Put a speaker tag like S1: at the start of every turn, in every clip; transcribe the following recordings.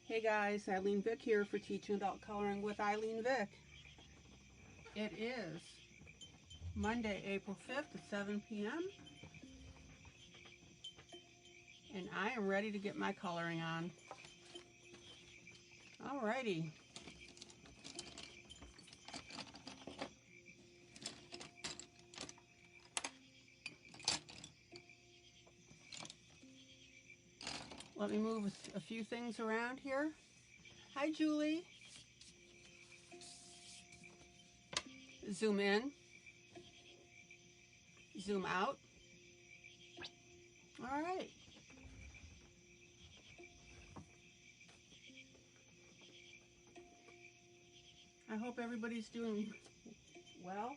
S1: Hey guys, ILene Vick here for Teaching Adult Coloring with ILene Vick. It is Monday, April 5th at 7 p.m. and I am ready to get my coloring on. Alrighty. Let me move a few things around here. Hi, Julie. Zoom in. Zoom out. All right. I hope everybody's doing well.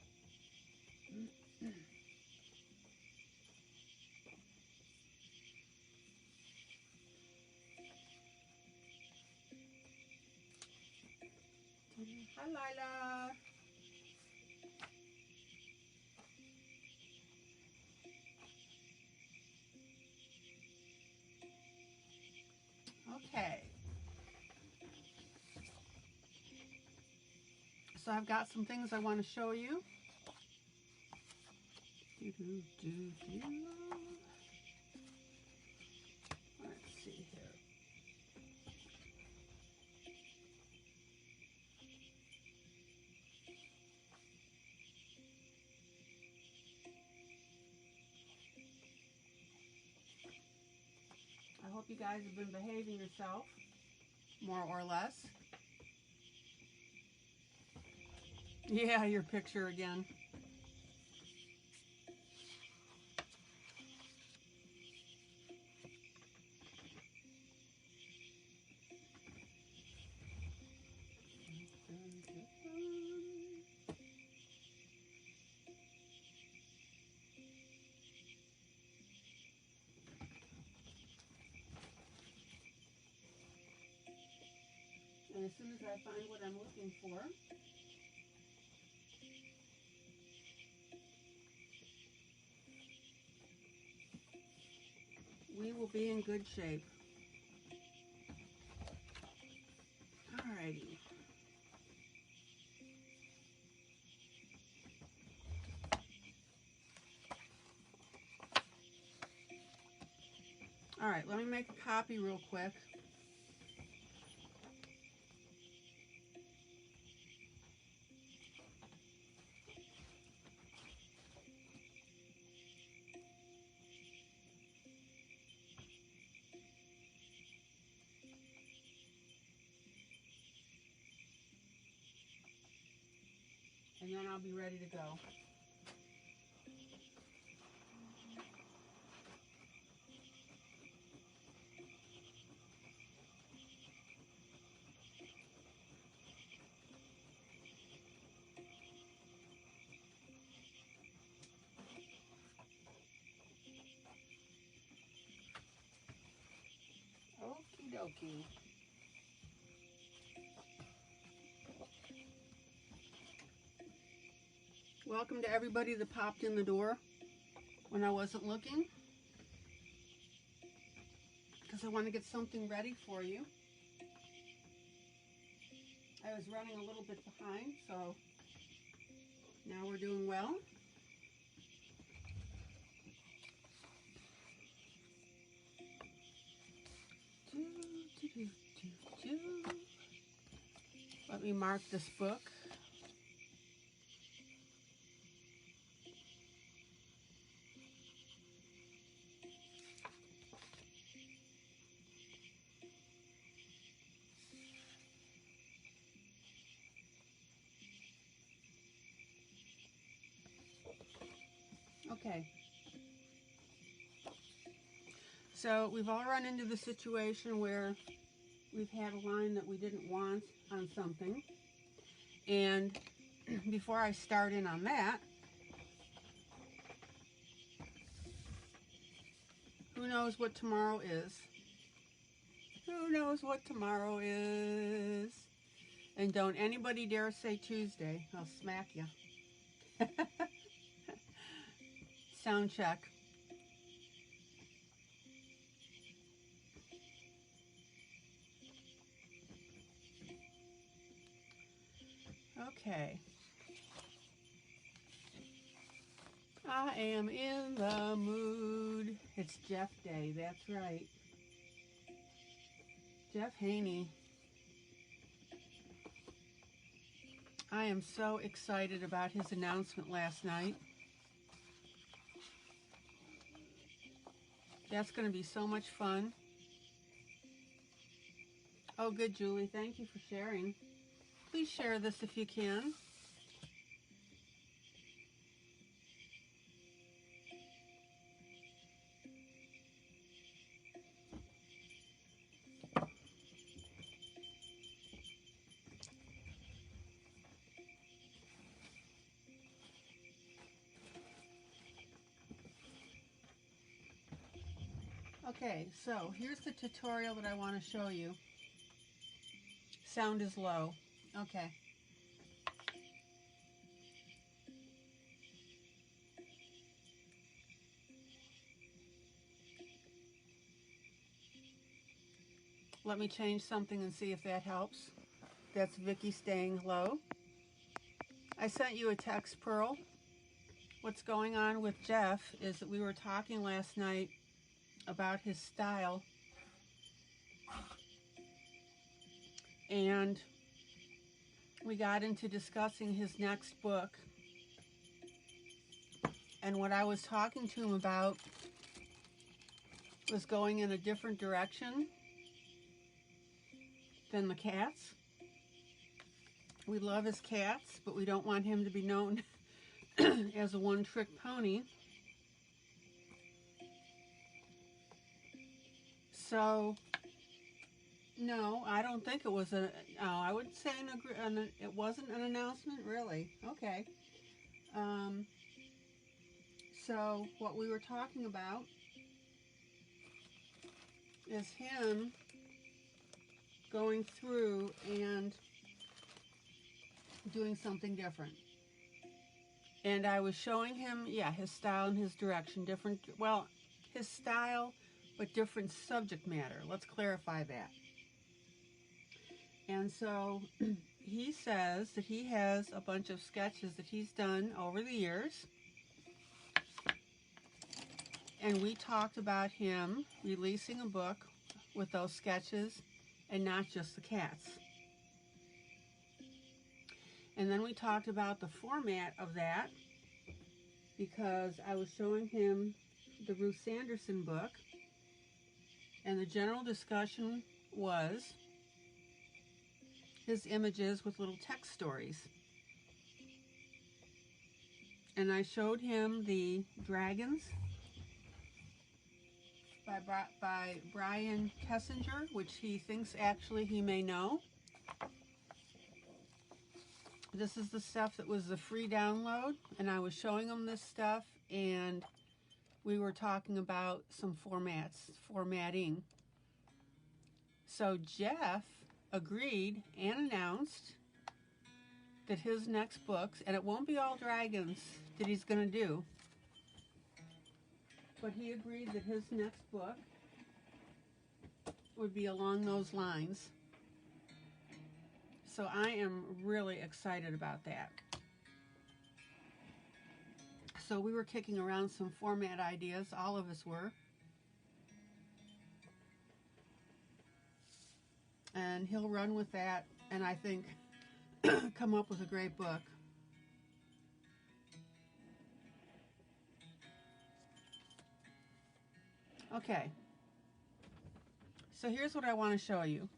S1: Hi, Lila. Okay. So I've got some things I want to show you. Let's see here. I hope you guys have been behaving yourself, more or less. Yeah, your picture again. And as soon as I find what I'm looking for, we will be in good shape. Alrighty. Alright, let me make a copy real quick. And then I'll be ready to go. Okie dokie. Welcome to everybody that popped in the door when I wasn't looking, because I want to get something ready for you. I was running a little bit behind, so now we're doing well. Let me mark this book. Okay. So we've all run into the situation where we've had a line that we didn't want on something. And before I start in on that, who knows what tomorrow is? Who knows what tomorrow is? And don't anybody dare say Tuesday. I'll smack you. Sound check. Okay. I am in the mood. It's Jeff Day, that's right. Jeff Haney. I am so excited about his announcement last night. That's going to be so much fun. Oh, good, Julie. Thank you for sharing. Please share this if you can. Okay, so here's the tutorial that I want to show you. Sound is low. Okay. Let me change something and see if that helps. That's Vicky staying low. I sent you a text, Pearl. What's going on with Jeff is that we were talking last night about his style, and we got into discussing his next book, and what I was talking to him about was going in a different direction than the cats. We love his cats, but we don't want him to be known as a one-trick pony. So, no, I don't think it was a, no, I would say it wasn't an announcement, really. Okay. So, what we were talking about is him going through and doing something different. And I was showing him, yeah, his style and his direction, different, well, his style, but different subject matter. Let's clarify that. And so he says that he has a bunch of sketches that he's done over the years. And we talked about him releasing a book with those sketches and not just the cats. And then we talked about the format of that because I was showing him the Ruth Sanderson book, and the general discussion was his images with little text stories. And I showed him the Dragons by Brian Kessinger, which he thinks actually he may know. This is the stuff that was the free download, and I was showing him this stuff, and we were talking about some formatting. So Jeff agreed and announced that his next books, and it won't be all dragons that he's going to do, but he agreed that his next book would be along those lines. So I am really excited about that. So we were kicking around some format ideas, all of us were. And he'll run with that, and I think come up with a great book. Okay. So here's what I want to show you.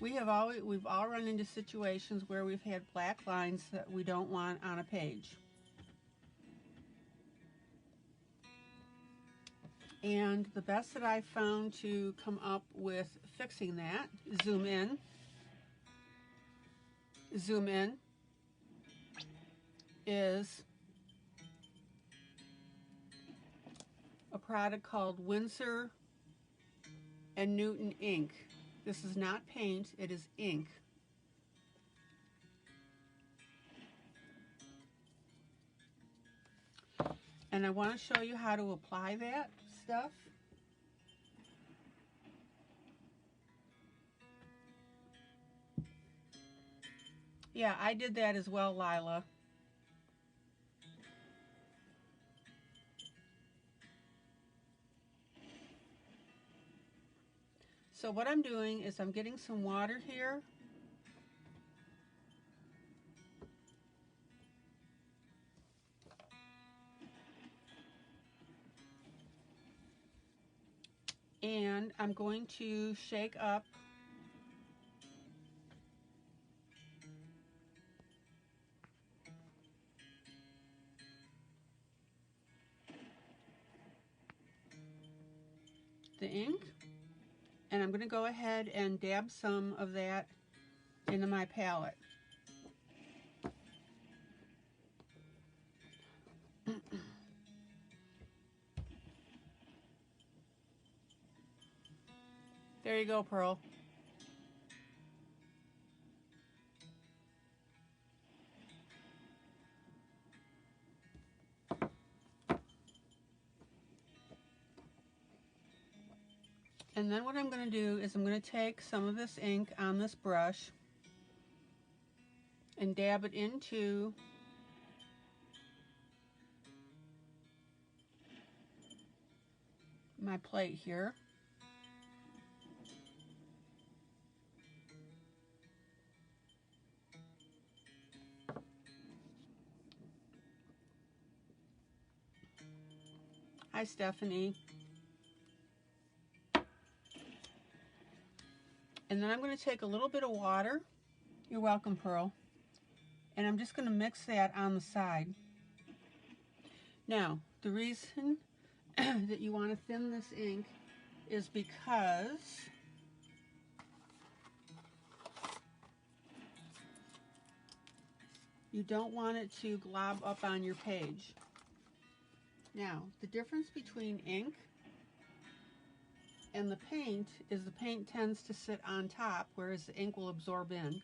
S1: We've all run into situations where we've had black lines that we don't want on a page. And the best that I've found to come up with fixing that, zoom in, is a product called Winsor Newton ink. This is not paint, it is ink. And I want to show you how to apply that stuff. Yeah, I did that as well, Lila. So what I'm doing is I'm getting some water here. And I'm going to shake up the ink, and I'm going to go ahead and dab some of that into my palette. There you go, Pearl. And then what I'm going to do is I'm going to take some of this ink on this brush and dab it into my plate here. Hi, Stephanie. And then I'm going to take a little bit of water. You're welcome, Pearl. And I'm just going to mix that on the side. Now, the reason that you want to thin this ink is because you don't want it to glob up on your page. Now, the difference between ink and the paint is the paint tends to sit on top, whereas the ink will absorb in.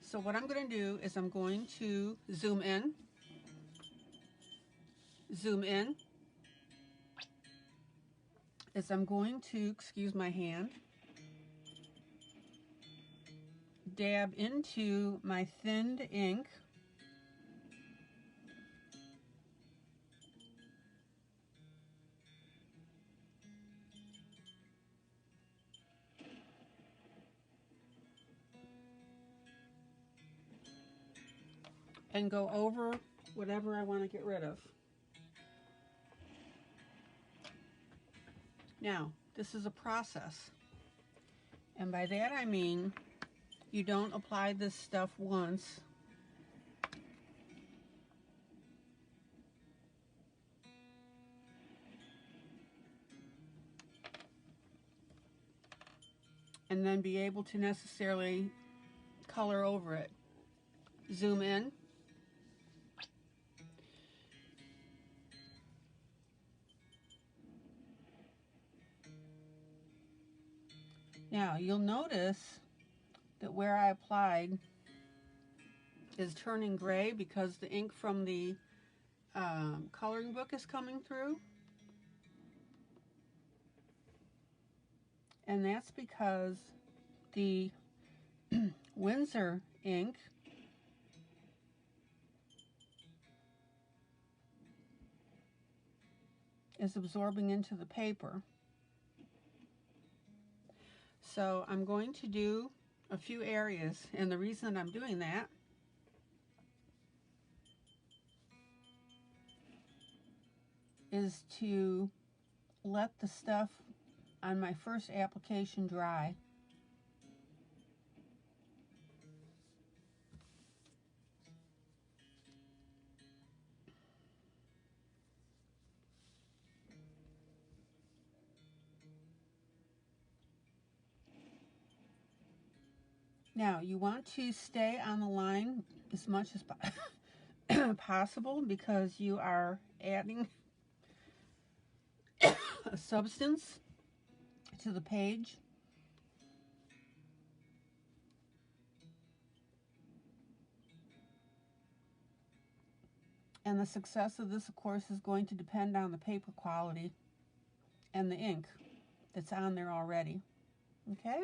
S1: So what I'm going to do is I'm going to zoom in, is I'm going to, excuse my hand, dab into my thinned ink. And go over whatever I want to get rid of. Now, this is a process. And by that I mean you don't apply this stuff once. And then be able to necessarily color over it. Zoom in. Now, you'll notice that where I applied is turning gray because the ink from the coloring book is coming through. And that's because the Winsor ink is absorbing into the paper. So I'm going to do a few areas, and the reason I'm doing that is to let the stuff on my first application dry. Now, you want to stay on the line as much as possible because you are adding a substance to the page. And the success of this, of course, is going to depend on the paper quality and the ink that's on there already. Okay?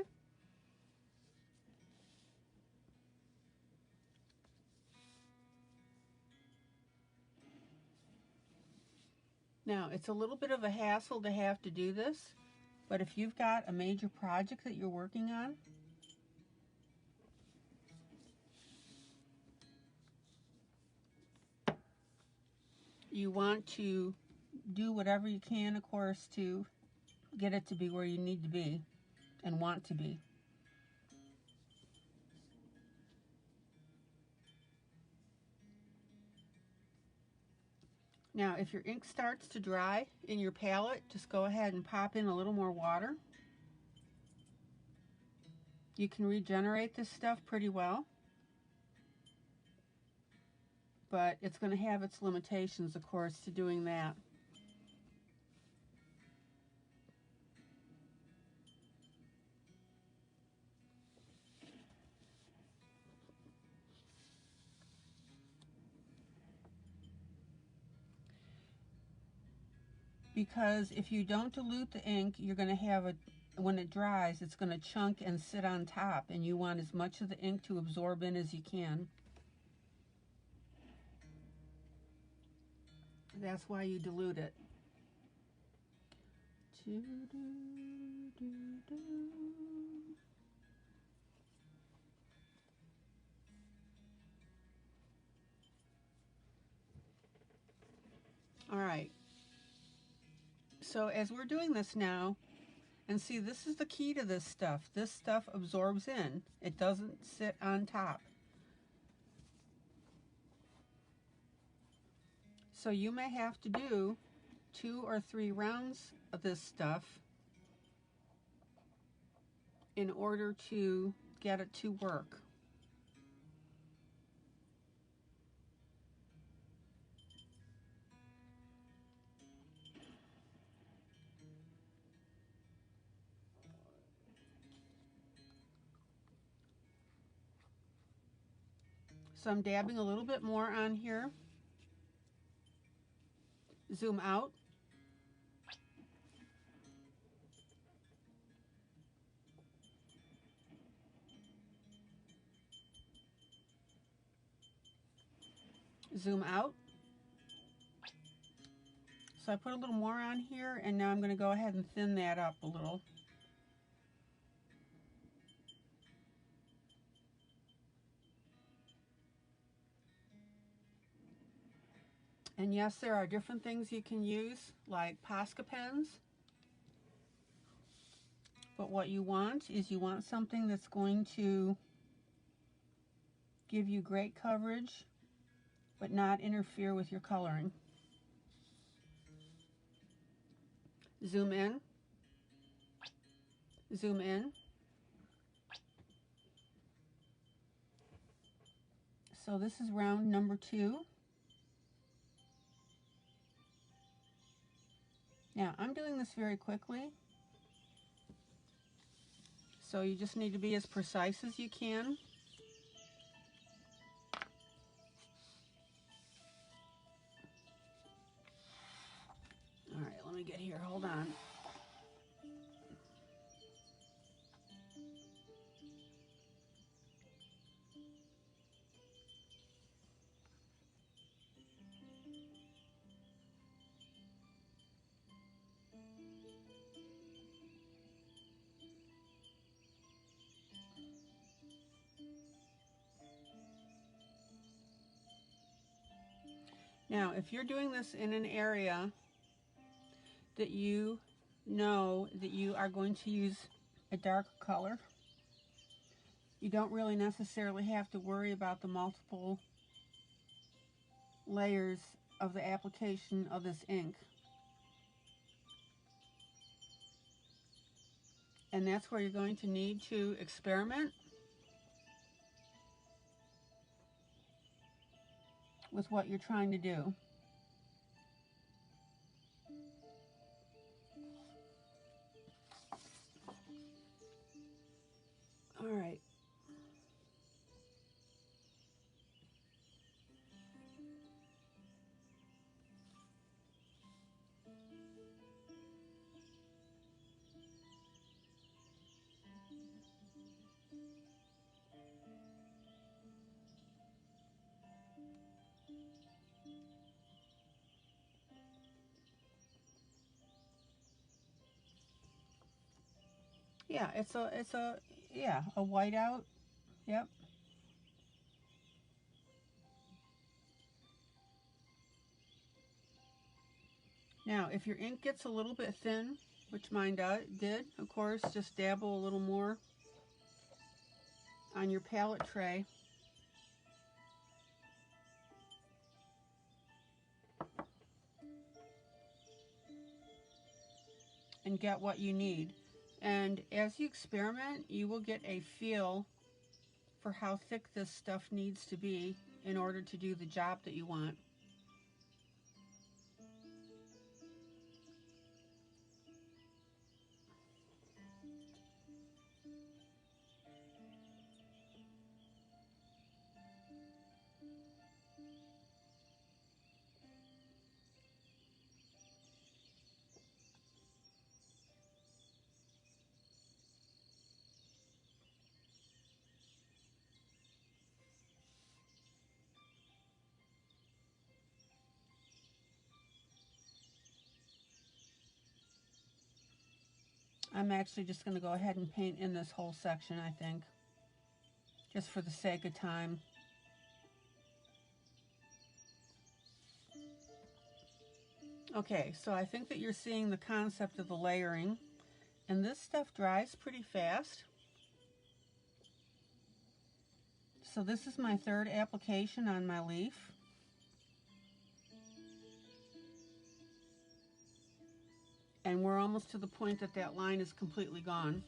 S1: Now, it's a little bit of a hassle to have to do this, but if you've got a major project that you're working on, you want to do whatever you can, of course, to get it to be where you need to be and want to be. Now, if your ink starts to dry in your palette, just go ahead and pop in a little more water. You can regenerate this stuff pretty well, but it's going to have its limitations, of course, to doing that. Because if you don't dilute the ink, you're going to have when it dries, it's going to chunk and sit on top, and you want as much of the ink to absorb in as you can. That's why you dilute it. All right. So as we're doing this now, and see, this is the key to this stuff. This stuff absorbs in. It doesn't sit on top. So you may have to do 2 or 3 rounds of this stuff in order to get it to work. So I'm dabbing a little bit more on here. Zoom out. Zoom out. So I put a little more on here, and now I'm going to go ahead and thin that up a little. And yes, there are different things you can use, like Posca pens. But what you want is you want something that's going to give you great coverage, but not interfere with your coloring. Zoom in. Zoom in. So this is round number 2. Now, I'm doing this very quickly, so you just need to be as precise as you can. All right, let me get here. Hold on. Now, if you're doing this in an area that you know that you are going to use a dark color, you don't really necessarily have to worry about the multiple layers of the application of this ink. And that's where you're going to need to experiment with what you're trying to do. All right. Yeah, yeah, a whiteout. Yep. Now, if your ink gets a little bit thin, which mine did, of course, just dabble a little more on your palette tray. And get what you need. And as you experiment, you will get a feel for how thick this stuff needs to be in order to do the job that you want. I'm actually just going to go ahead and paint in this whole section, I think, just for the sake of time. Okay, so I think that you're seeing the concept of the layering, and this stuff dries pretty fast. So this is my third application on my leaf. And we're almost to the point that that line is completely gone.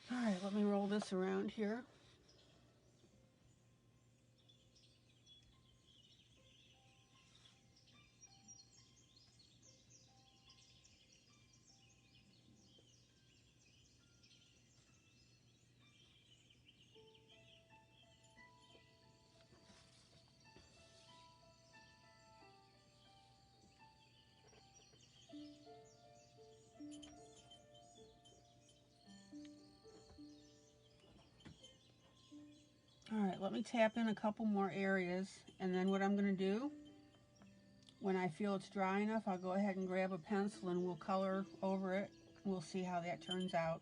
S1: All right, let me roll this around here. All right, let me tap in a couple more areas, and then what I'm going to do, when I feel it's dry enough, I'll go ahead and grab a pencil and we'll color over it. We'll see how that turns out.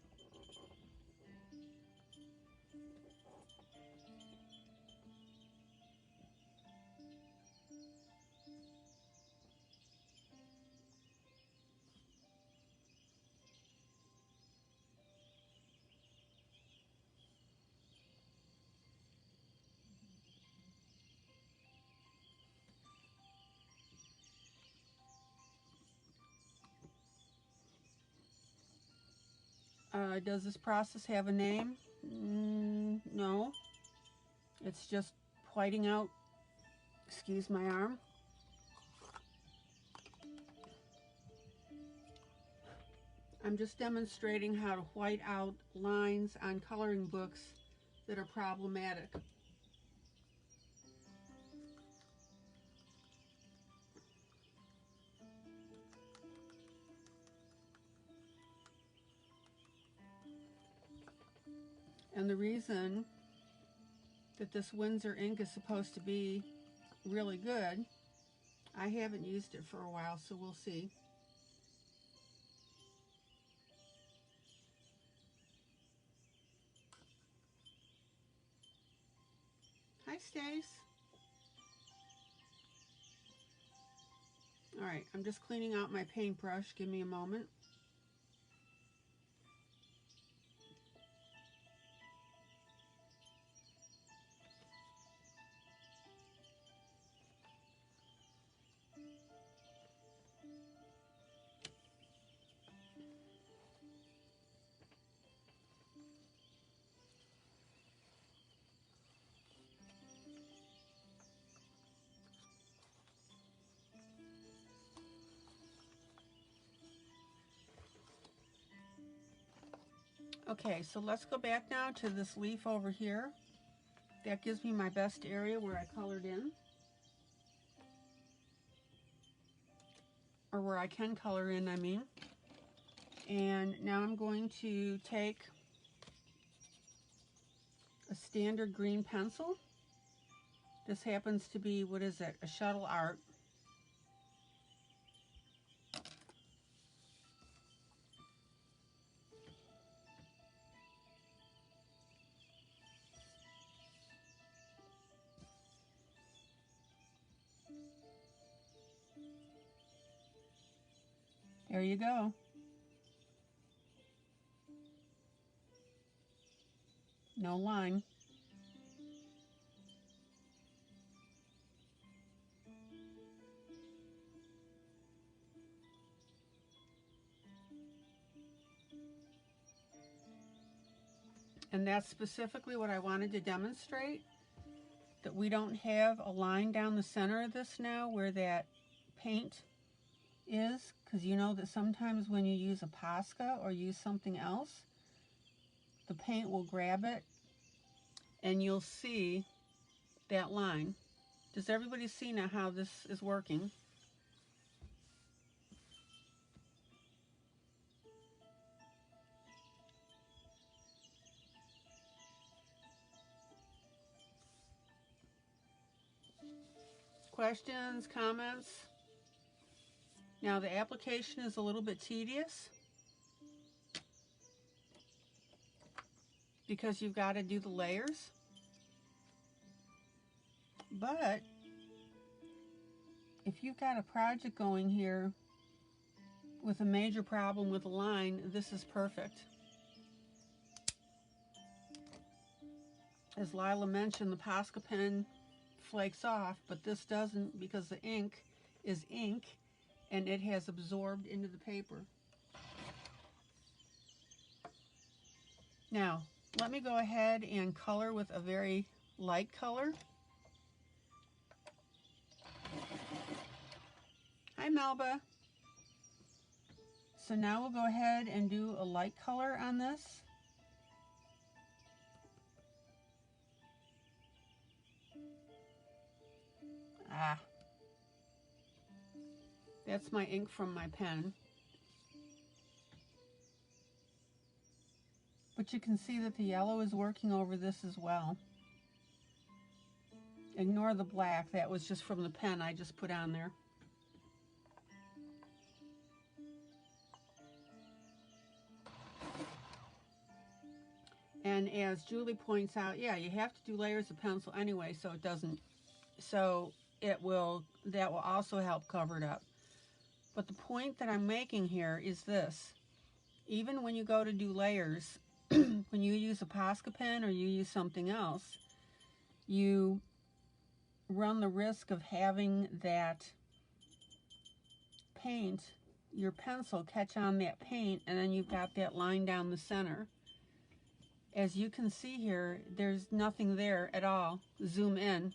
S1: Does this process have a name? No. It's just whiting out, excuse my arm. I'm just demonstrating how to white out lines on coloring books that are problematic. And the reason that this Winsor ink is supposed to be really good, I haven't used it for a while, so we'll see. Hi, Stace. All right, I'm just cleaning out my paintbrush. Give me a moment. Okay, so let's go back now to this leaf over here. That gives me my best area where I colored in, or where I can color in, I mean. And now I'm going to take a standard green pencil. This happens to be, what is it, a Shuttle Art. There you go. No line. And that's specifically what I wanted to demonstrate, that we don't have a line down the center of this now where that paint is, because you know that sometimes when you use a Posca or use something else, the paint will grab it and you'll see that line. Does everybody see now how this is working? Questions, comments? Now the application is a little bit tedious because you've got to do the layers, but if you've got a project going here with a major problem with a line, this is perfect. As Lila mentioned, the Posca pen flakes off, but this doesn't, because the ink is ink and it has absorbed into the paper. Now, let me go ahead and color with a very light color. Hi, Melba. So now we'll go ahead and do a light color on this. That's my ink from my pen. But you can see that the yellow is working over this as well. Ignore the black, that was just from the pen I just put on there. And as Julie points out, yeah, you have to do layers of pencil anyway, so it doesn't, so that will also help cover it up. But the point that I'm making here is this: even when you go to do layers, when you use a Posca pen or you use something else, you run the risk of having that paint, your pencil, catch on that paint, and then you've got that line down the center. As you can see here, there's nothing there at all. Zoom in.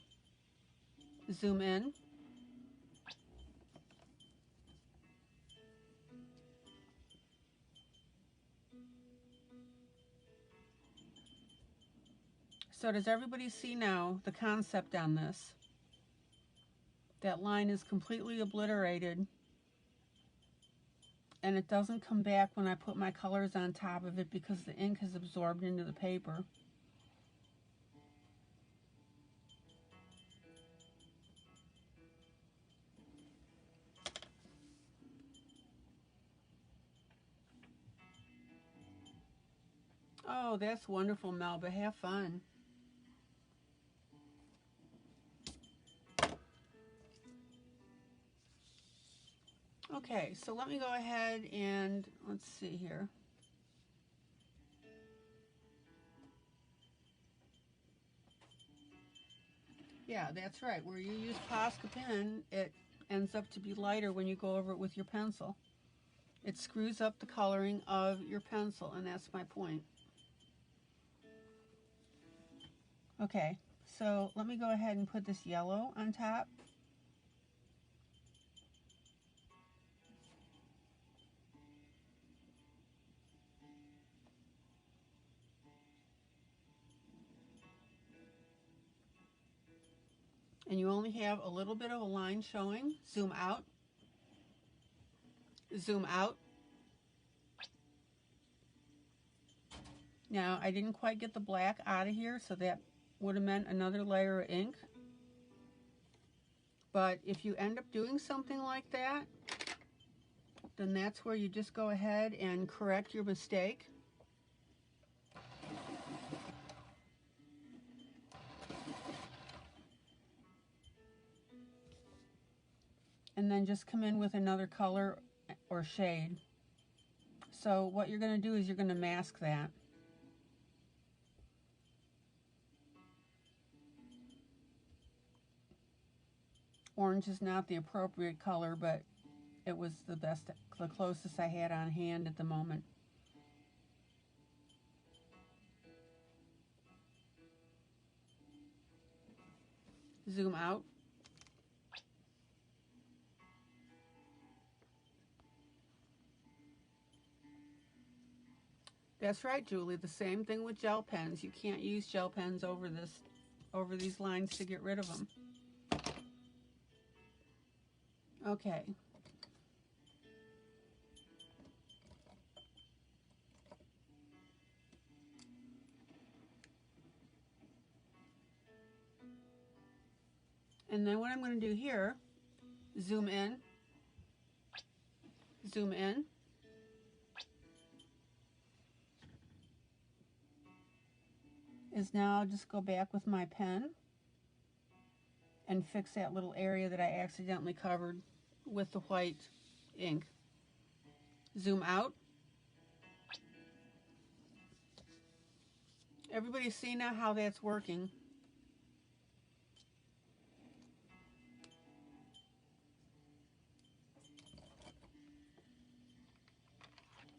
S1: Zoom in. So does everybody see now the concept on this? That line is completely obliterated, and it doesn't come back when I put my colors on top of it because the ink has absorbed into the paper. Oh, that's wonderful, Melba. Have fun. Okay, so let me go ahead and let's see here. Yeah, that's right. Where you use Posca pen, it ends up to be lighter when you go over it with your pencil. It screws up the coloring of your pencil, and that's my point. Okay, so let me go ahead and put this yellow on top. and you only have a little bit of a line showing, zoom out, zoom out. Now, I didn't quite get the black out of here, so that would have meant another layer of ink. But if you end up doing something like that, then that's where you just go ahead and correct your mistake. And then just come in with another color or shade. So what you're going to do is you're going to mask that. Orange is not the appropriate color, but it was the closest I had on hand at the moment. Zoom out. That's right, Julie. The same thing with gel pens. You can't use gel pens over these lines to get rid of them. Okay. And then what I'm going to do here, zoom in, is now just go back with my pen and fix that little area that I accidentally covered with the white ink. Zoom out. Everybody see now how that's working.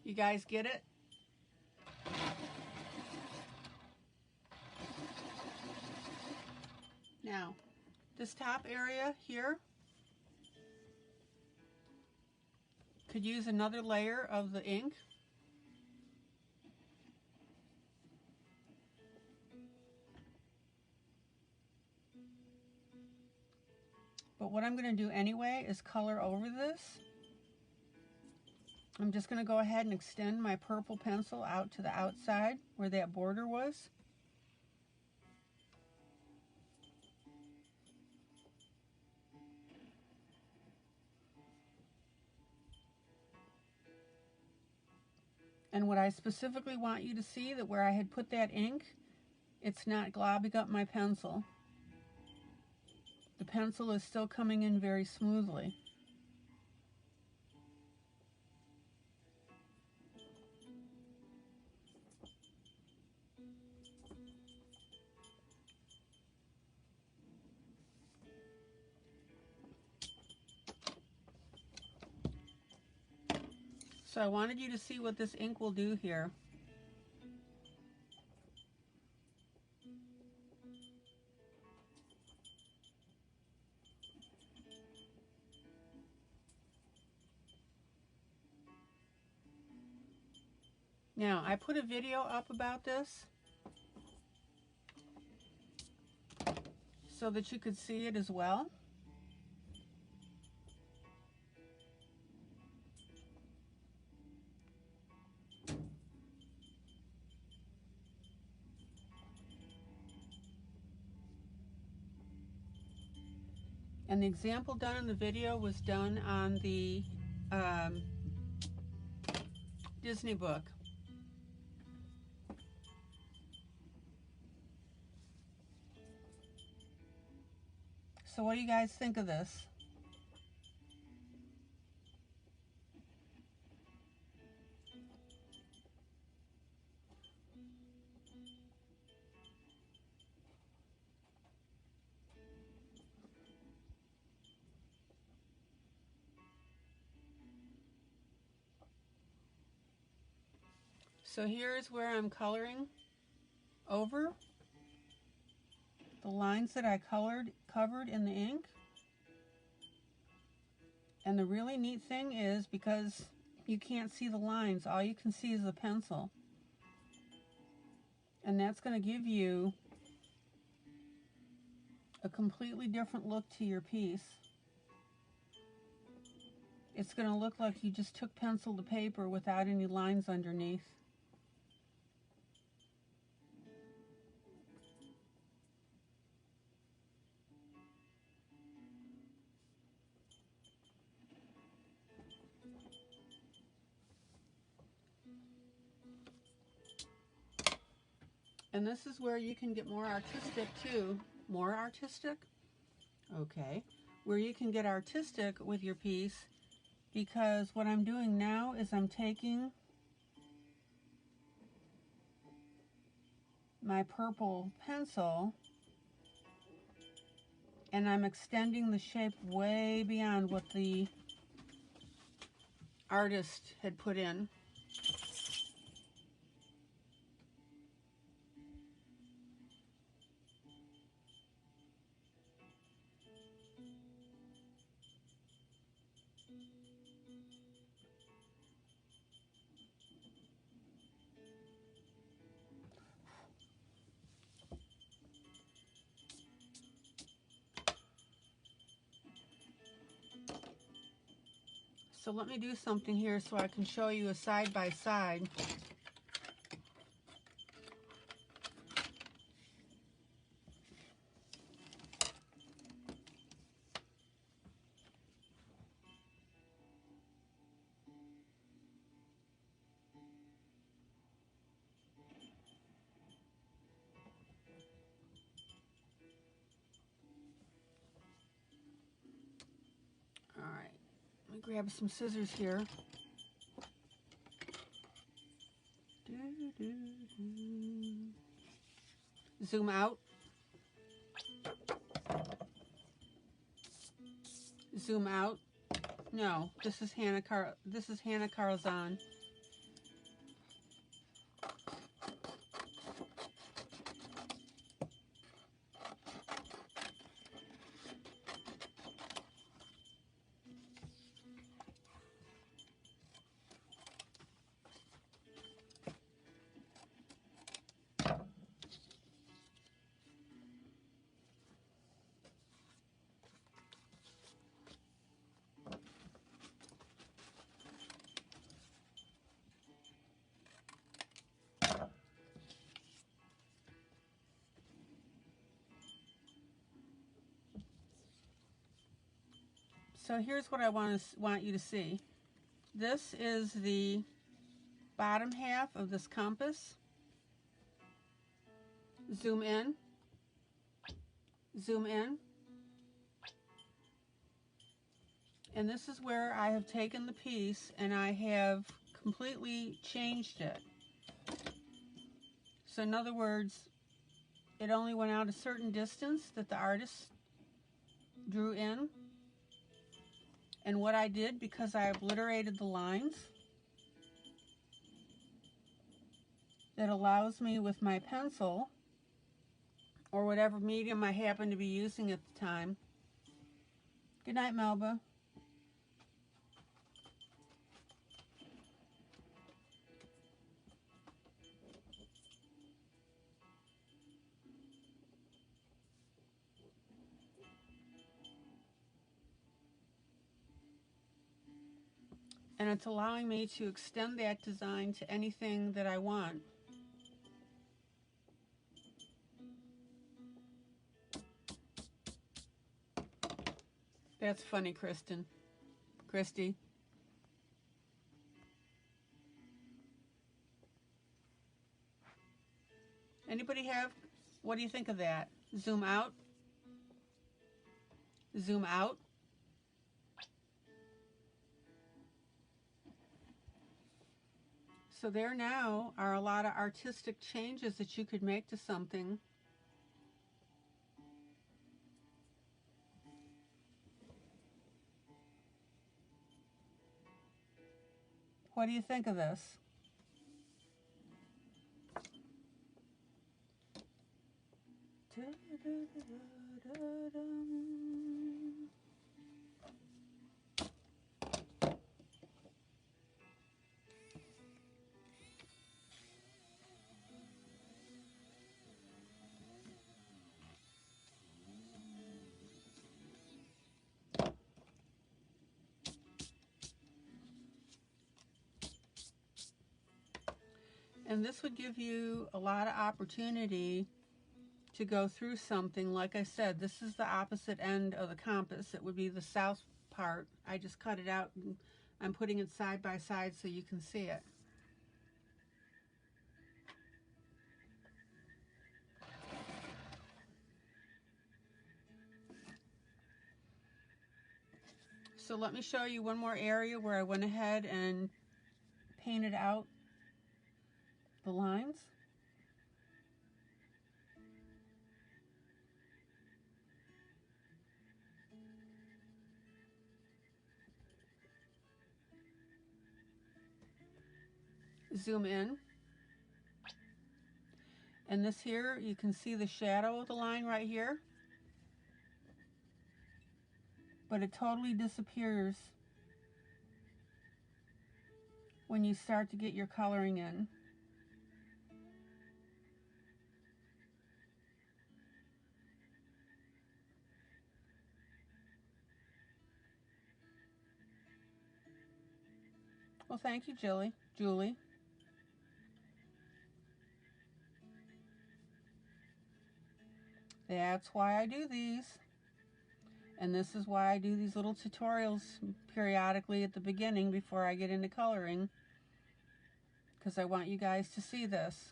S1: You guys get it? Now, this top area here could use another layer of the ink. But what I'm going to do anyway is color over this. I'm just going to go ahead and extend my purple pencil out to the outside where that border was. And what I specifically want you to see, that where I had put that ink, it's not globbing up my pencil. The pencil is still coming in very smoothly. So I wanted you to see what this ink will do here. Now, I put a video up about this so that you could see it as well. And the example done in the video was done on the Disney book. So what do you guys think of this? So here's where I'm coloring over the lines that I covered in the ink. And the really neat thing is, because you can't see the lines, all you can see is the pencil. And that's going to give you a completely different look to your piece. It's going to look like you just took pencil to paper without any lines underneath. And this is where you can get more artistic too. More artistic? Okay. Where you can get artistic with your piece, because what I'm doing now is I'm taking my purple pencil and I'm extending the shape way beyond what the artist had put in. So let me do something here so I can show you a side by side. All right, let me grab some scissors here. Zoom out. Zoom out. No, this is Hannah Carzon. So here's what I want you to see. This is the bottom half of this compass. Zoom in. Zoom in. And this is where I have taken the piece and I have completely changed it. So in other words, it only went out a certain distance that the artist drew in. And what I did, because I obliterated the lines, that allows me with my pencil, or whatever medium I happen to be using at the time. Good night, Melba. And it's allowing me to extend that design to anything that I want. That's funny, Christy. Anybody have, what do you think of that? Zoom out. Zoom out. So there now are a lot of artistic changes that you could make to something. What do you think of this? And this would give you a lot of opportunity to go through something. Like I said, this is the opposite end of the compass. It would be the south part. I just cut it out and I'm putting it side by side so you can see it. So let me show you one more area where I went ahead and painted out the lines. Zoom in. And this here, you can see the shadow of the line right here. But it totally disappears when you start to get your coloring in. Well, thank you, Julie. That's why I do these. And this is why I do these little tutorials periodically at the beginning before I get into coloring, because I want you guys to see this.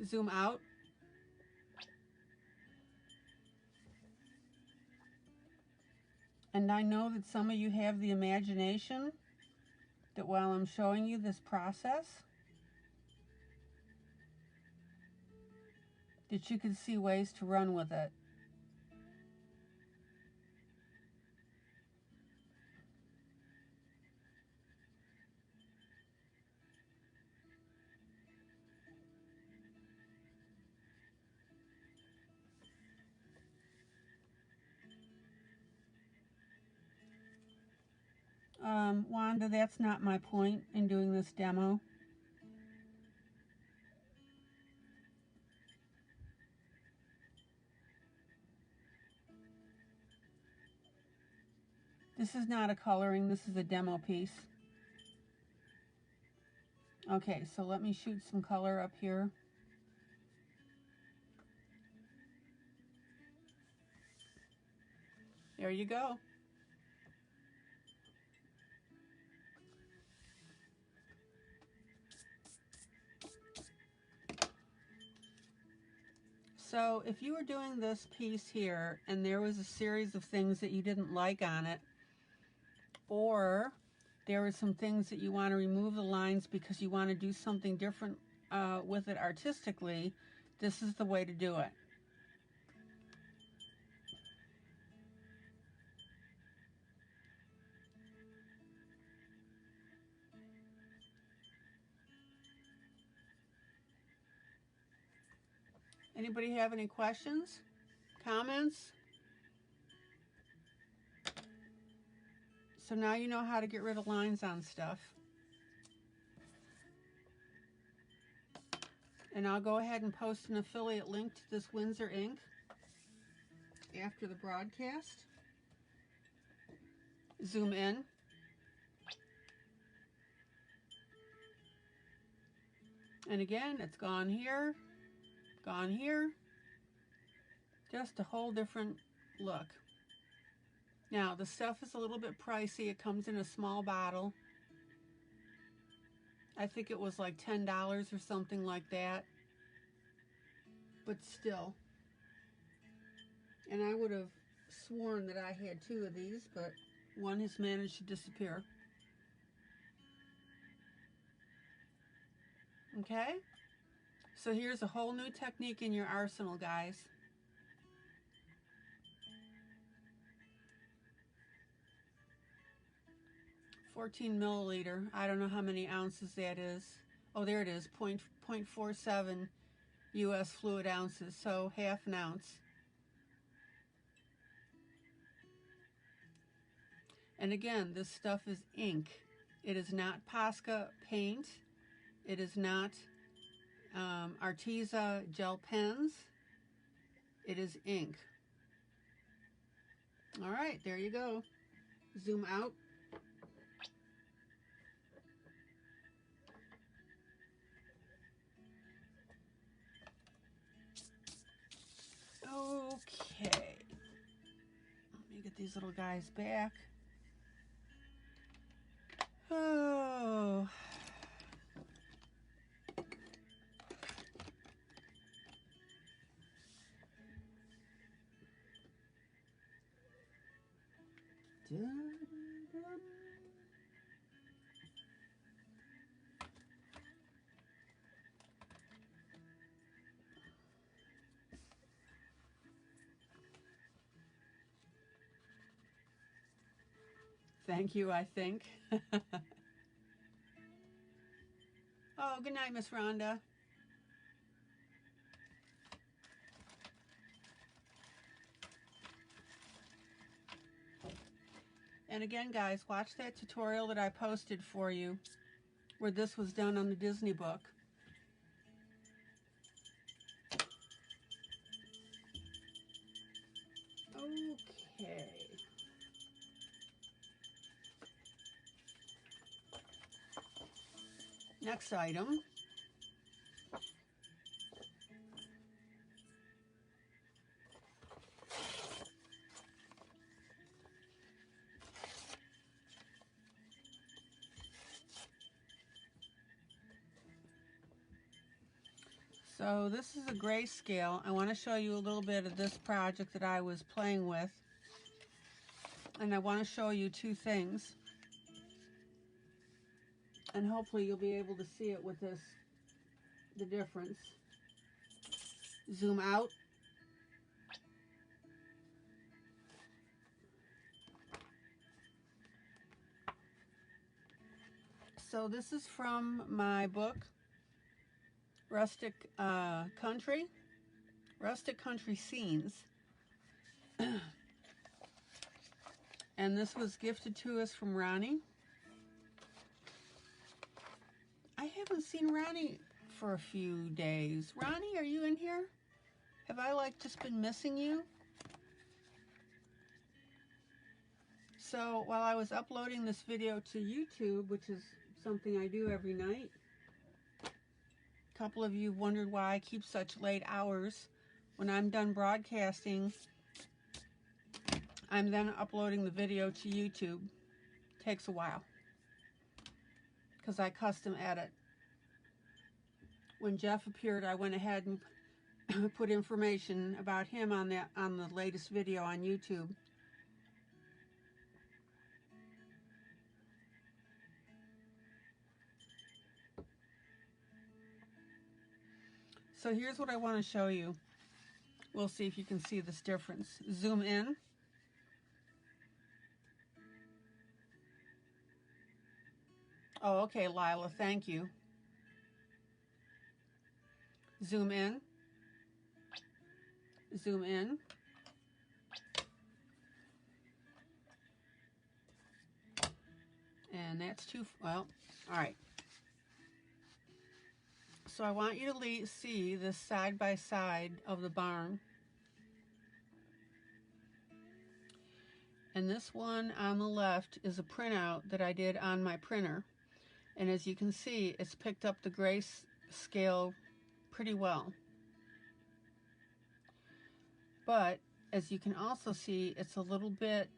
S1: Zoom out. And I know that some of you have the imagination that while I'm showing you this process, that you can see ways to run with it. Wanda, that's not my point in doing this demo. This is not a coloring, this is a demo piece. Okay, so let me shoot some color up here. There you go. So if you were doing this piece here and there was a series of things that you didn't like on it, or there were some things that you want to remove the lines because you want to do something different with it artistically, this is the way to do it. Anybody have any questions, comments? So now you know how to get rid of lines on stuff. And I'll go ahead and post an affiliate link to this Winsor ink after the broadcast. Zoom in. And again, it's gone here. Gone here. Just a whole different look. Now, the stuff is a little bit pricey. It comes in a small bottle. I think it was like $10 or something like that. But still. And I would have sworn that I had 2 of these, but one has managed to disappear. Okay? So here's a whole new technique in your arsenal, guys. $14 ml. I don't know how many ounces that is. Oh, there it is, 0.47 US fluid ounces, so half an ounce. And again, this stuff is ink. It is not Posca paint. It is not Arteza gel pens. It is ink. All right, there you go. Zoom out. Okay. Let me get these little guys back. Oh. Thank you, I think. Oh, good night, Miss Rhonda. And again, guys, watch that tutorial that I posted for you where this was done on the Disney book. Okay. Next item. So this is a grayscale. I want to show you a little bit of this project that I was playing with. And I want to show you two things. And hopefully you'll be able to see it with this, the difference. Zoom out. So this is from my book, Rustic Country Scenes. And this was gifted to us from Ronnie. I haven't seen Ronnie for a few days. Ronnie, are you in here? Have I just been missing you? So while I was uploading this video to YouTube, which is something I do every night, a couple of you wondered why I keep such late hours. When I'm done broadcasting, I'm then uploading the video to YouTube. Takes a while because I custom edit. When Jeff appeared, I went ahead and put information about him on the latest video on YouTube. So here's what I want to show you. We'll see if you can see this difference. Zoom in. Oh, okay, Lila, thank you. Zoom in. Zoom in. And that's too, well, all right. So I want you to see this side by side of the barn. And this one on the left is a printout that I did on my printer. And as you can see, it's picked up the grayscale pretty well. But as you can also see, it's a little bit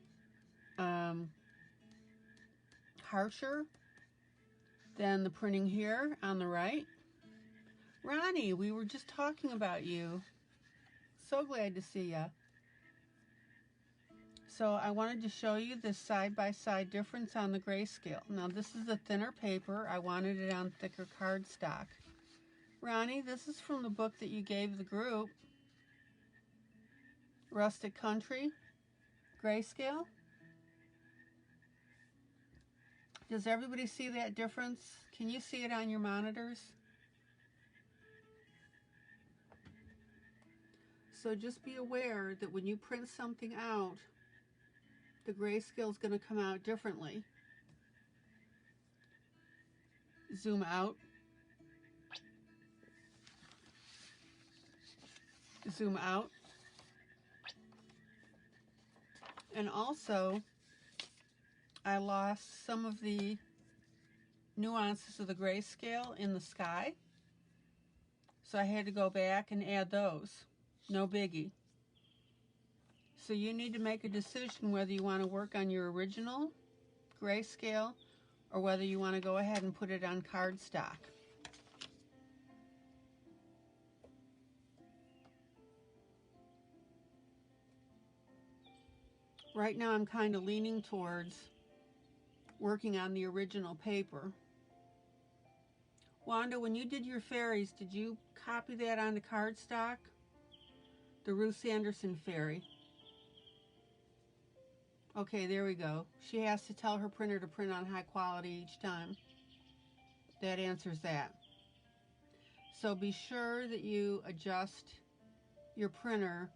S1: harsher than the printing here on the right. Ronnie, we were just talking about you. So glad to see you. So I wanted to show you this side-by-side difference on the grayscale. Now this is a thinner paper. I wanted it on thicker cardstock. Ronnie, this is from the book that you gave the group. Rustic Country Grayscale. Does everybody see that difference? Can you see it on your monitors? So just be aware that when you print something out, the grayscale is going to come out differently. Zoom out. Zoom out. And also, I lost some of the nuances of the grayscale in the sky, so I had to go back and add those. No biggie. So you need to make a decision whether you want to work on your original grayscale or whether you want to go ahead and put it on cardstock. Right now I'm kind of leaning towards working on the original paper. Wanda, when you did your fairies, did you copy that onto cardstock? The Ruth Sanderson fairy. Okay, there we go. She has to tell her printer to print on high quality each time. That answers that. So be sure that you adjust your printer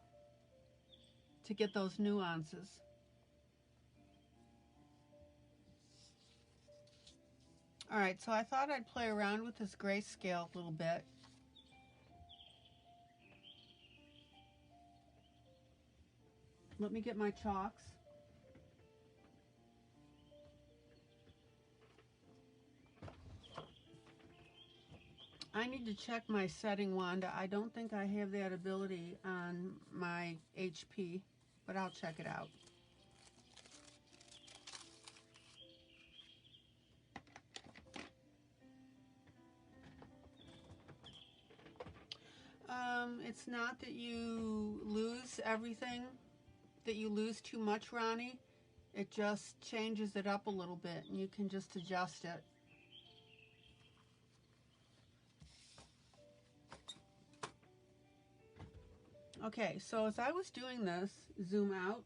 S1: to get those nuances. Alright, so I thought I'd play around with this grayscale a little bit. Let me get my chalks. I need to check my setting, Wanda. I don't think I have that ability on my HP, but I'll check it out. It's not that you lose everything, that you lose too much, Ronnie. It just changes it up a little bit, and you can just adjust it. Okay, so as I was doing this, zoom out,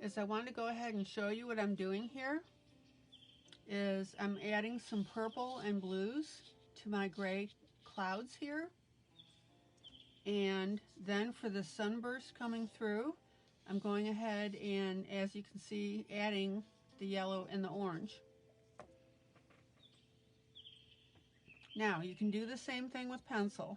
S1: is I want to go ahead and show you what I'm doing here. Is I'm adding some purple and blues to my gray clouds here. And then for the sunburst coming through, I'm going ahead and, as you can see, adding the yellow and the orange. Now, you can do the same thing with pencil.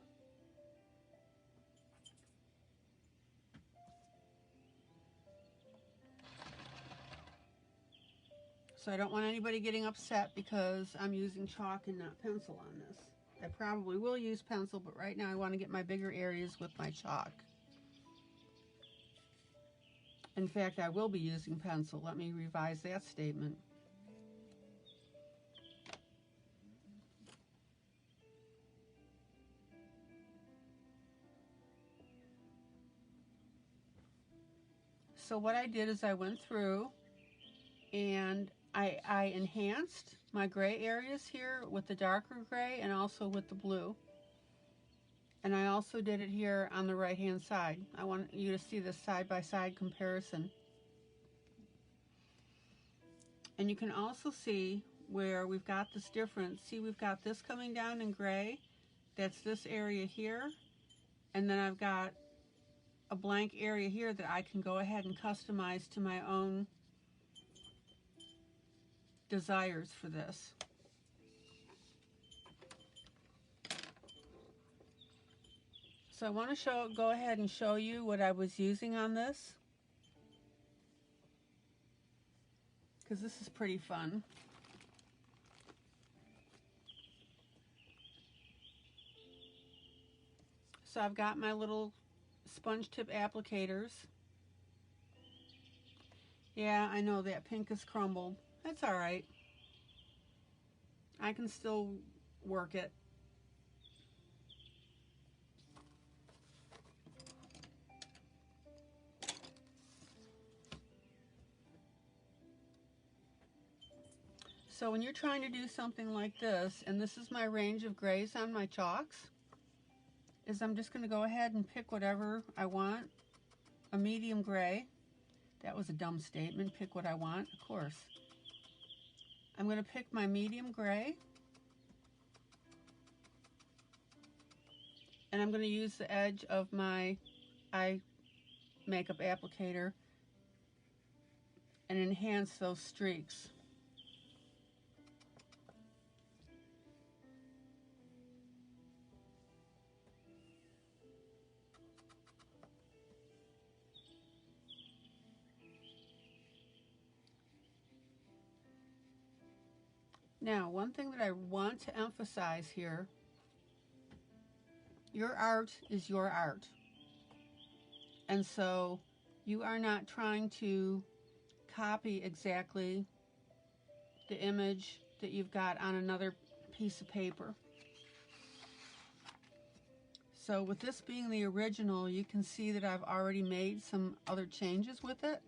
S1: So I don't want anybody getting upset because I'm using chalk and not pencil on this. I probably will use pencil, but right now I want to get my bigger areas with my chalk. In fact, I will be using pencil. Let me revise that statement. So what I did is I went through and I enhanced my gray areas here with the darker gray and also with the blue. And I also did it here on the right hand side. I want you to see this side-by-side comparison. And you can also see where we've got this difference. See, we've got this coming down in gray. That's this area here. And then I've got a blank area here that I can go ahead and customize to my own desires for this. So I want to go ahead and show you what I was using on this, because this is pretty fun. So I've got my little sponge tip applicators. Yeah, I know that pink is crumbled. That's all right. I can still work it. So when you're trying to do something like this, and this is my range of grays on my chalks, is I'm just going to go ahead and pick whatever I want. A medium gray. That was a dumb statement. Pick what I want, of course. I'm going to pick my medium gray. And I'm going to use the edge of my eye makeup applicator and enhance those streaks. Now, one thing that I want to emphasize here, your art is your art. And so you are not trying to copy exactly the image that you've got on another piece of paper. So with this being the original, you can see that I've already made some other changes with it.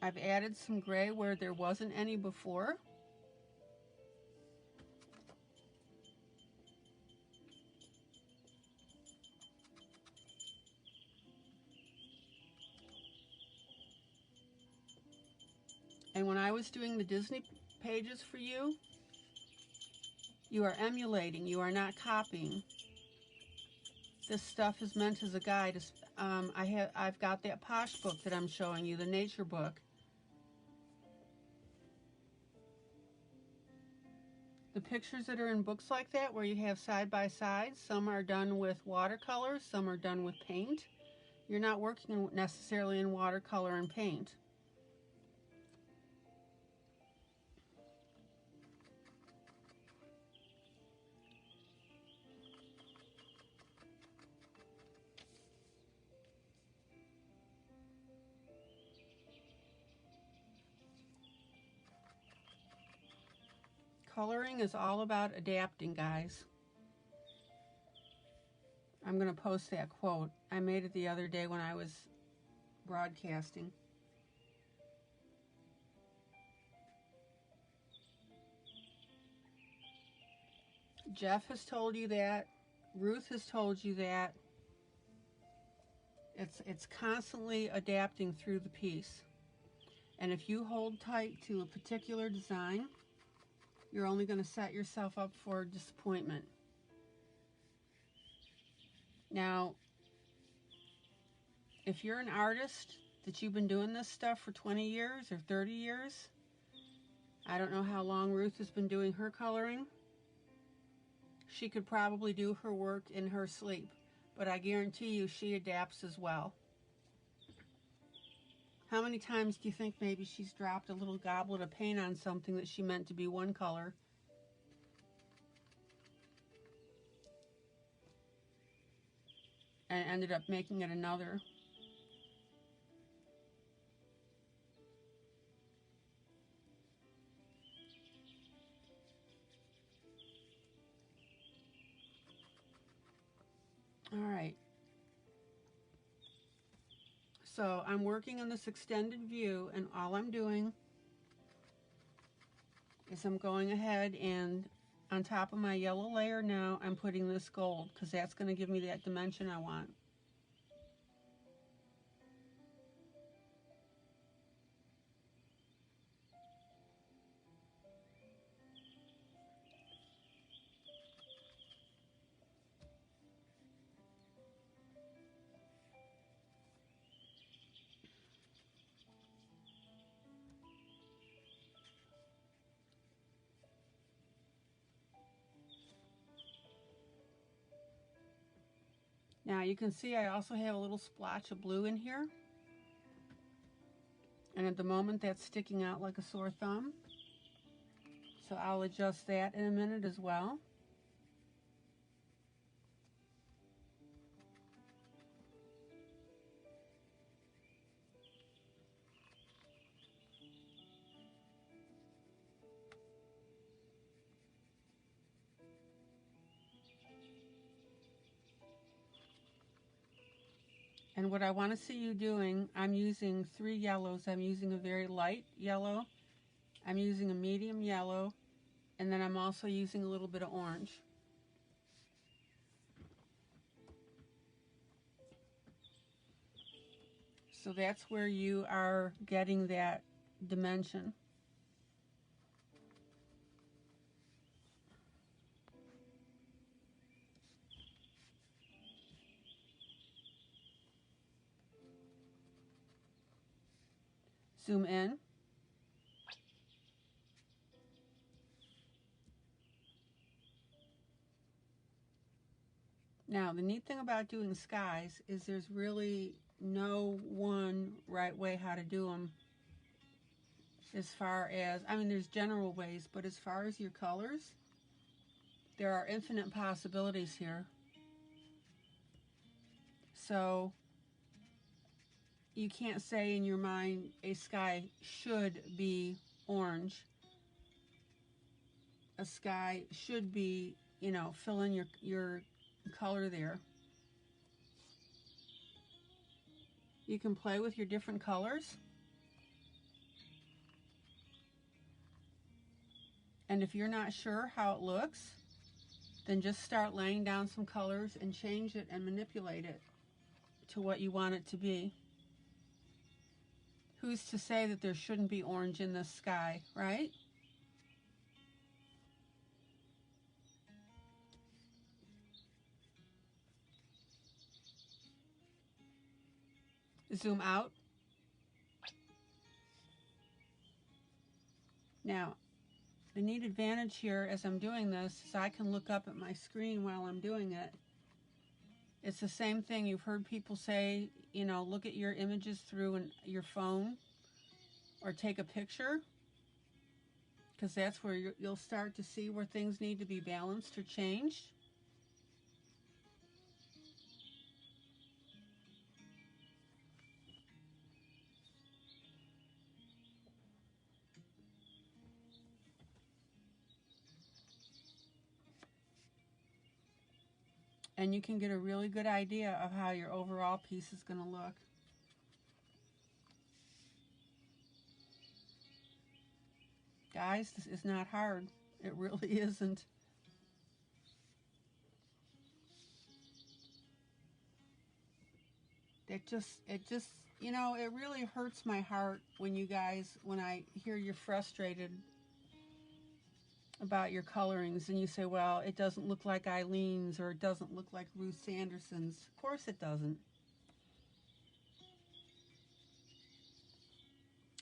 S1: I've added some gray where there wasn't any before. And when I was doing the Disney pages for you, you are emulating, you are not copying. This stuff is meant as a guide. I've got that posh book that I'm showing you, the nature book. The pictures that are in books like that, where you have side by side, some are done with watercolor, some are done with paint. You're not working necessarily in watercolor and paint. Coloring is all about adapting, guys. I'm going to post that quote. I made it the other day when I was broadcasting. Jeff has told you that. Ruth has told you that. It's constantly adapting through the piece. And if you hold tight to a particular design, you're only going to set yourself up for disappointment. Now, if you're an artist that you've been doing this stuff for 20 years or 30 years, I don't know how long Ruth has been doing her coloring. She could probably do her work in her sleep, but I guarantee you she adapts as well. How many times do you think maybe she's dropped a little goblet of paint on something that she meant to be one color? And ended up making it another. All right. So I'm working on this extended view, and all I'm doing is I'm going ahead and on top of my yellow layer now, I'm putting this gold because that's going to give me that dimension I want. Now you can see I also have a little splotch of blue in here. And at the moment that's sticking out like a sore thumb. So I'll adjust that in a minute as well. And what I want to see you doing, I'm using 3 yellows. I'm using a very light yellow, I'm using a medium yellow, and then I'm also using a little bit of orange. So that's where you are getting that dimension. Zoom in. Now, the neat thing about doing skies is there's really no one right way how to do them. As far as, I mean, there's general ways, but as far as your colors, there are infinite possibilities here. So you can't say in your mind a sky should be orange. A sky should be, you know, fill in your color there. You can play with your different colors. And if you're not sure how it looks, then just start laying down some colors and change it and manipulate it to what you want it to be. Who's to say that there shouldn't be orange in this sky, right? Zoom out. Now, the neat advantage here as I'm doing this is I can look up at my screen while I'm doing it. It's the same thing you've heard people say, you know, look at your images through your phone or take a picture, because that's where you'll start to see where things need to be balanced or changed. And you can get a really good idea of how your overall piece is going to look. Guys, this is not hard. It really isn't. It just, you know, it really hurts my heart when you guys, when I hear you're frustrated about your colorings and you say, well, it doesn't look like ILene's or it doesn't look like Ruth Sanderson's. Of course it doesn't.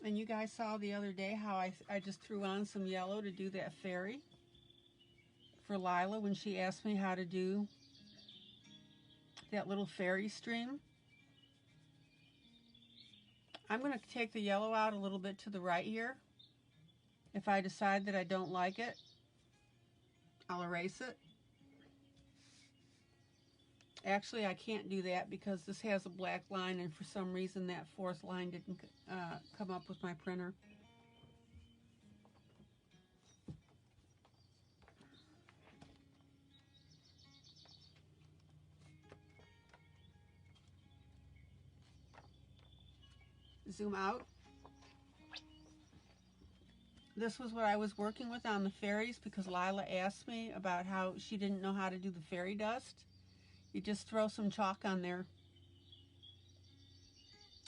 S1: And you guys saw the other day how I just threw on some yellow to do that fairy for Lila when she asked me how to do that little fairy stream. I'm going to take the yellow out a little bit to the right here. If I decide that I don't like it, I'll erase it. Actually, I can't do that because this has a black line, and for some reason that fourth line didn't come up with my printer. Zoom out. This was what I was working with on the fairies because Lila asked me about how she didn't know how to do the fairy dust. You just throw some chalk on there.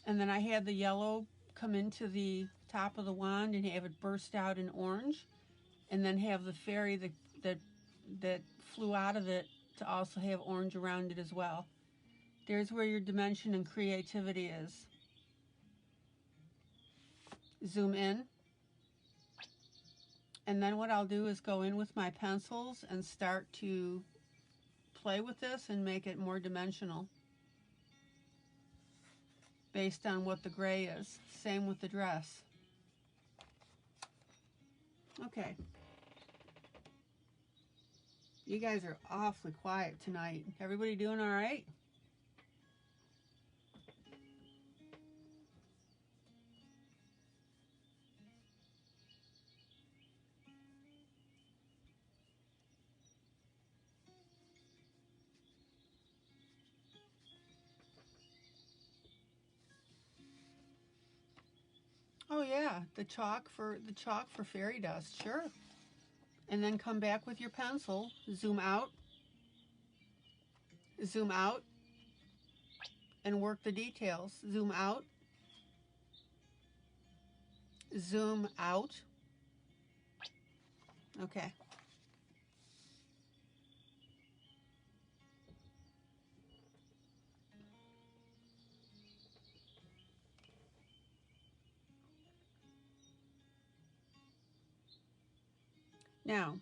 S1: And then I had the yellow come into the top of the wand and have it burst out in orange. And then have the fairy that flew out of it to also have orange around it as well. There's where your dimension and creativity is. Zoom in. And then what I'll do is go in with my pencils and start to play with this and make it more dimensional based on what the gray is. Same with the dress. Okay. You guys are awfully quiet tonight. Everybody doing all right? Oh yeah, the chalk for fairy dust, sure. And then come back with your pencil, zoom out, and work the details. Zoom out, zoom out. Okay. Now,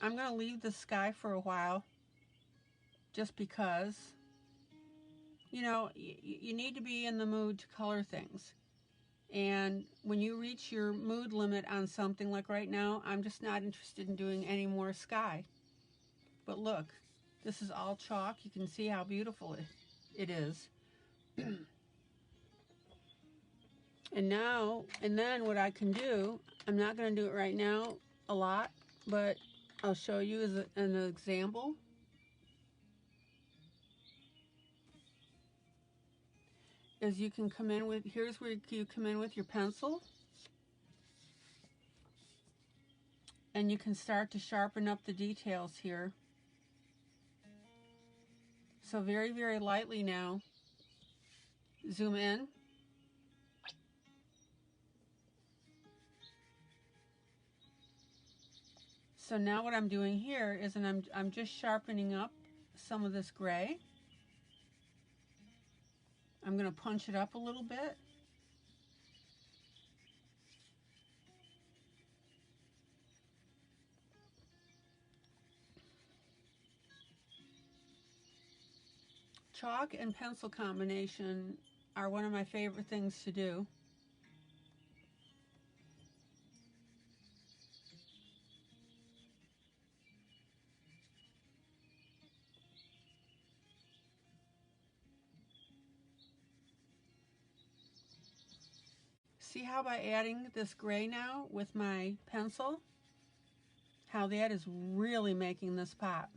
S1: I'm going to leave the sky for a while just because, you know, you need to be in the mood to color things. And when you reach your mood limit on something, like right now, I'm just not interested in doing any more sky. But look, this is all chalk. You can see how beautiful it is. And then what I can do, I'm not going to do it right now a lot, but I'll show you as an example. Is you can come in with, here's where you come in with your pencil. And you can start to sharpen up the details here. So very, very lightly now, zoom in. So now what I'm doing here is, and I'm just sharpening up some of this gray. I'm going to punch it up a little bit. Chalk and pencil combination are one of my favorite things to do. See how by adding this gray now with my pencil, how that is really making this pop.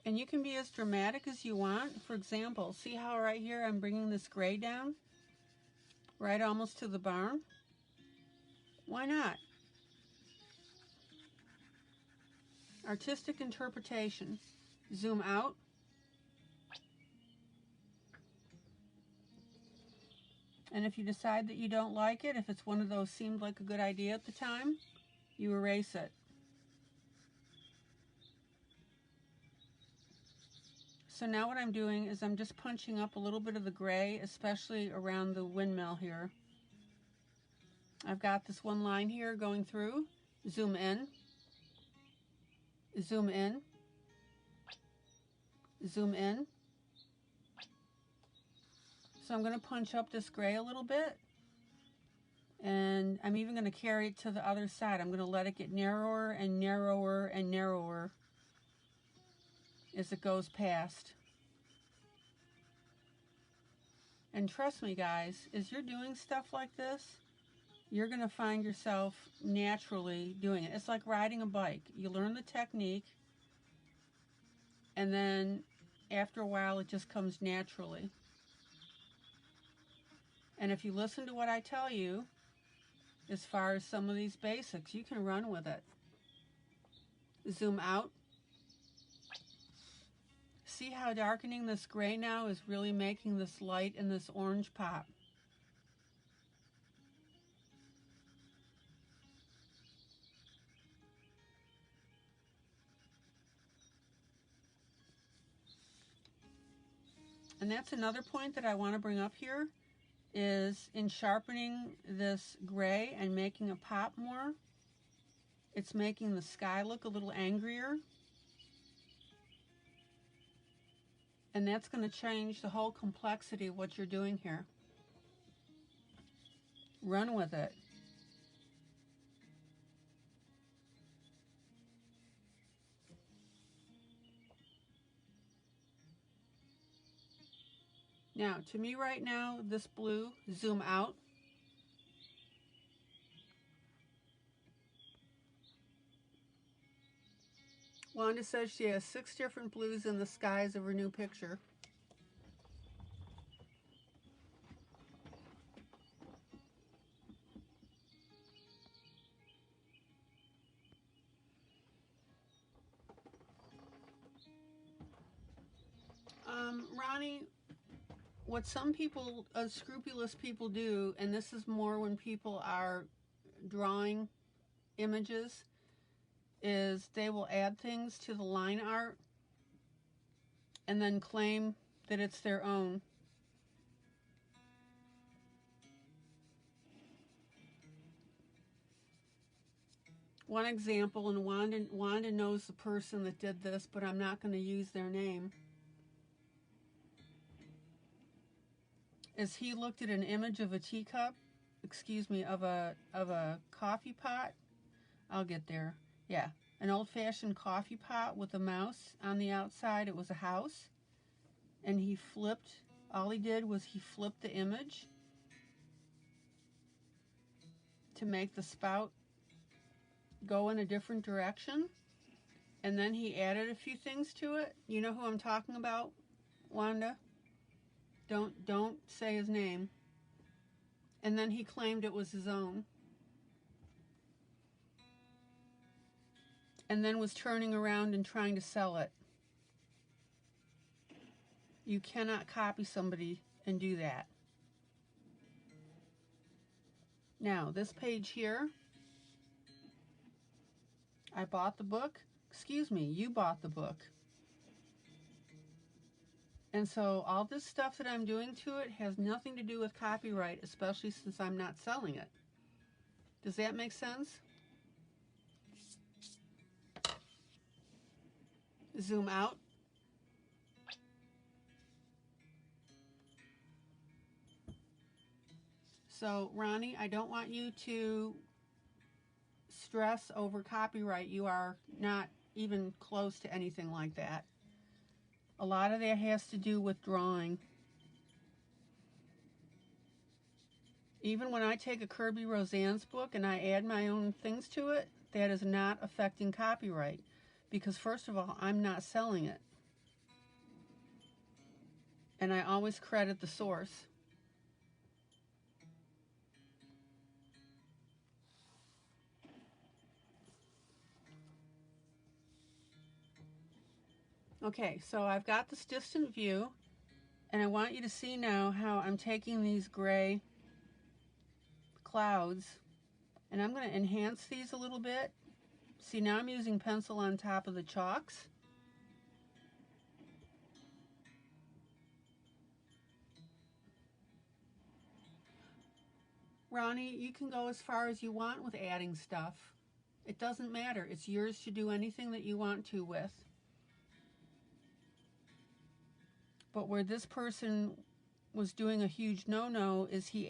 S1: And you can be as dramatic as you want. For example, see how right here I'm bringing this gray down? Right almost to the barn? Why not? Artistic interpretation. Zoom out. And if you decide that you don't like it, if it's one of those seemed like a good idea at the time, you erase it. So now what I'm doing is I'm just punching up a little bit of the gray, especially around the windmill here. I've got this one line here going through. Zoom in. Zoom in. Zoom in. So I'm going to punch up this gray a little bit. And I'm even going to carry it to the other side. I'm going to let it get narrower and narrower and narrower as it goes past. And trust me, guys, as you're doing stuff like this, you're going to find yourself naturally doing it. It's like riding a bike. You learn the technique, and then after a while, it just comes naturally. And if you listen to what I tell you, as far as some of these basics, you can run with it. Zoom out. See how darkening this gray now is really making this light and this orange pop. And that's another point that I want to bring up here, is in sharpening this gray and making it pop more, it's making the sky look a little angrier. And that's going to change the whole complexity of what you're doing here. Run with it. Now, to me right now, this blue, zoom out. Wanda says she has 6 different blues in the skies of her new picture. Ronnie, what some people, unscrupulous people do, and this is more when people are drawing images, is they will add things to the line art and then claim that it's their own. One example, and Wanda knows the person that did this, but I'm not going to use their name, is he looked at an image of a teacup, excuse me, of a coffee pot. I'll get there. Yeah, an old-fashioned coffee pot with a mouse on the outside. It was a house, and he flipped. All he did was he flipped the image to make the spout go in a different direction, and then he added a few things to it. You know who I'm talking about, Wanda? Don't say his name. And then he claimed it was his own, and then was turning around and trying to sell it. You cannot copy somebody and do that. Now, this page here, I bought the book. Excuse me, you bought the book. And so all this stuff that I'm doing to it has nothing to do with copyright, especially since I'm not selling it. Does that make sense? Zoom out. So, Ronnie, I don't want you to stress over copyright. You are not even close to anything like that. A lot of that has to do with drawing. Even when I take a Kirby Roseanne's book and I add my own things to it, that is not affecting copyright. Because first of all, I'm not selling it. And I always credit the source. Okay, so I've got this distant view, and I want you to see now how I'm taking these gray clouds, and I'm going to enhance these a little bit. See, now I'm using pencil on top of the chalks. Ronnie, you can go as far as you want with adding stuff. It doesn't matter. It's yours to do anything that you want to with. But where this person was doing a huge no-no is he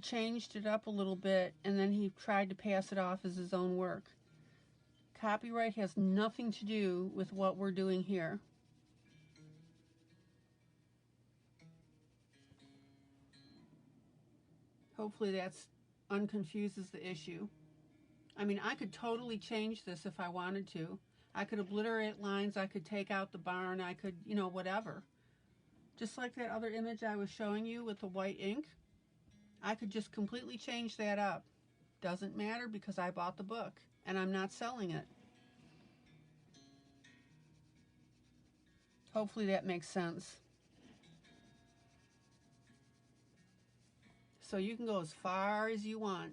S1: changed it up a little bit, and then he tried to pass it off as his own work. Copyright has nothing to do with what we're doing here. Hopefully that's unconfuses the issue. I mean, I could totally change this if I wanted to. I could obliterate lines, I could take out the barn, I could, you know, whatever. Just like that other image I was showing you with the white ink, I could just completely change that up. Doesn't matter because I bought the book and I'm not selling it. Hopefully that makes sense. So you can go as far as you want.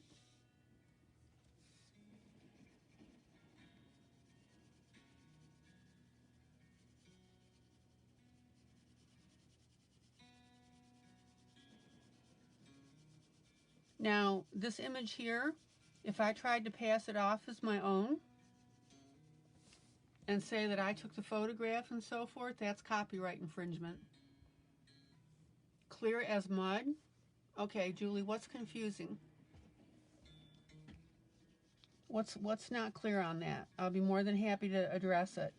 S1: Now, this image here, if I tried to pass it off as my own and say that I took the photograph and so forth, that's copyright infringement. Clear as mud. Okay, Julie, what's confusing? What's not clear on that? I'll be more than happy to address it.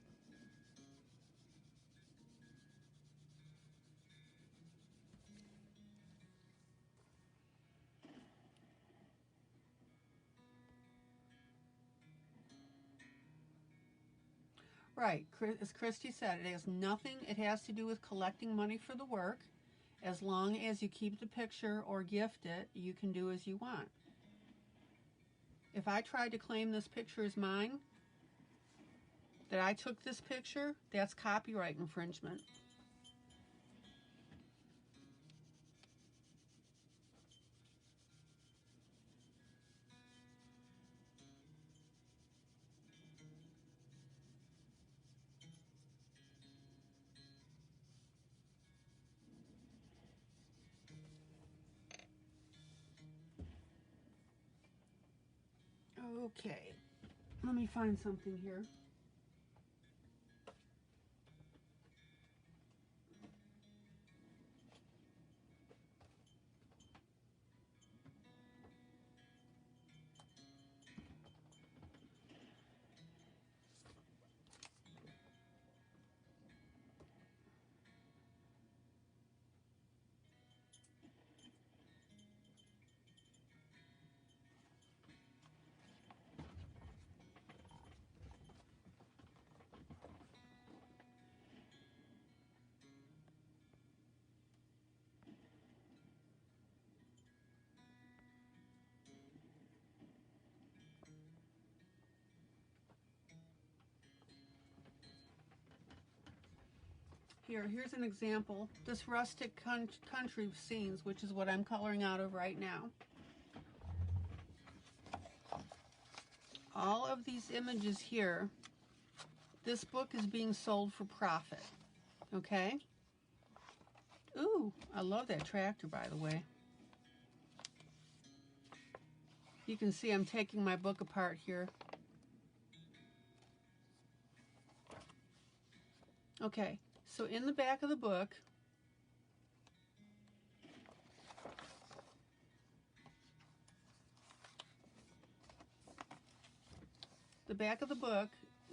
S1: Right, as Christy said, it has nothing, it has to do with collecting money for the work. As long as you keep the picture or gift it, you can do as you want. If I tried to claim this picture as mine, that I took this picture, that's copyright infringement. Okay, let me find something here. Here's an example. This Rustic Country Scenes, which is what I'm coloring out of right now. All of these images here, this book is being sold for profit, okay? Ooh, I love that tractor, by the way. You can see I'm taking my book apart here. Okay, so in the back of the book,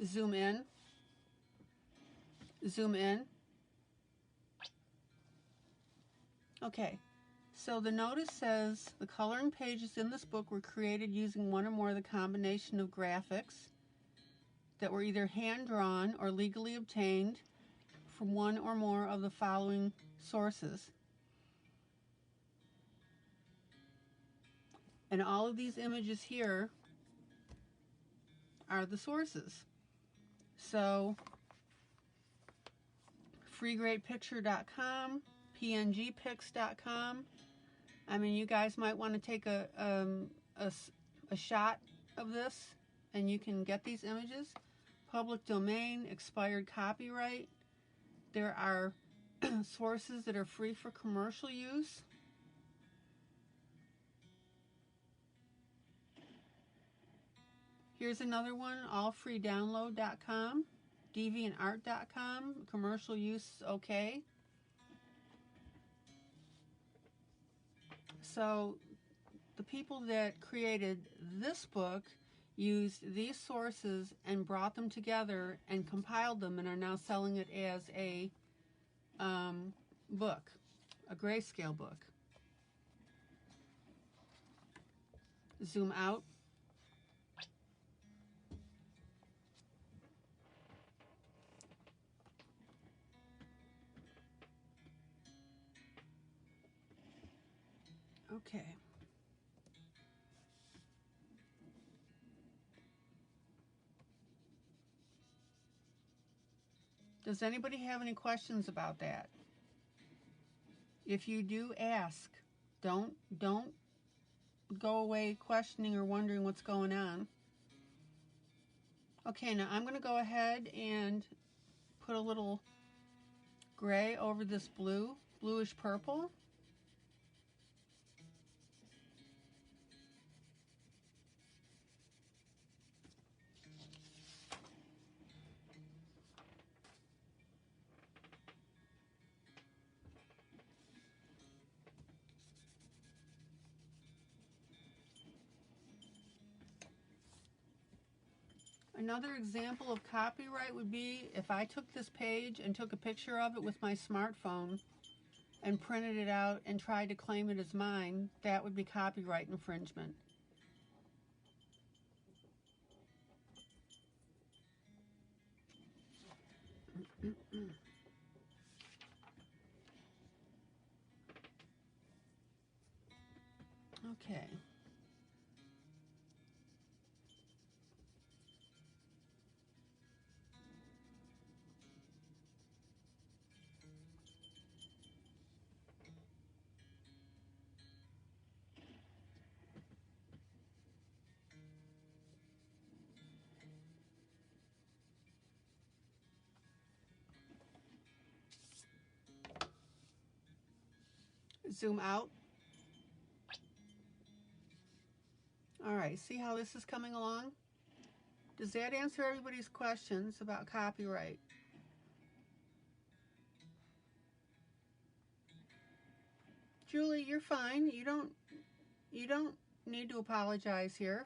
S1: zoom in, zoom in. Okay, so the notice says the coloring pages in this book were created using one or more of the combination of graphics that were either hand-drawn or legally obtained from one or more of the following sources. And all of these images here are the sources. So, freegradepicture.com, pngpics.com. I mean, you guys might want to take a shot of this, and you can get these images. Public domain, expired copyright. There are sources that are free for commercial use. Here's another one, allfreedownload.com, deviantart.com, commercial use okay. So the people that created this book used these sources and brought them together and compiled them and are now selling it as a book, a grayscale book. Zoom out. Okay. Does anybody have any questions about that? If you do, ask. Don't go away questioning or wondering what's going on. Okay, now I'm going to go ahead and put a little gray over this bluish purple. Another example of copyright would be if I took this page and took a picture of it with my smartphone and printed it out and tried to claim it as mine, that would be copyright infringement. Okay. Zoom out. All right, see how this is coming along? Does that answer everybody's questions about copyright? Julie, you're fine. You don't need to apologize here.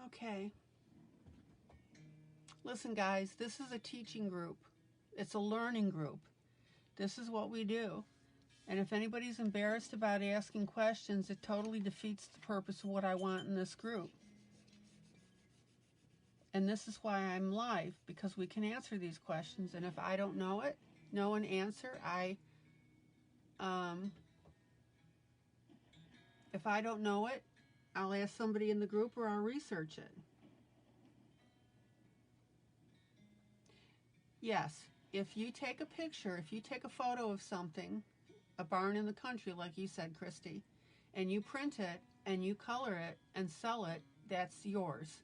S1: Okay. Listen, guys, this is a teaching group. It's a learning group. This is what we do. And if anybody's embarrassed about asking questions, it totally defeats the purpose of what I want in this group. And this is why I'm live, because we can answer these questions. And if I don't know it, know an answer, if I don't know it, I'll ask somebody in the group or I'll research it. Yes, if you take a picture, if you take a photo of something, a barn in the country, like you said, Christy, and you print it and you color it and sell it, that's yours.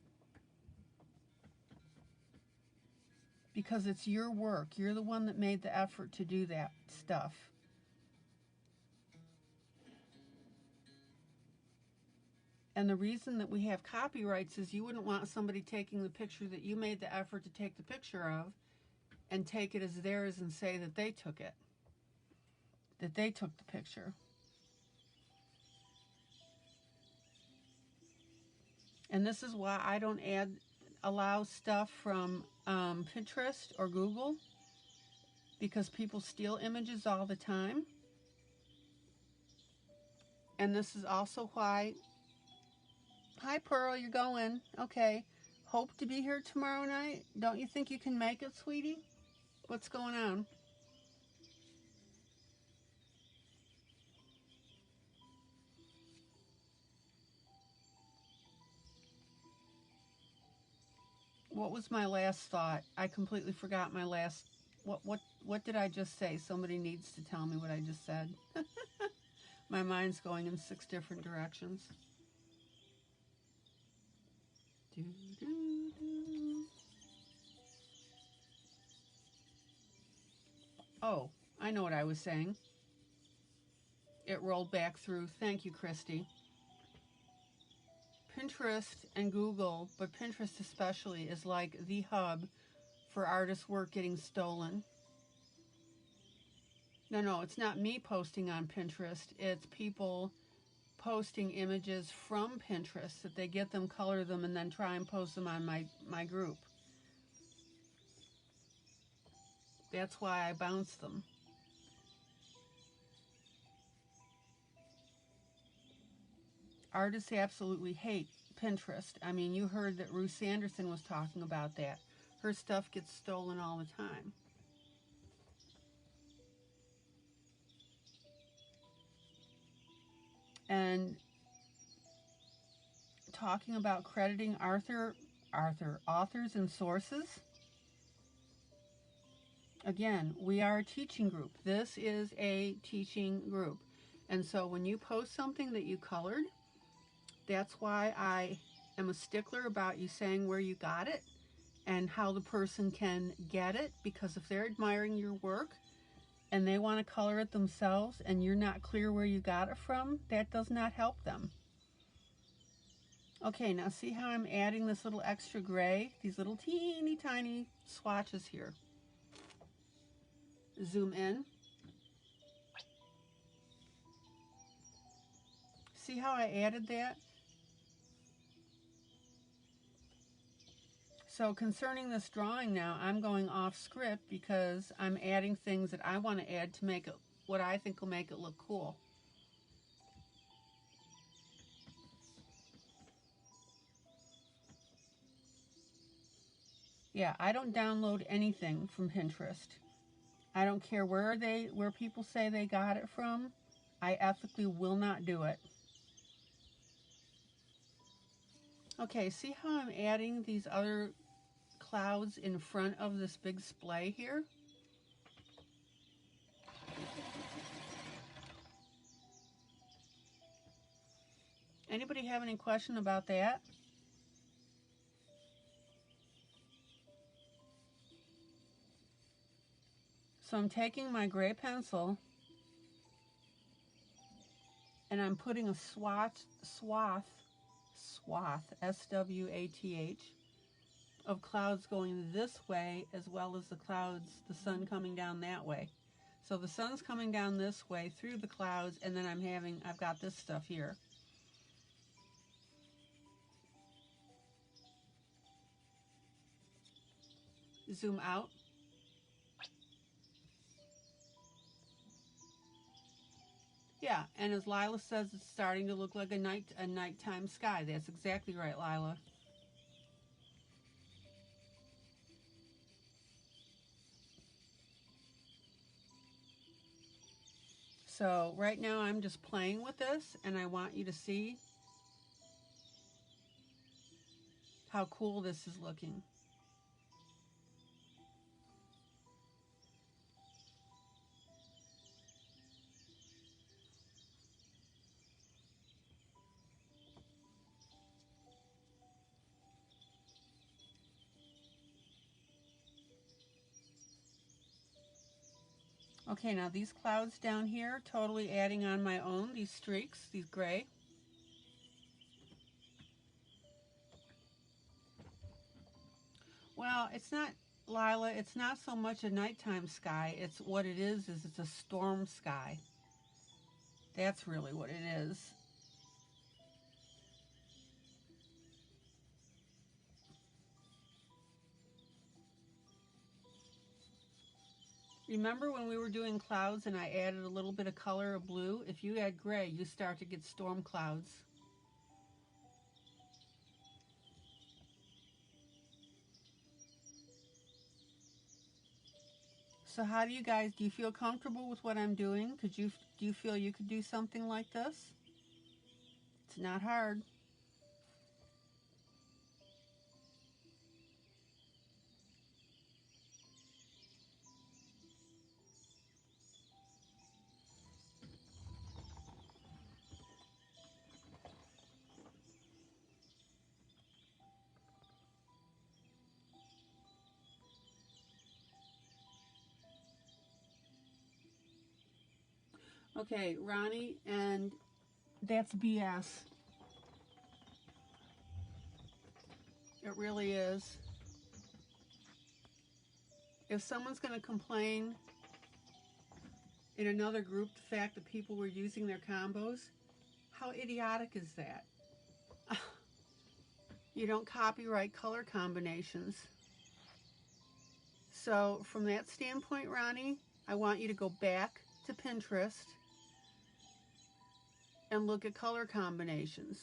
S1: Because it's your work. You're the one that made the effort to do that stuff. And the reason that we have copyrights is you wouldn't want somebody taking the picture that you made the effort to take the picture of and take it as theirs and say that they took it, that they took the picture. And this is why I don't allow stuff from Pinterest or Google, because people steal images all the time. And this is also why, hi Pearl, you're going, okay. Hope to be here tomorrow night. Don't you think you can make it, sweetie? What's going on? What was my last thought? I completely forgot my last, what did I just say? Somebody needs to tell me what I just said. My mind's going in 6 different directions. Oh, I know what I was saying. It rolled back through. Thank you, Christy. Pinterest and Google, but Pinterest especially, is like the hub for artists' work getting stolen. No, it's not me posting on Pinterest. It's people posting images from Pinterest that they get them, color them, and then try and post them on my group. That's why I bounce them. Artists absolutely hate Pinterest. I mean, you heard that Ruth Sanderson was talking about that. Her stuff gets stolen all the time. And talking about crediting authors and sources. Again, we are a teaching group. This is a teaching group. And so when you post something that you colored, that's why I am a stickler about you saying where you got it and how the person can get it, because if they're admiring your work and they want to color it themselves and you're not clear where you got it from, that does not help them. Okay, now see how I'm adding this little extra gray, these little teeny tiny swatches here. Zoom in. See how I added that? So concerning this drawing now, I'm going off script because I'm adding things that I want to add to make it what I think will make it look cool. Yeah, I don't download anything from Pinterest. I don't care where people say they got it from. I ethically will not do it. Okay, see how I'm adding these other clouds in front of this big splay here. Anybody have any question about that? So I'm taking my gray pencil and I'm putting a swath, S-W-A-T-H, of clouds going this way, as well as the sun coming down that way. So the sun's coming down this way through the clouds, and then I've got this stuff here. Zoom out. Yeah, and as Lila says, it's starting to look like a nighttime sky. That's exactly right, Lila. So right now I'm just playing with this, and I want you to see how cool this is looking. Okay, now these clouds down here, totally adding on my own, these streaks, these gray. Well, it's not, Lila, it's not so much a nighttime sky. It's what it is it's a storm sky. That's really what it is. Remember when we were doing clouds and I added a little bit of color of blue? If you add gray, you start to get storm clouds. So how do you feel comfortable with what I'm doing? Do you feel you could do something like this? It's not hard. Okay, Ronnie, and that's BS. It really is. If someone's going to complain in another group the fact that people were using their combos, how idiotic is that? You don't copyright color combinations. So from that standpoint, Ronnie, I want you to go back to Pinterest and look at color combinations.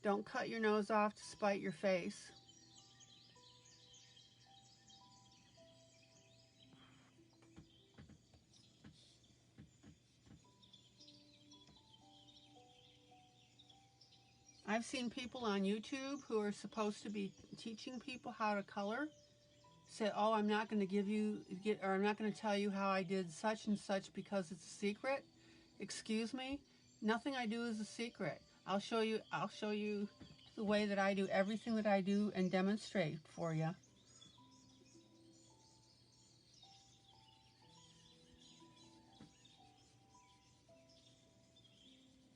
S1: Don't cut your nose off to spite your face. I've seen people on YouTube who are supposed to be teaching people how to color say, oh, I'm not going to I'm not going to tell you how I did such and such because it's a secret. Excuse me, nothing I do is a secret. I'll show you the way that I do everything that I do and demonstrate for you.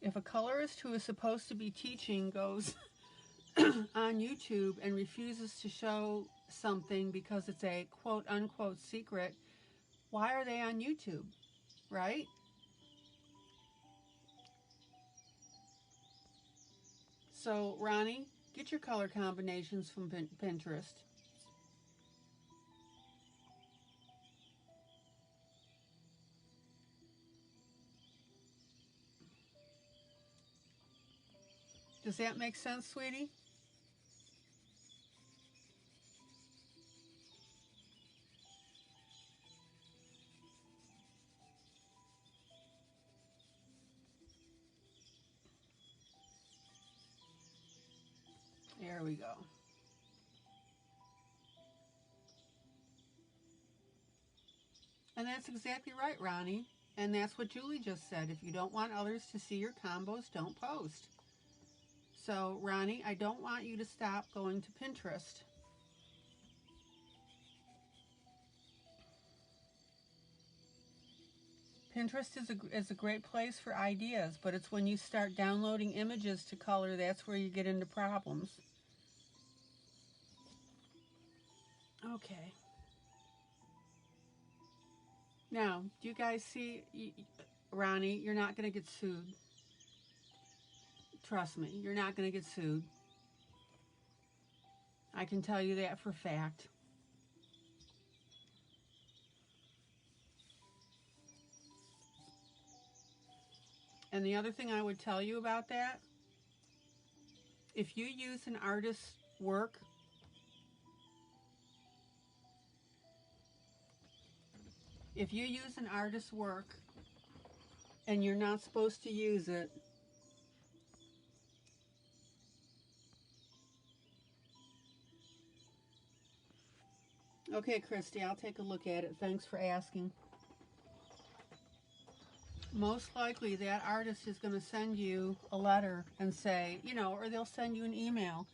S1: If a colorist who is supposed to be teaching goes on YouTube and refuses to show something because it's a quote unquote secret, why are they on YouTube, right? So, Ronnie, get your color combinations from Pinterest. Does that make sense, sweetie? There we go. And that's exactly right, Ronnie. And that's what Julie just said. If you don't want others to see your combos, don't post. So, Ronnie, I don't want you to stop going to Pinterest. Pinterest is a great place for ideas, but it's when you start downloading images to color, that's where you get into problems. Okay. Now, do you guys see, Ronnie, you're not going to get sued. Trust me, you're not going to get sued. I can tell you that for a fact. And the other thing I would tell you about that, if you use an artist's work, and you're not supposed to use it, okay, Christy, I'll take a look at it. Thanks for asking. Most likely that artist is going to send you a letter and say, or they'll send you an email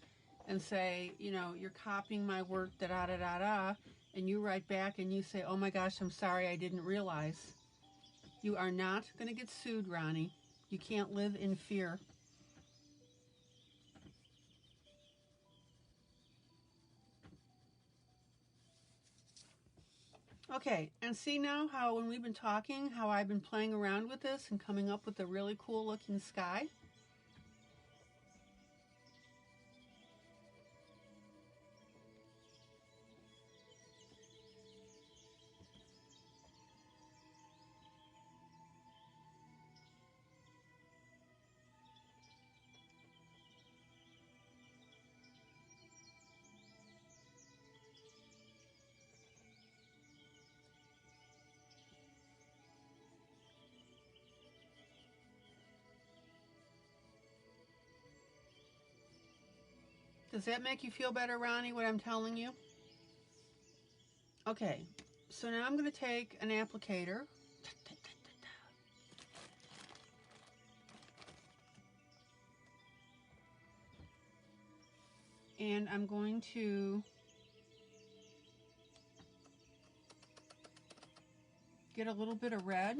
S1: and say, you're copying my work, da-da-da-da-da, and you write back and you say, oh my gosh, I'm sorry, I didn't realize. You are not going to get sued, Ronnie. You can't live in fear. Okay, and see now how when we've been talking, how I've been playing around with this and coming up with a really cool looking sky? Does that make you feel better, Ronnie, what I'm telling you? Okay, so now I'm going to take an applicator. And I'm going to get a little bit of red.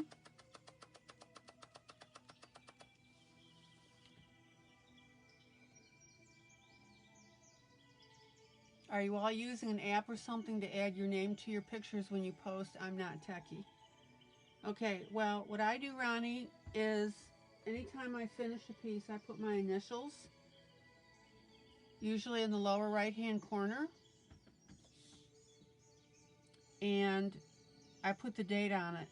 S1: Are you all using an app or something to add your name to your pictures when you post? I'm not techie. Okay, well, what I do, Ronnie, is anytime I finish a piece, I put my initials, usually in the lower right-hand corner, and I put the date on it.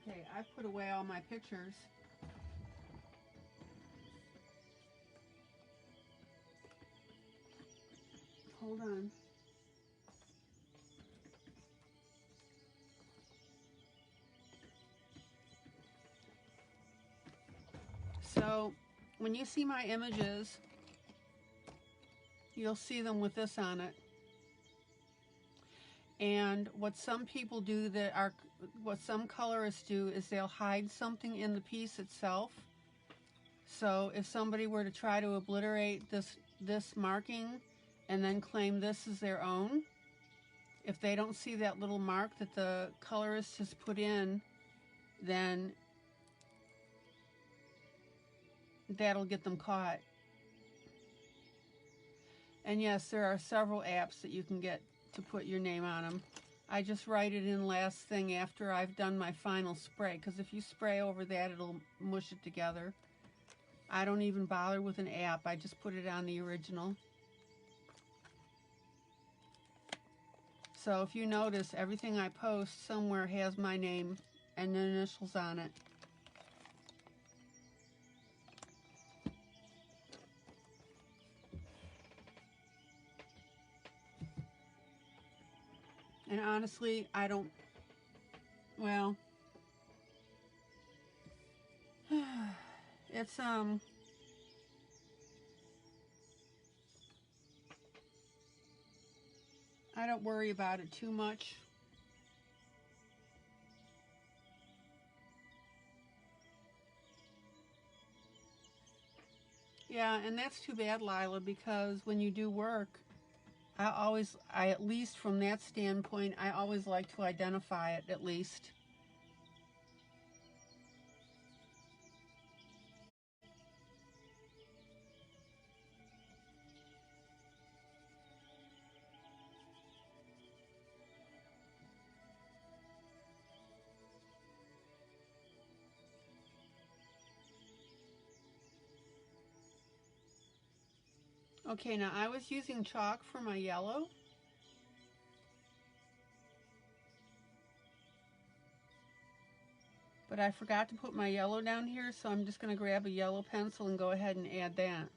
S1: Okay, I've put away all my pictures. Hold on. So, when you see my images, you'll see them with this on it. And what some people do what some colorists do is they'll hide something in the piece itself. So if somebody were to try to obliterate this marking and then claim this is their own, if they don't see that little mark that the colorist has put in, then that'll get them caught. And yes, there are several apps that you can get to put your name on them. I just write it in last thing after I've done my final spray, because if you spray over that, it'll mush it together. I don't even bother with an app. I just put it on the original. So if you notice, everything I post somewhere has my name and the initials on it. And honestly, I don't, well, it's, I don't worry about it too much. Yeah, and that's too bad, Lila, because when you do work, I at least from that standpoint, I always like to identify it at least. Okay, now I was using chalk for my yellow. But I forgot to put my yellow down here, so I'm just going to grab a yellow pencil and go ahead and add that.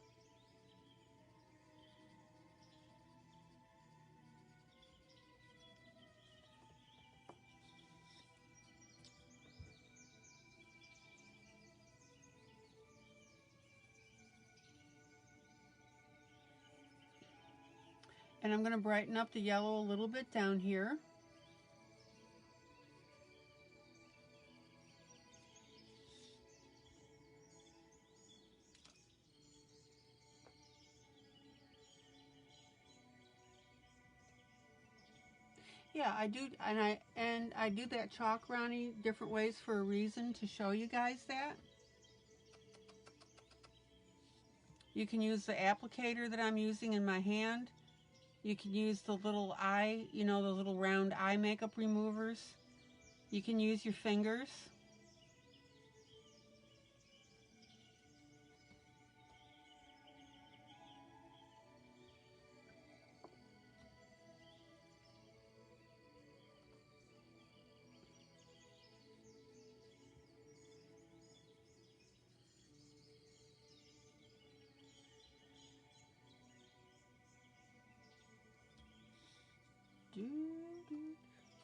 S1: And I'm going to brighten up the yellow a little bit down here. Yeah, I do, and I do that chalk, Ronnie, different ways for a reason, to show you guys that. You can use the applicator that I'm using in my hand. You can use the little eye, you know, the little round eye makeup removers. You can use your fingers.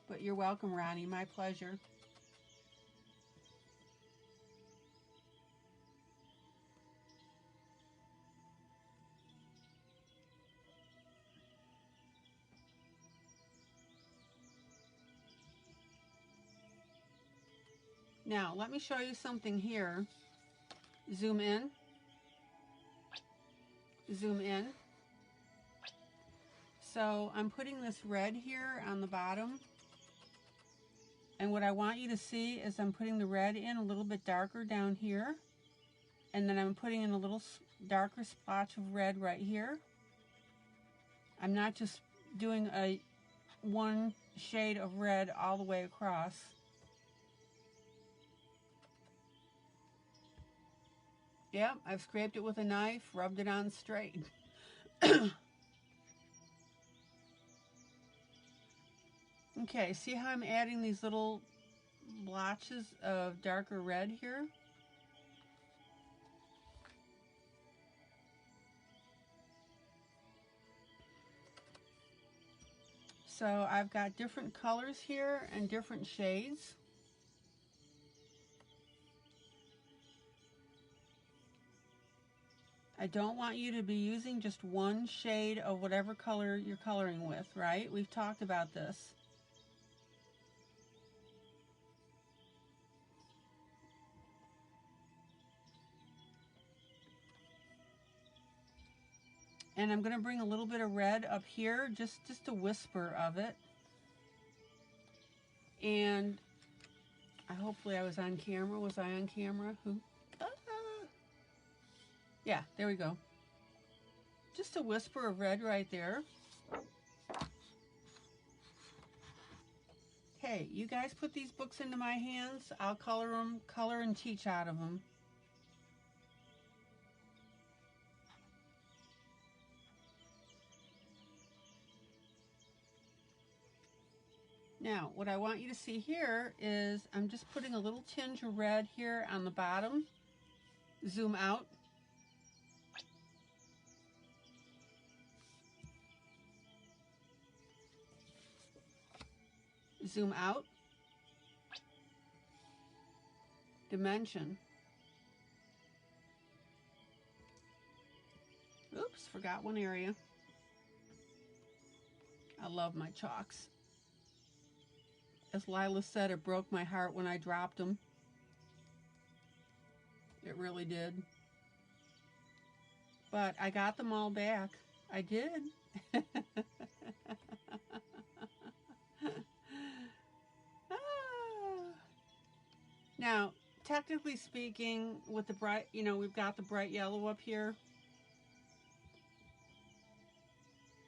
S1: But you're welcome, Ronnie. My pleasure. Now, let me show you something here. Zoom in. Zoom in. So I'm putting this red here on the bottom. And what I want you to see is I'm putting the red in a little bit darker down here. And then I'm putting in a little darker splotch of red right here. I'm not just doing a one shade of red all the way across. Yep, I've scraped it with a knife, rubbed it on straight. Okay, see how I'm adding these little blotches of darker red here? So I've got different colors here and different shades. I don't want you to be using just one shade of whatever color you're coloring with, right? We've talked about this. And I'm going to bring a little bit of red up here, just a whisper of it. And hopefully I was on camera. Was I on camera? Yeah, there we go. Just a whisper of red right there. Hey, you guys put these books into my hands. I'll color them, color and teach out of them. Now, what I want you to see here is I'm just putting a little tinge of red here on the bottom. Zoom out. zoom out, dimension. Oops, forgot one area. I love my chalks. As Lila said, it broke my heart when I dropped them. It really did. But I got them all back. I did. Now, technically speaking, with the bright, you know, we've got the bright yellow up here.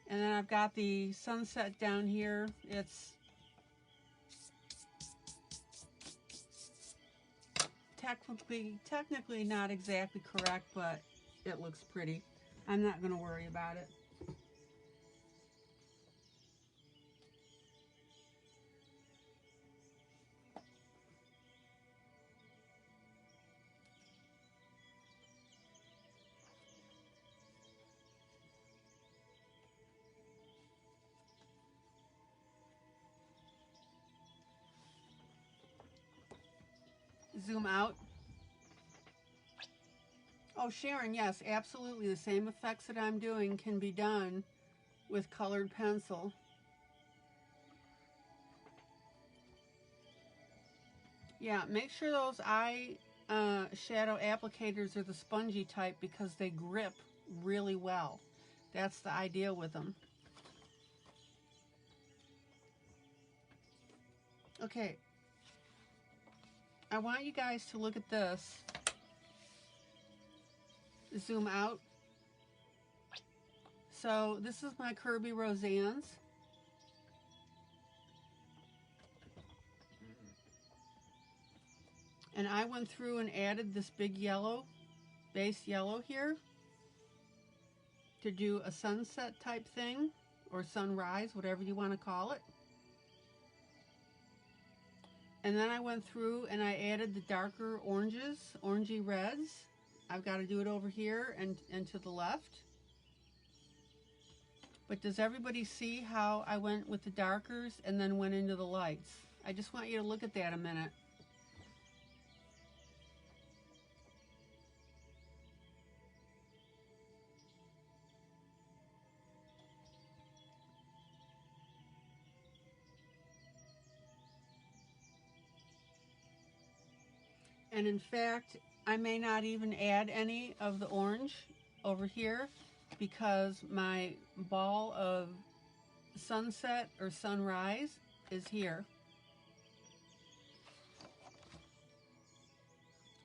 S1: And then I've got the sunset down here. It's technically not exactly correct, but it looks pretty. I'm not going to worry about it. Zoom out. Oh, Sharon, yes, absolutely. The same effects that I'm doing can be done with colored pencil. Yeah, make sure those eye shadow applicators are the spongy type because they grip really well. That's the idea with them. Okay, I want you guys to look at this. Zoom out. So this is my Kirby Roseannes. And I went through and added this big yellow, base yellow here to do a sunset type thing, or sunrise, whatever you want to call it. And then I went through and I added the darker oranges, orangey reds. I've got to do it over here and to the left. But does everybody see how I went with the darkers and then went into the lights? I just want you to look at that a minute. And in fact, I may not even add any of the orange over here because my ball of sunset or sunrise is here.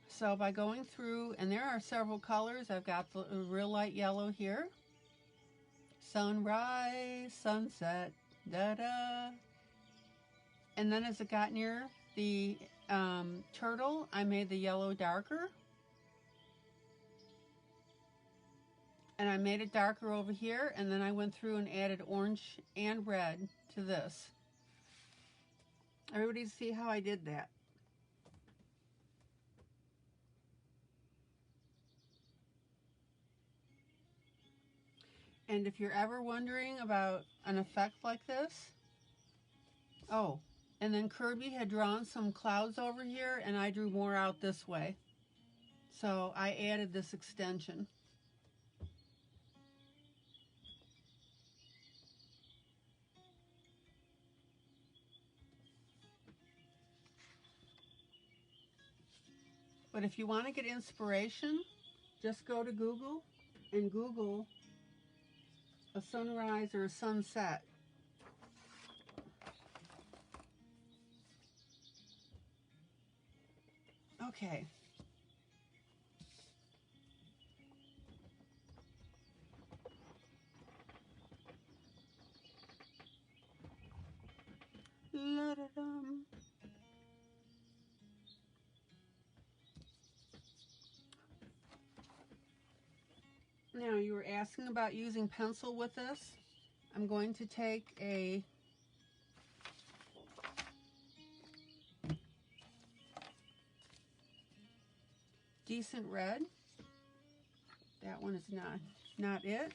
S1: So by going through, and there are several colors, I've got the real light yellow here. Sunrise, sunset, da-da. And then as it got near the turtle, I made the yellow darker. And I made it darker over here, and then I went through and added orange and red to this. Everybody see how I did that? And if you're ever wondering about an effect like this, oh, and then Kirby had drawn some clouds over here, and I drew more out this way. So I added this extension. But if you want to get inspiration, just go to Google and Google a sunrise or a sunset. Okay. La-da-dum. Now, you were asking about using pencil with this. I'm going to take a decent red. That one is not it.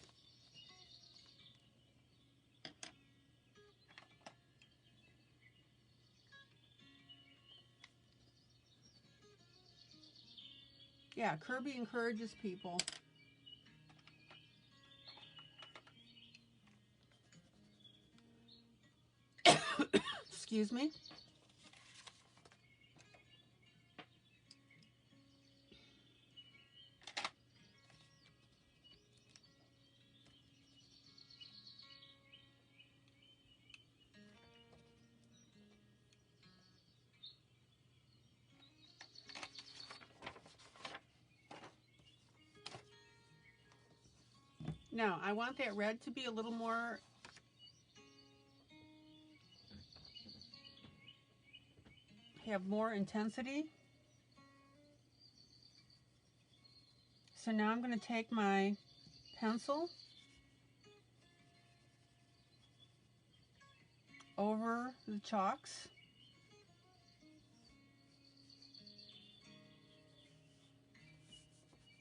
S1: Yeah, Kirby encourages people. Excuse me. Now, I want that red to be a little more have more intensity. So now I'm going to take my pencil over the chalks.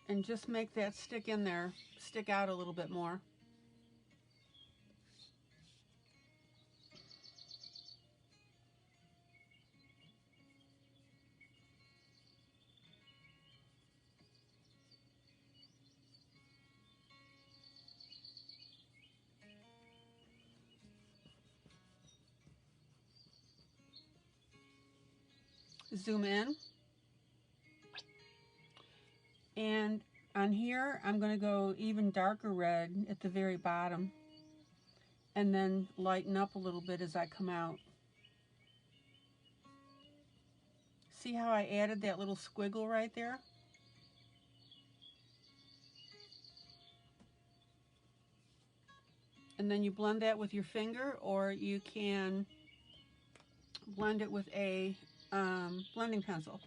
S1: And just make that stick in there, stick out a little bit more. Zoom in. And on here, I'm going to go even darker red at the very bottom. And then lighten up a little bit as I come out. See how I added that little squiggle right there? And then you blend that with your finger, or you can blend it with a blending pencil.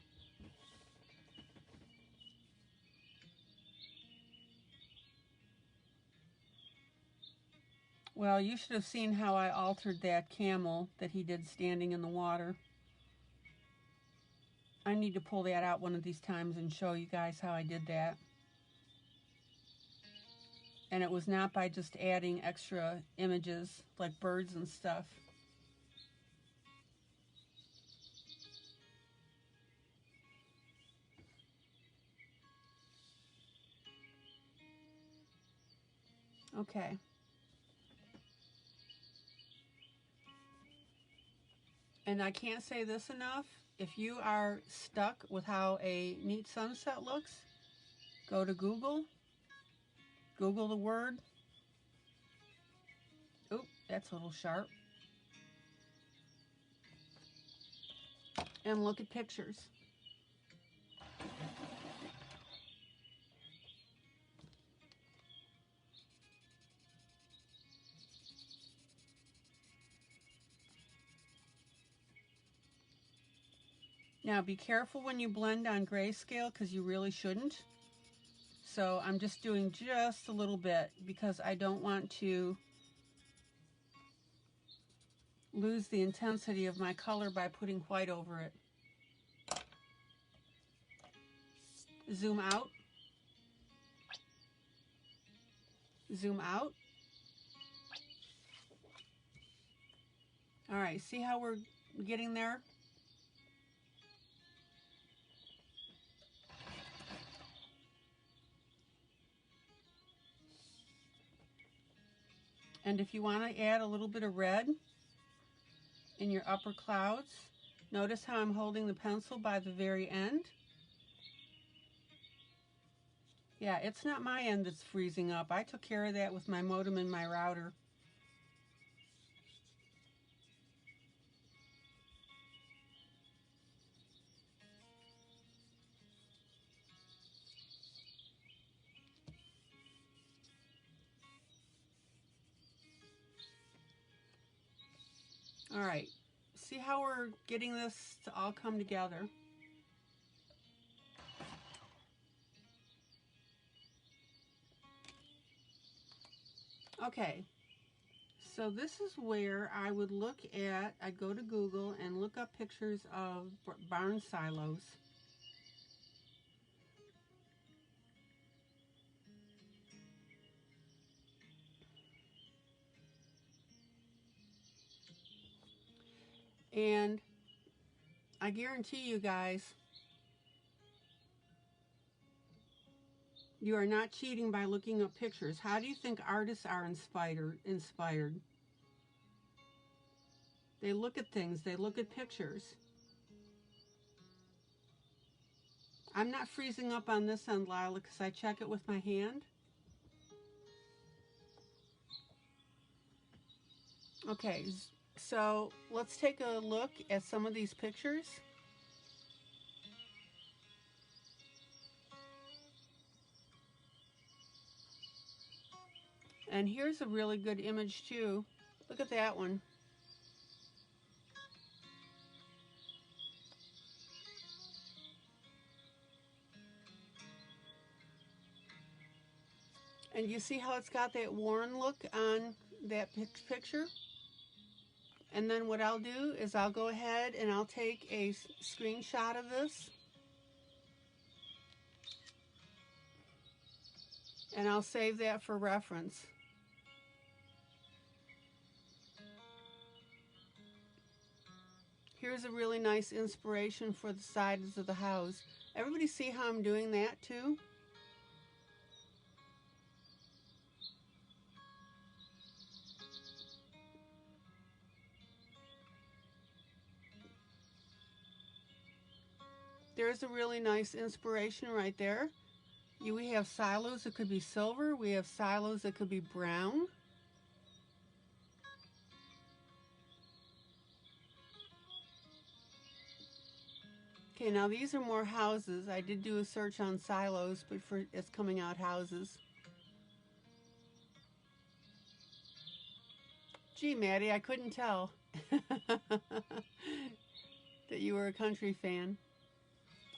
S1: Well, you should have seen how I altered that camel that he did standing in the water. I need to pull that out one of these times and show you guys how I did that. And it was not by just adding extra images like birds and stuff. Okay. And I can't say this enough. If you are stuck with how a neat sunset looks, go to Google. Google the word. Oop, that's a little sharp. And look at pictures. Now be careful when you blend on grayscale, because you really shouldn't. So I'm just doing just a little bit because I don't want to lose the intensity of my color by putting white over it. Zoom out. Zoom out. All right, see how we're getting there? And if you want to add a little bit of red in your upper clouds, notice how I'm holding the pencil by the very end. Yeah, it's not my end that's freezing up. I took care of that with my modem and my router. All right, see how we're getting this to all come together? Okay, so this is where I would look at, I'd go to Google and look up pictures of barn silos. And I guarantee you guys, You are not cheating by looking up pictures. How do you think artists are inspired? They look at things. They look at pictures. I'm not freezing up on this end, Lila, because I check it with my hand. Okay, so let's take a look at some of these pictures. And here's a really good image too. Look at that one. And you see how it's got that worn look on that picture? And then what I'll do is I'll go ahead and I'll take a screenshot of this. And I'll save that for reference. Here's a really nice inspiration for the sides of the house. Everybody see how I'm doing that too? There's a really nice inspiration right there. We have silos that could be silver. We have silos that could be brown. Okay, now these are more houses. I did do a search on silos, but it's coming out houses. Gee, Maddie, I couldn't tell that you were a country fan.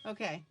S1: Okay.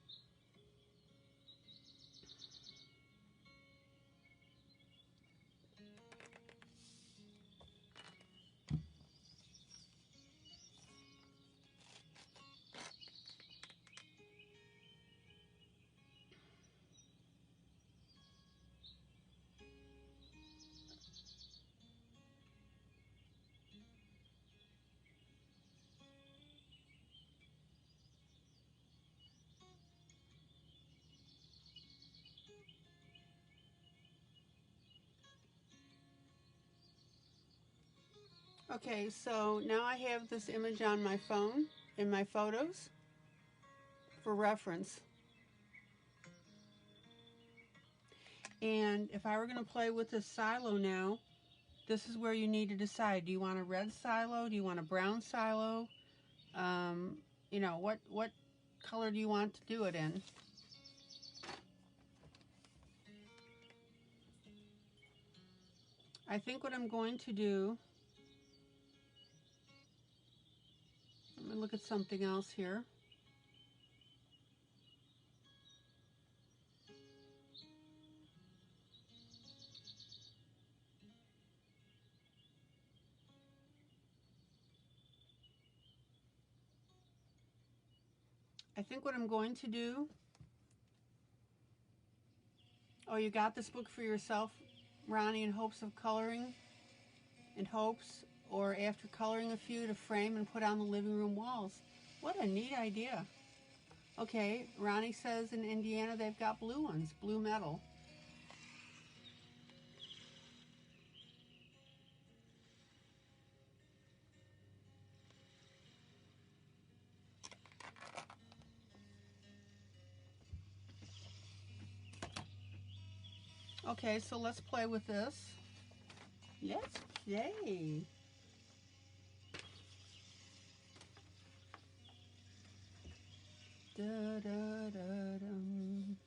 S1: Okay, so now I have this image on my phone in my photos for reference. And if I were going to play with this silo now, this is where you need to decide. Do you want a red silo? Do you want a brown silo? You know, what color do you want to do it in? I think what I'm going to do, let me look at something else here. I think what I'm going to do, oh, you got this book for yourself, Ronnie, in hopes of coloring, in hopes, or after coloring a few to frame and put on the living room walls. What a neat idea. Okay, Ronnie says in Indiana they've got blue ones, blue metal. Okay, so let's play with this. Yes, yay. Da, da, da, dum.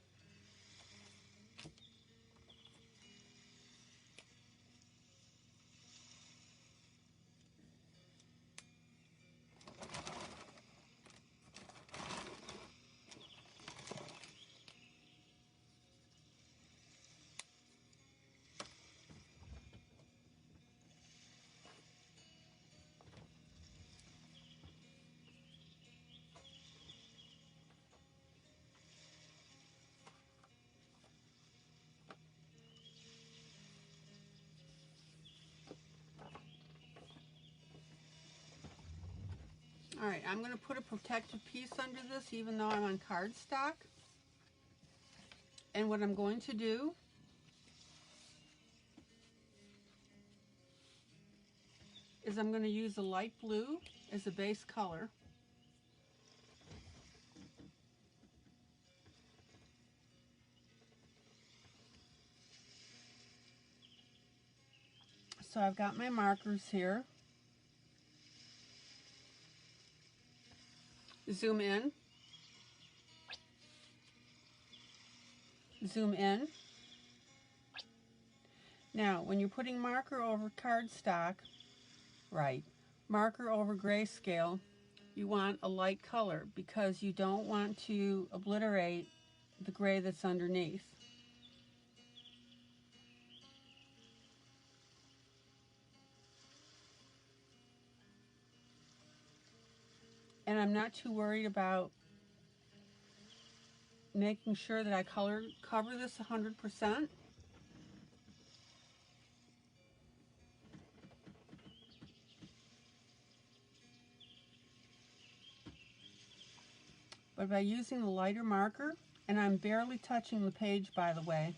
S1: All right, I'm going to put a protective piece under this even though I'm on cardstock. And what I'm going to do is I'm going to use a light blue as a base color. So I've got my markers here. Zoom in. Zoom in. Now, when you're putting marker over cardstock, right, marker over grayscale, you want a light color because you don't want to obliterate the gray that's underneath. And I'm not too worried about making sure that I cover this 100%. But by using the lighter marker, and I'm barely touching the page, by the way.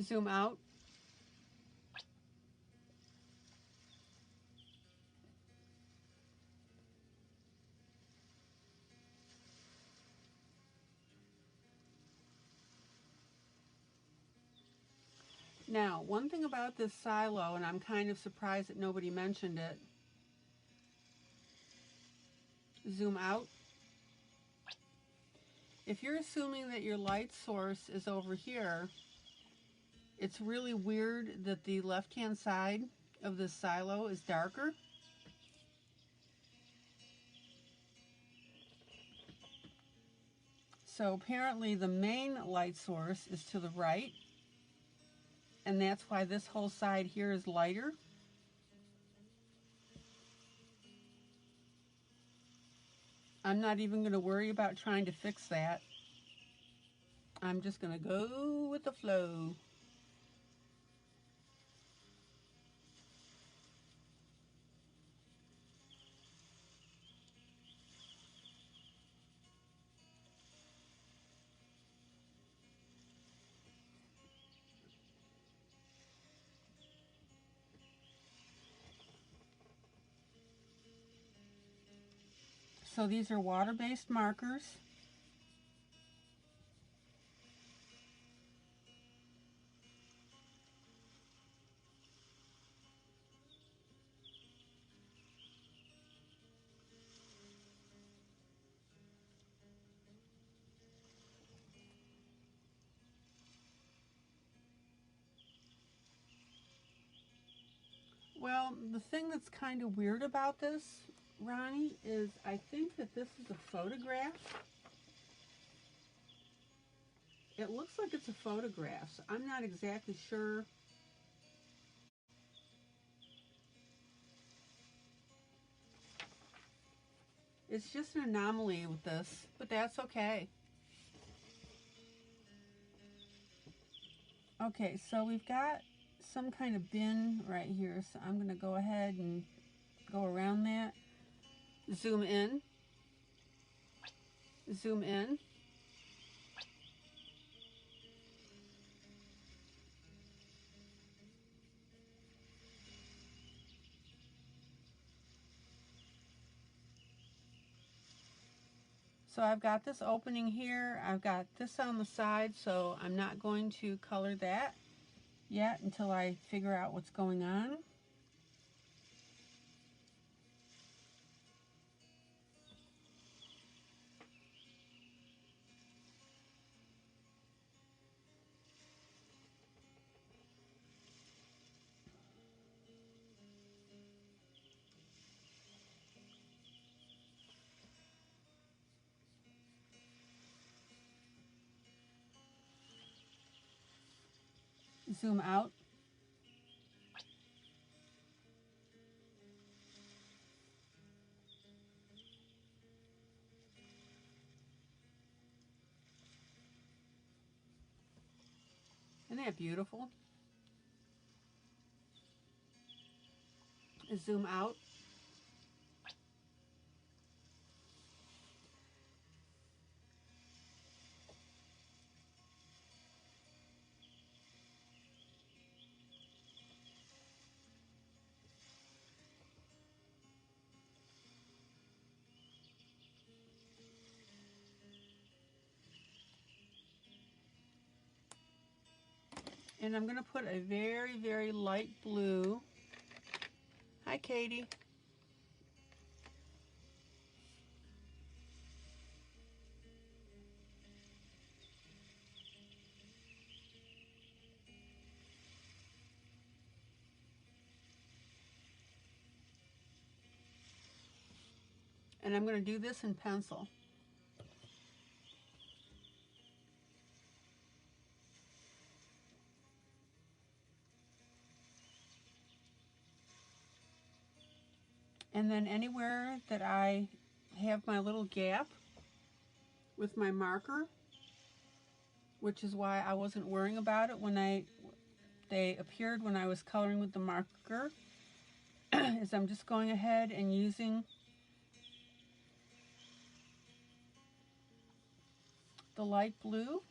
S1: Zoom out. Now, one thing about this silo, and I'm kind of surprised that nobody mentioned it, zoom out. If you're assuming that your light source is over here, it's really weird that the left-hand side of this silo is darker. So apparently the main light source is to the right, and that's why this whole side here is lighter. I'm not even going to worry about trying to fix that. I'm just going to go with the flow. So these are water-based markers. Well, the thing that's kind of weird about this, Ronnie, is I think that this is a photograph. It looks like it's a photograph, so I'm not exactly sure. It's just an anomaly with this, but that's okay. Okay, so we've got some kind of bin right here, so I'm going to go ahead and go around that. Zoom in. Zoom in. So I've got this opening here, I've got this on the side, so I'm not going to color that yet until I figure out what's going on. zoom out. Isn't that beautiful? Zoom out. And I'm going to put a very, very light blue. Hi, Katie. And I'm going to do this in pencil. And then anywhere that I have my little gap with my marker, which is why I wasn't worrying about it when they appeared when I was coloring with the marker, is I'm just going ahead and using the light blue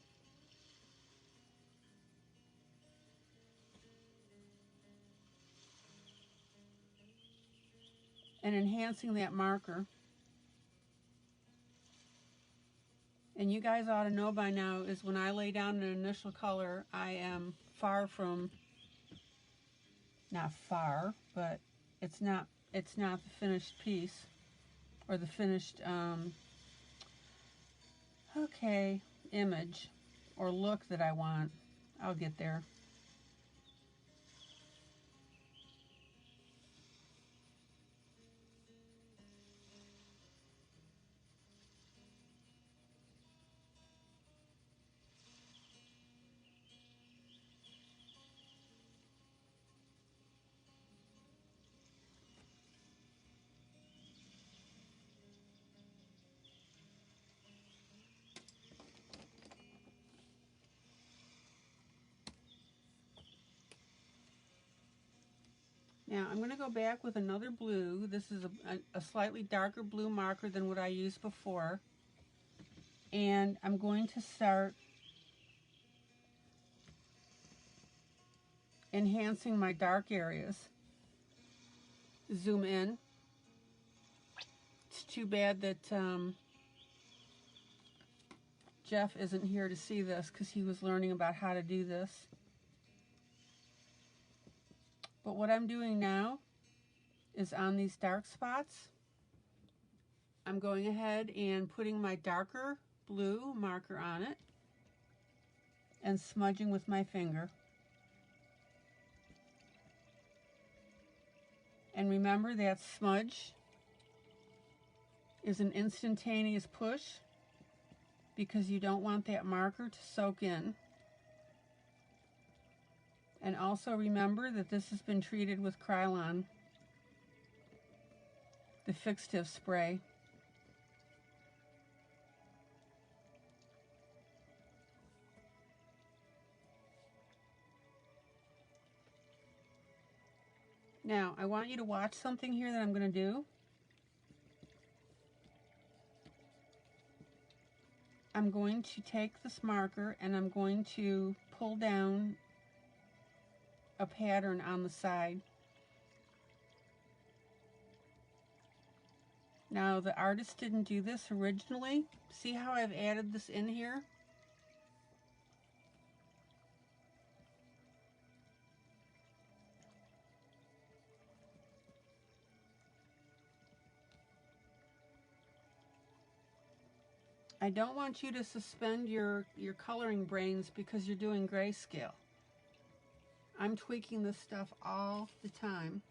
S1: and enhancing that marker. And you guys ought to know by now is when I lay down an initial color, I am far from, not far, but it's not the finished piece or the finished image or look that I want. I'll get there. Now I'm going to go back with another blue. This is a slightly darker blue marker than what I used before. And I'm going to start enhancing my dark areas. Zoom in. It's too bad that Jeff isn't here to see this because he was learning about how to do this. But what I'm doing now is on these dark spots, I'm going ahead and putting my darker blue marker on it and smudging with my finger. And remember that smudge is an instantaneous push because you don't want that marker to soak in. And also remember that this has been treated with Krylon, the fixative spray. Now, I want you to watch something here that I'm going to do. I'm going to take this marker and I'm going to pull down a pattern on the side. Now, the artist didn't do this originally. See how I've added this in here? I don't want you to suspend your coloring brains because you're doing grayscale. I'm tweaking this stuff all the time.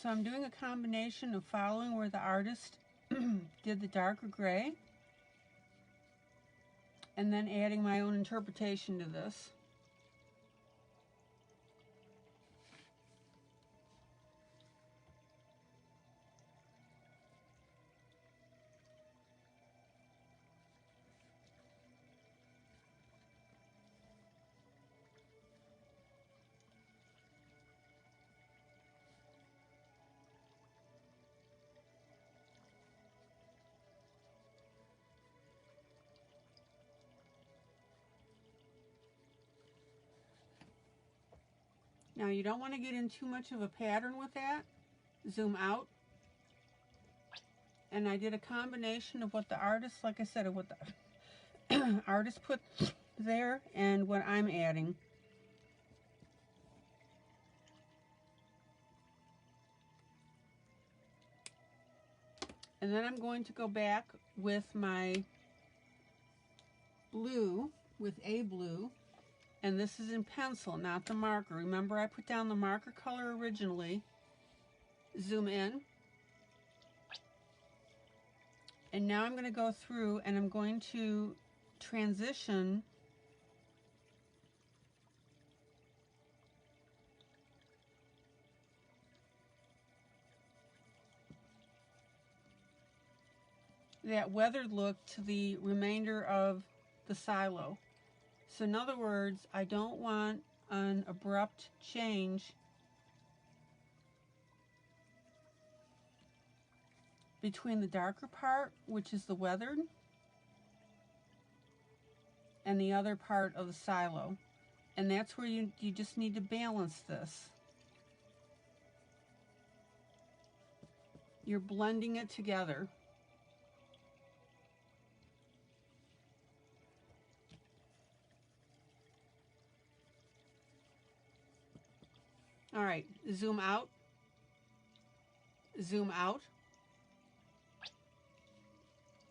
S1: So I'm doing a combination of following where the artist did the darker gray and then adding my own interpretation to this. Now you don't want to get in too much of a pattern with that. Zoom out. And I did a combination of what the artist, like I said, of what the artist put there and what I'm adding. And then I'm going to go back with my blue, with a blue, and this is in pencil, not the marker. Remember, I put down the marker color originally. Zoom in. And now I'm going to go through and I'm going to transition that weathered look to the remainder of the silo. So in other words, I don't want an abrupt change between the darker part, which is the weathered, and the other part of the silo. And that's where you just need to balance this. You're blending it together. All right, zoom out, zoom out.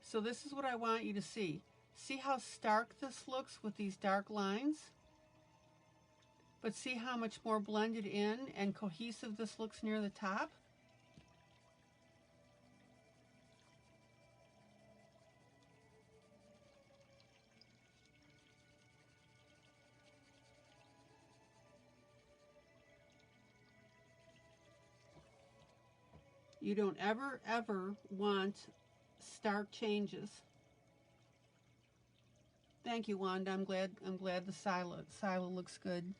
S1: So this is what I want you to see. See how stark this looks with these dark lines? But see how much more blended in and cohesive this looks near the top? You don't ever want stark changes. Thank you, Wanda. I'm glad the silo looks good.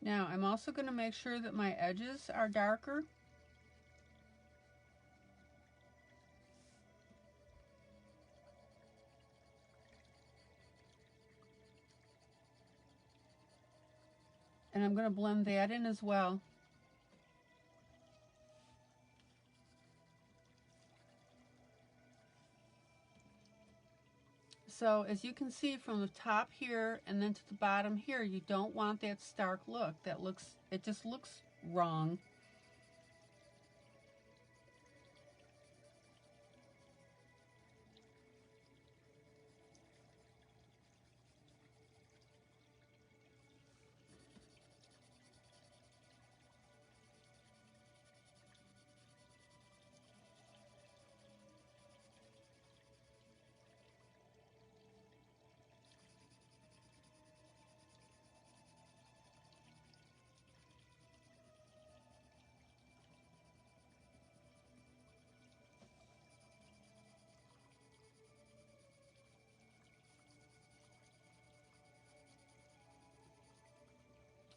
S1: Now, I'm also going to make sure that my edges are darker. And I'm going to blend that in as well. So as you can see from the top here and then to the bottom here, you don't want that stark look. It just looks wrong.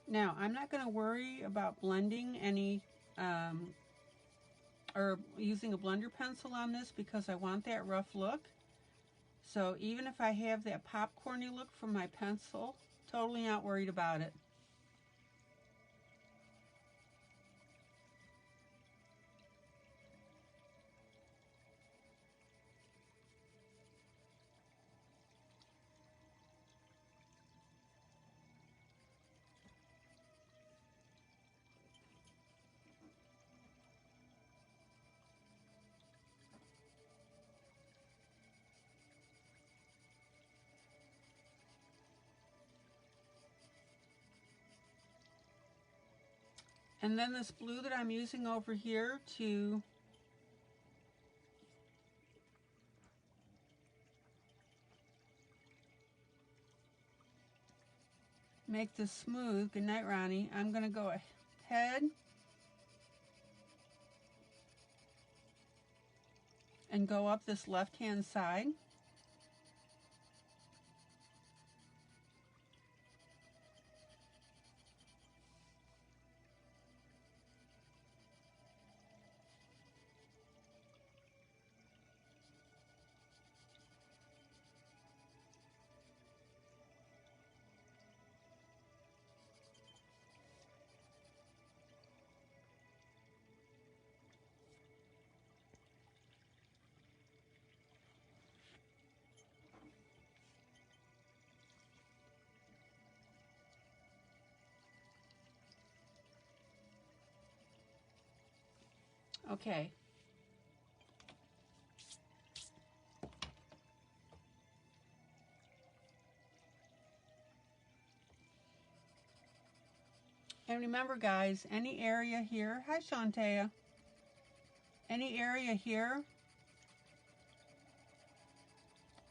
S1: Now, I'm not going to worry about blending any or using a blender pencil on this because I want that rough look. So even if I have that popcorny look from my pencil, totally not worried about it. And then this blue that I'm using over here to make this smooth, good night Ronnie, I'm going to go ahead and go up this left hand side. Okay. And remember guys, any area here, hi Shantea, any area here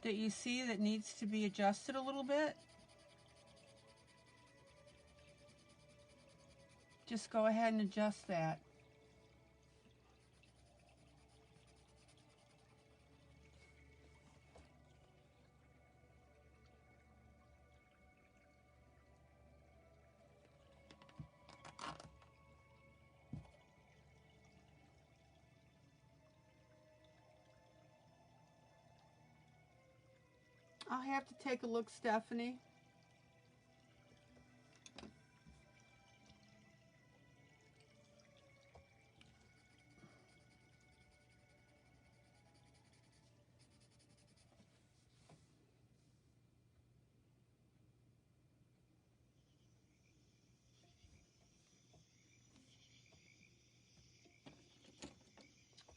S1: that you see that needs to be adjusted a little bit, just go ahead and adjust that. I'll have to take a look, Stephanie.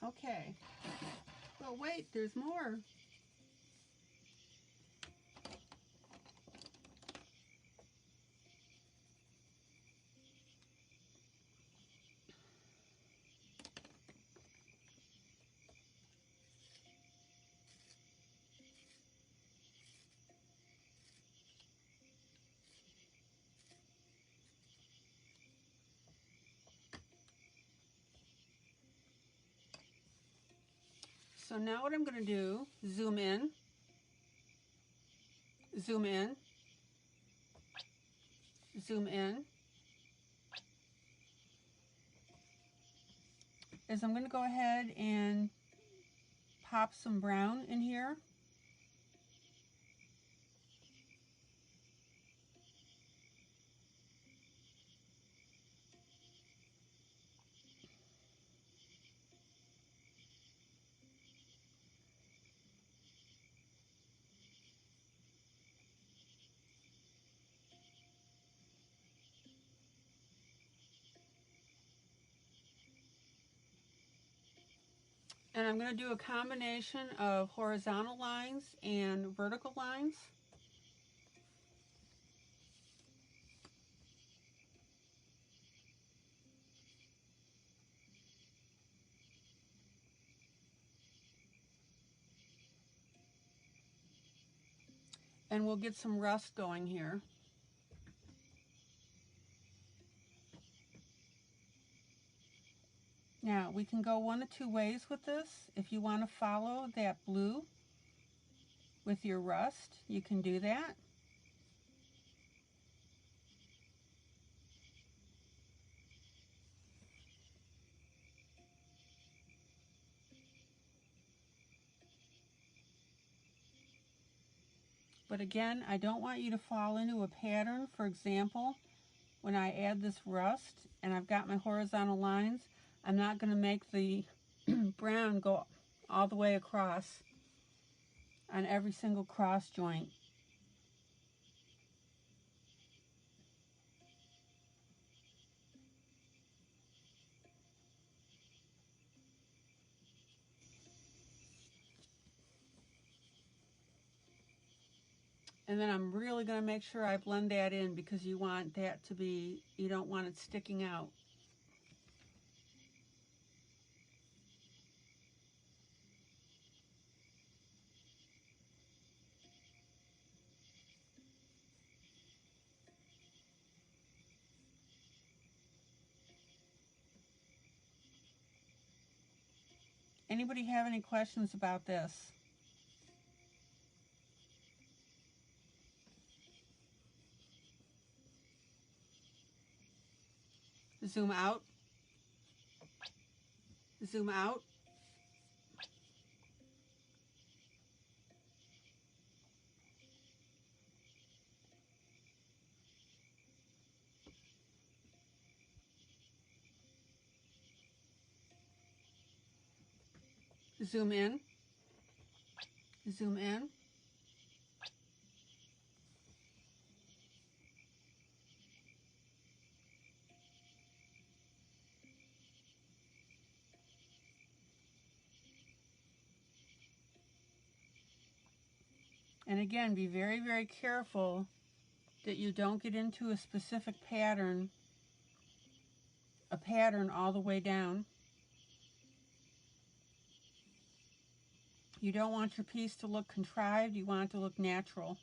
S1: Okay. Well, wait, there's more. So now what I'm going to do, zoom in, zoom in, zoom in, is I'm going to go ahead and pop some brown in here. And I'm going to do a combination of horizontal lines and vertical lines. And we'll get some rust going here. Now, we can go one of two ways with this. If you want to follow that blue with your rust, you can do that. But again, I don't want you to fall into a pattern. For example, when I add this rust and I've got my horizontal lines, I'm not going to make the brown go all the way across on every single cross joint. And then I'm really going to make sure I blend that in, because you want that to be, you don't want it sticking out. Anybody have any questions about this? Zoom out. Zoom out. Zoom in. Zoom in. And again, be very, very careful that you don't get into a specific pattern, all the way down. You don't want your piece to look contrived, you want it to look natural.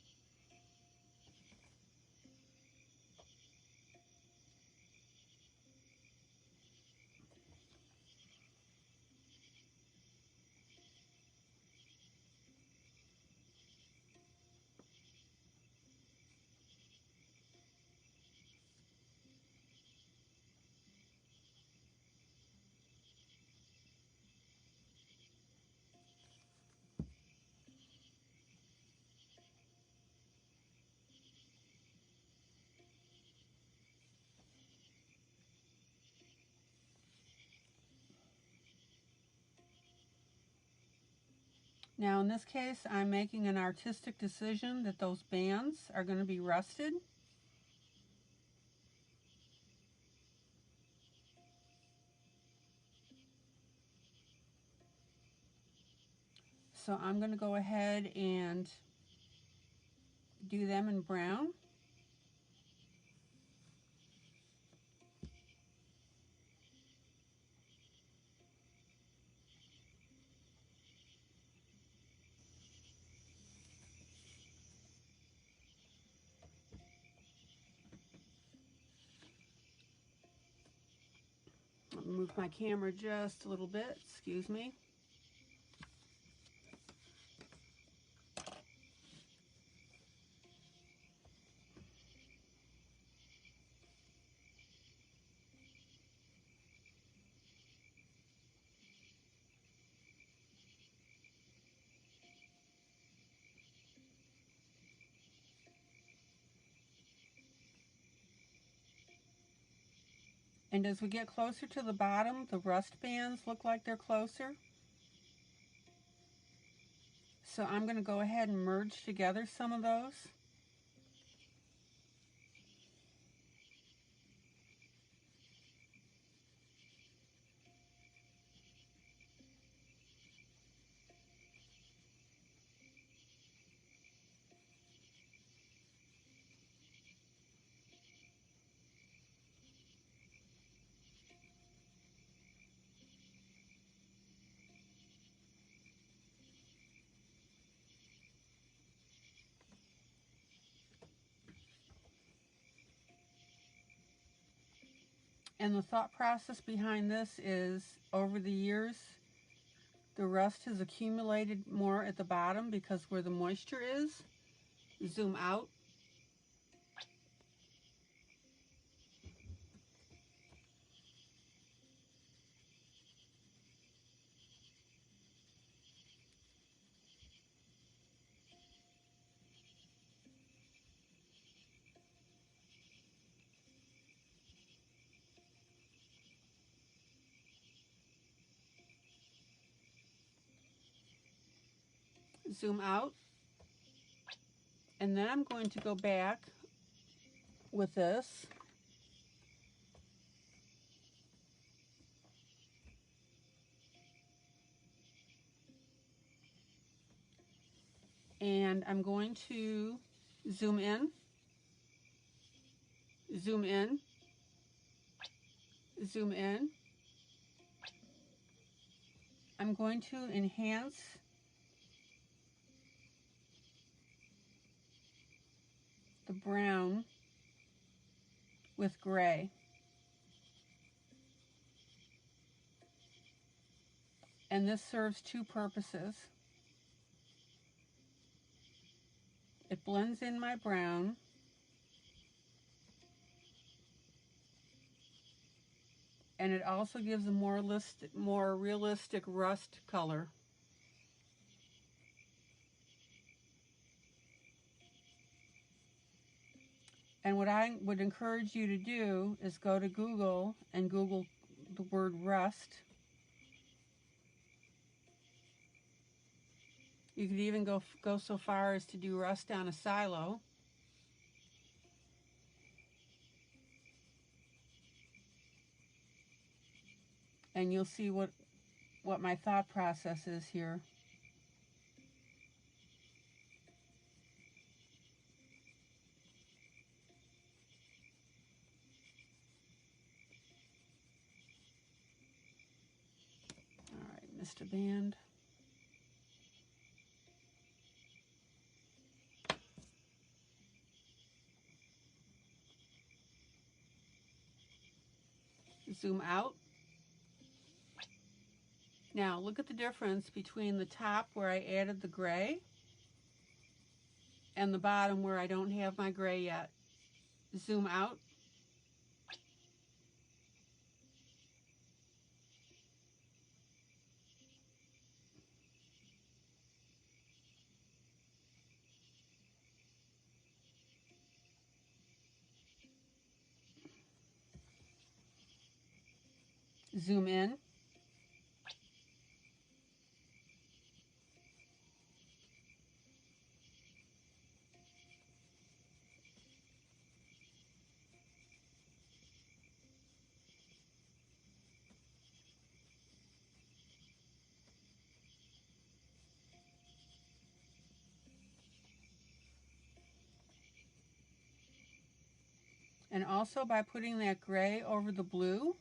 S1: Now in this case, I'm making an artistic decision that those bands are going to be rusted. So I'm going to go ahead and do them in brown. I'll move my camera just a little bit, excuse me. And as we get closer to the bottom, the rust bands look like they're closer. So I'm going to go ahead and merge together some of those. And the thought process behind this is, over the years, the rust has accumulated more at the bottom because where the moisture is. Zoom out. zoom out, and then I'm going to go back with this and I'm going to zoom in, zoom in, zoom in. I'm going to enhance the brown with gray. And this serves two purposes. It blends in my brown, and it also gives a more realistic rust color. And what I would encourage you to do is go to Google and Google the word rust. You could even go so far as to do rust on a silo. And you'll see what my thought process is here. All right, missed a band. Zoom out. Now look at the difference between the top where I added the gray and the bottom where I don't have my gray yet. Zoom out. Zoom in. And also by putting that gray over the blue,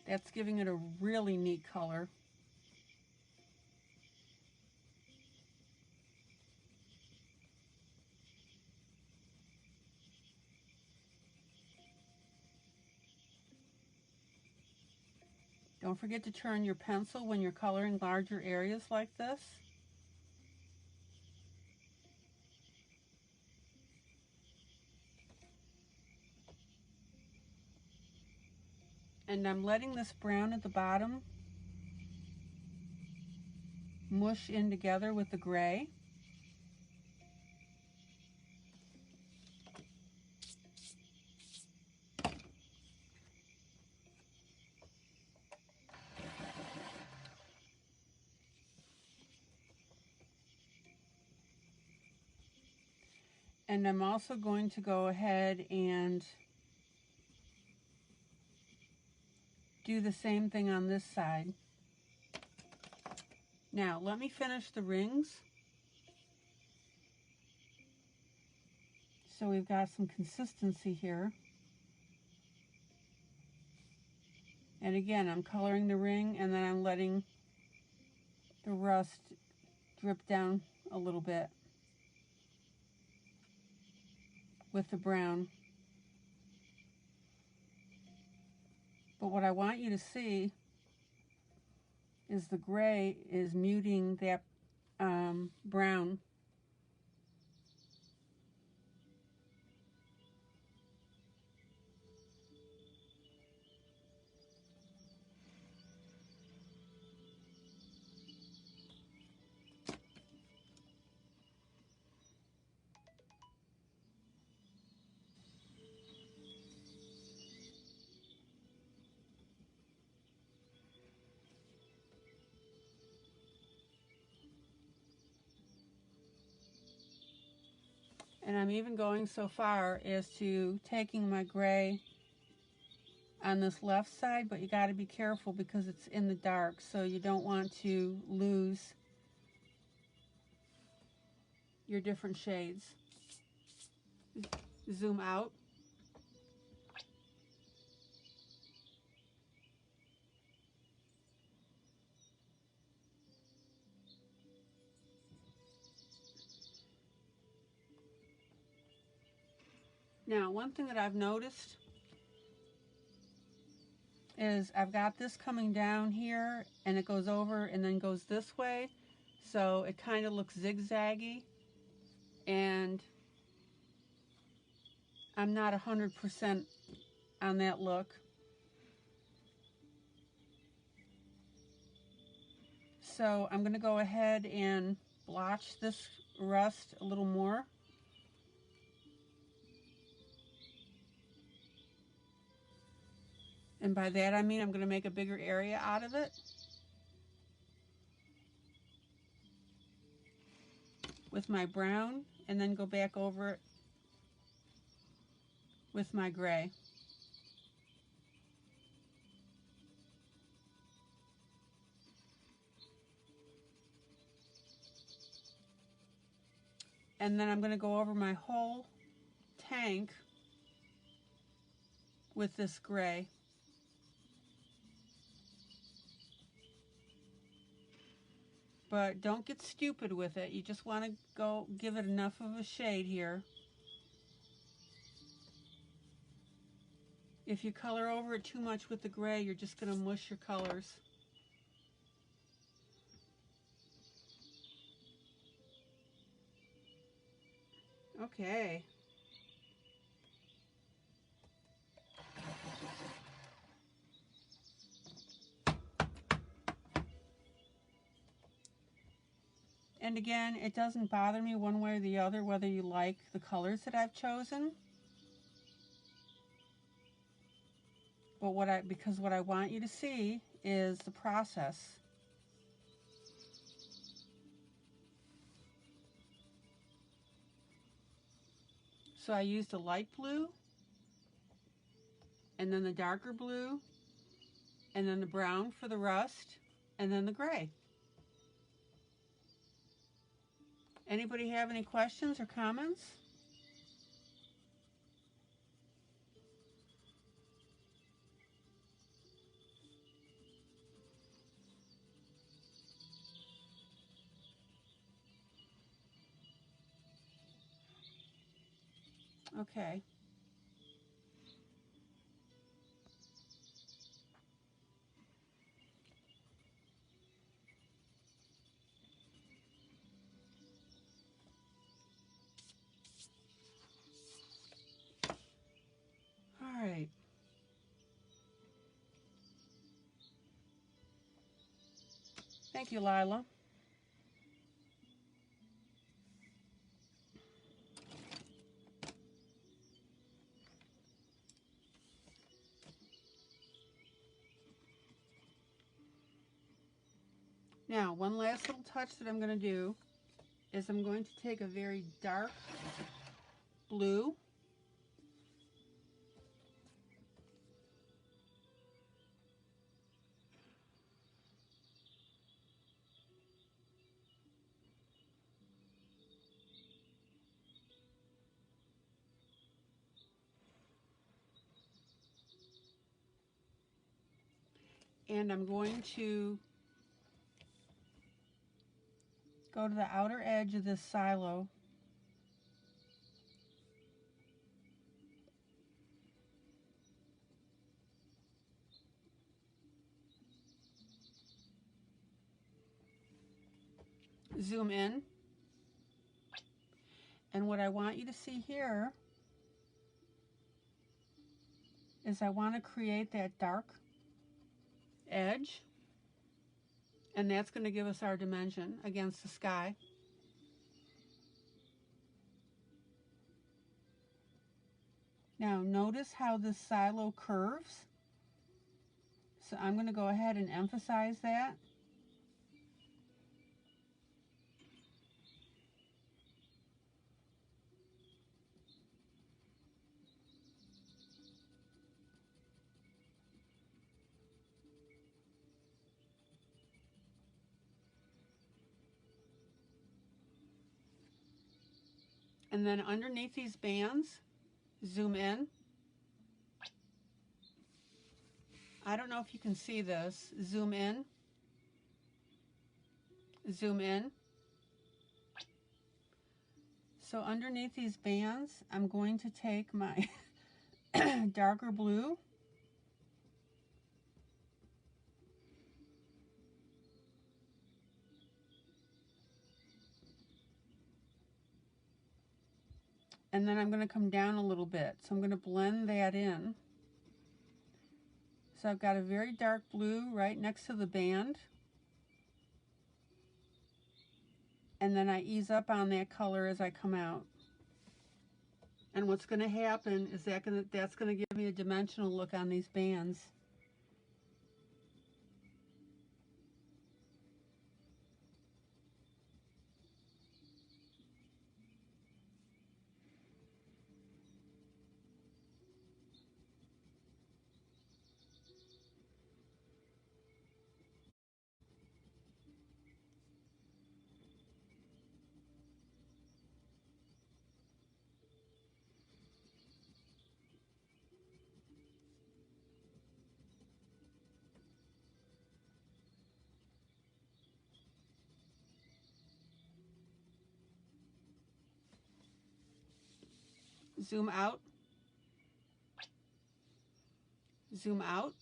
S1: that's giving it a really neat color. Don't forget to turn your pencil when you're coloring larger areas like this. And I'm letting this brown at the bottom mush in together with the gray. And I'm also going to go ahead and do the same thing on this side. Now, let me finish the rings. So we've got some consistency here. And again, I'm coloring the ring and then I'm letting the rust drip down a little bit with the brown. But what I want you to see is the gray is muting that brown. And I'm even going so far as to taking my gray on this left side, but you got to be careful because it's in the dark, so you don't want to lose your different shades. Zoom out. Now, one thing that I've noticed is I've got this coming down here and it goes over and then goes this way, so it kind of looks zigzaggy, and I'm not 100% on that look. So I'm going to go ahead and blotch this rust a little more. And by that I mean I'm going to make a bigger area out of it with my brown, and then go back over it with my gray. And then I'm going to go over my whole tank with this gray. But don't get stupid with it. You just want to go give it enough of a shade here. If you color over it too much with the gray, you're just going to mush your colors. Okay. And again, it doesn't bother me one way or the other whether you like the colors that I've chosen. But because what I want you to see is the process. So I used a light blue, and then the darker blue, and then the brown for the rust, and then the gray. Anybody have any questions or comments? Okay. All right. Thank you, Lila. Now, one last little touch that I'm going to do is I'm going to take a very dark blue, and I'm going to go to the outer edge of this silo . Zoom in, and what I want you to see here is I want to create that dark edge, and that's going to give us our dimension against the sky. Now notice how this silo curves, so I'm going to go ahead and emphasize that. And then underneath these bands, zoom in. I don't know if you can see this. Zoom in. Zoom in. So underneath these bands, I'm going to take my darker blue and then I'm going to come down a little bit. So I'm going to blend that in. So I've got a very dark blue right next to the band. And then I ease up on that color as I come out. And what's going to happen is that's going to give me a dimensional look on these bands. Zoom out. Zoom out.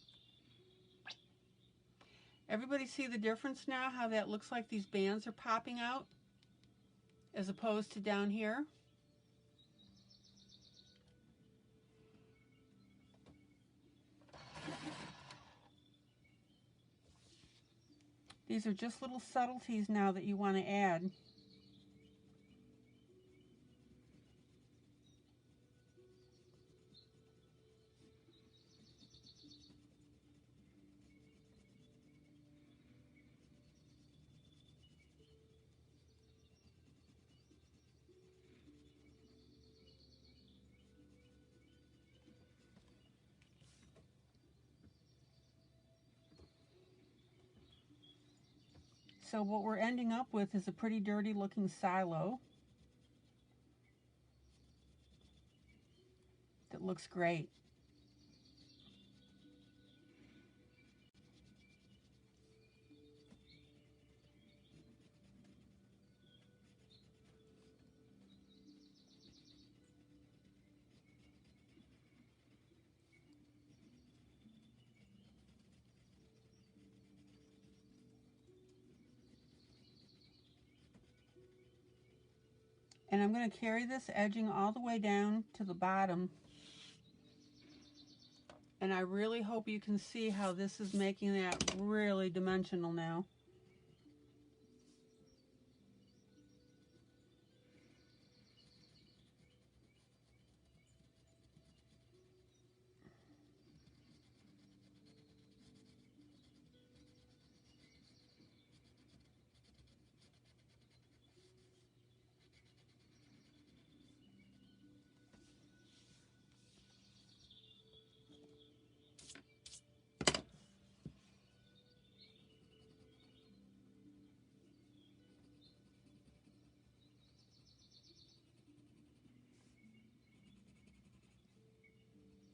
S1: Everybody see the difference now, how that looks like these bands are popping out as opposed to down here? These are just little subtleties now that you want to add. So what we're ending up with is a pretty dirty looking silo that looks great. And I'm going to carry this edging all the way down to the bottom. And I really hope you can see how this is making that really dimensional now.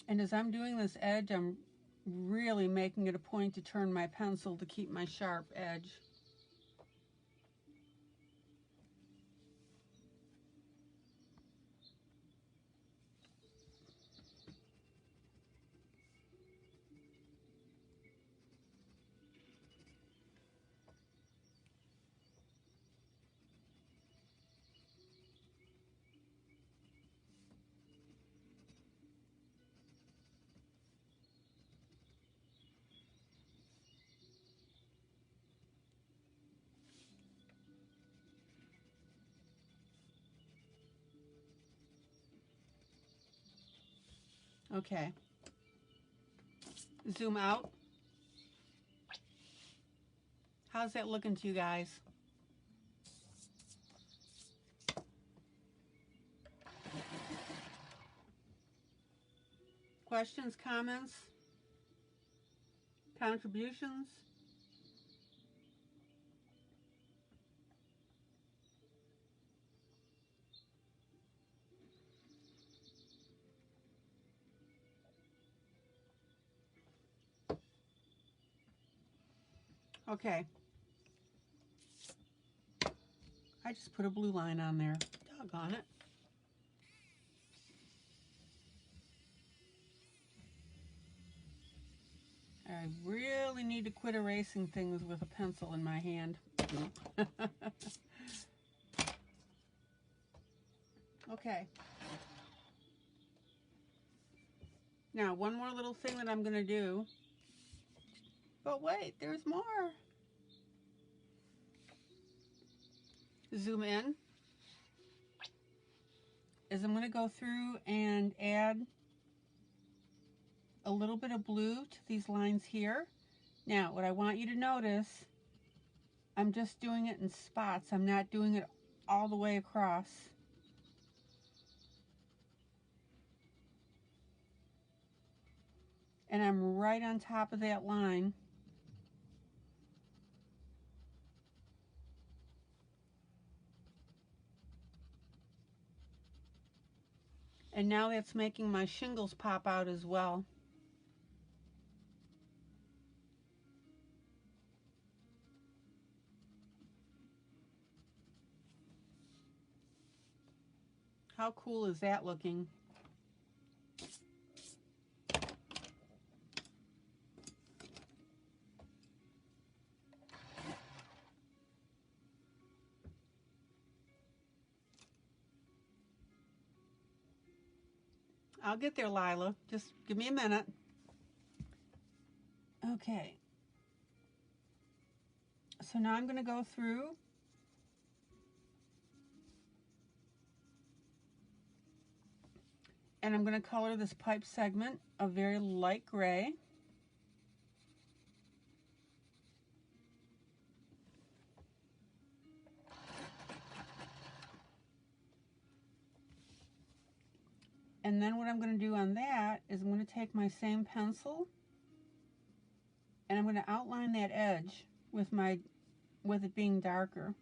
S1: And as I'm doing this edge, I'm really making it a point to turn my pencil to keep my sharp edge. Okay. Zoom out. How's that looking to you guys? Questions, comments, contributions? Okay. I just put a blue line on there. Doggone it. I really need to quit erasing things with a pencil in my hand. Okay. Now, one more little thing that I'm going to do. But wait, there's more. Zoom in. Is I'm going to go through and add a little bit of blue to these lines here. Now, what I want you to notice, I'm just doing it in spots. I'm not doing it all the way across. And I'm right on top of that line. And now that's making my shingles pop out as well. How cool is that looking? I'll get there, Lila. Just give me a minute. Okay. So now I'm going to go through and I'm going to color this pipe segment a very light gray. And then what I'm going to do on that is I'm going to take my same pencil and I'm going to outline that edge with it being darker.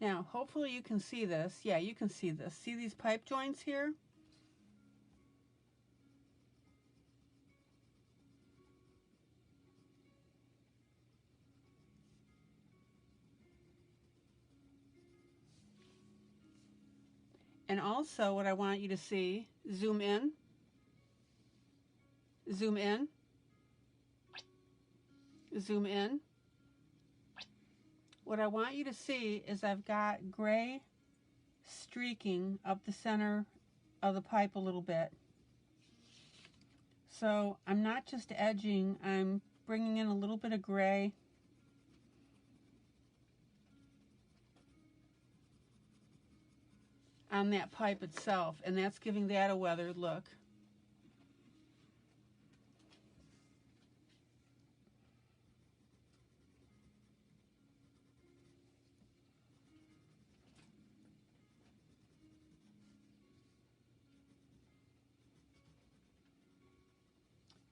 S1: Now, hopefully you can see this. Yeah, you can see this. See these pipe joints here? And also what I want you to see, zoom in, zoom in, zoom in. What I want you to see is I've got gray streaking up the center of the pipe a little bit. So I'm not just edging, I'm bringing in a little bit of gray. On that pipe itself, and that's giving that a weathered look.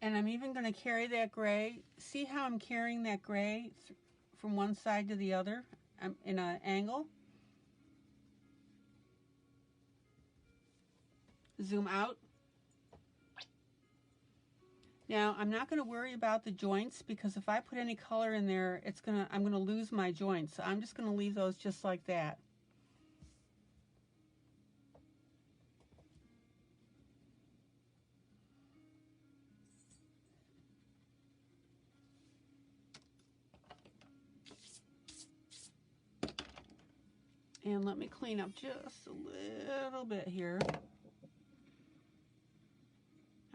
S1: And I'm even going to carry that gray. See how I'm carrying that gray from one side to the other? I'm in an angle. Zoom out. Now, I'm not going to worry about the joints because if I put any color in there, I'm going to lose my joints. So I'm just going to leave those just like that. And let me clean up just a little bit here.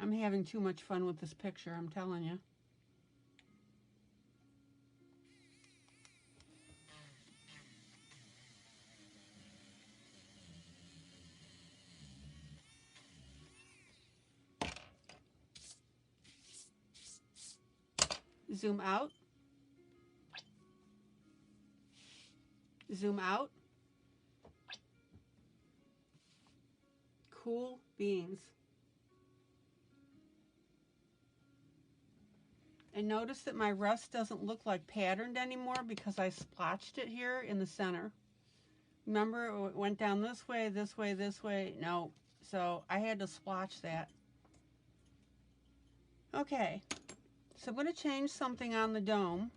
S1: I'm having too much fun with this picture, I'm telling you. Zoom out. Zoom out. Cool beans. And notice that my rust doesn't look like patterned anymore because I splotched it here in the center. Remember, it went down this way, this way, this way. No, so I had to splotch that. Okay, so I'm going to change something on the dome.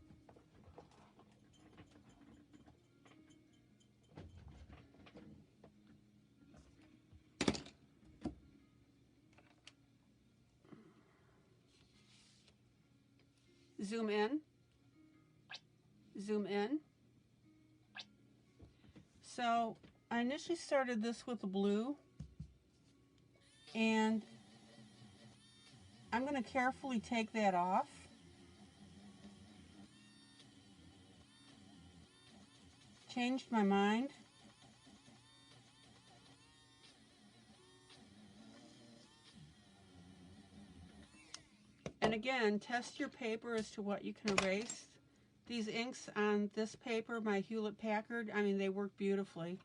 S1: Zoom in, zoom in. So I initially started this with a blue, and I'm going to carefully take that off. Changed my mind. And again, test your paper as to what you can erase. These inks on this paper, my Hewlett Packard, I mean, they work beautifully.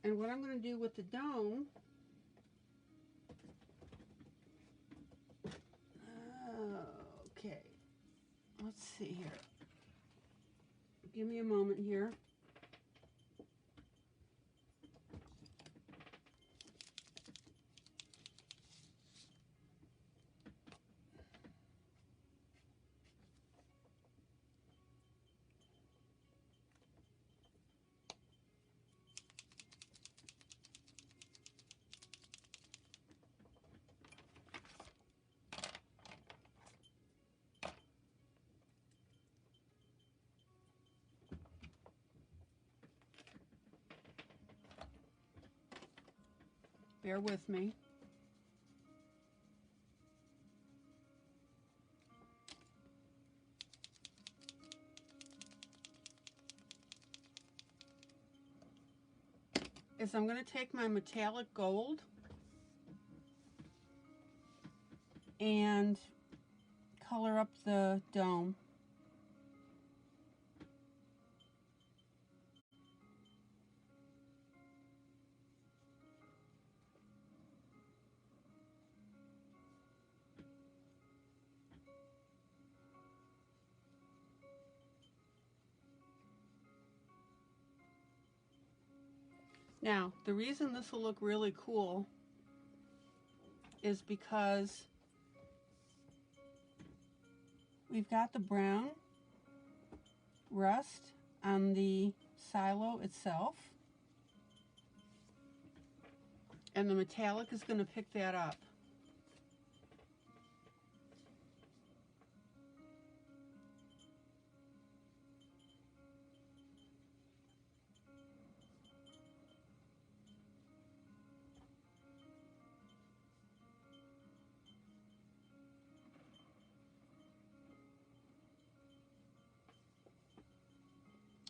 S1: And what I'm going to do with the dome, okay, let's see here. Give me a moment here. Bear with me. Is I'm going to take my metallic gold and color up the dome. Now, the reason this will look really cool is because we've got the brown rust on the silo itself, and the metallic is going to pick that up.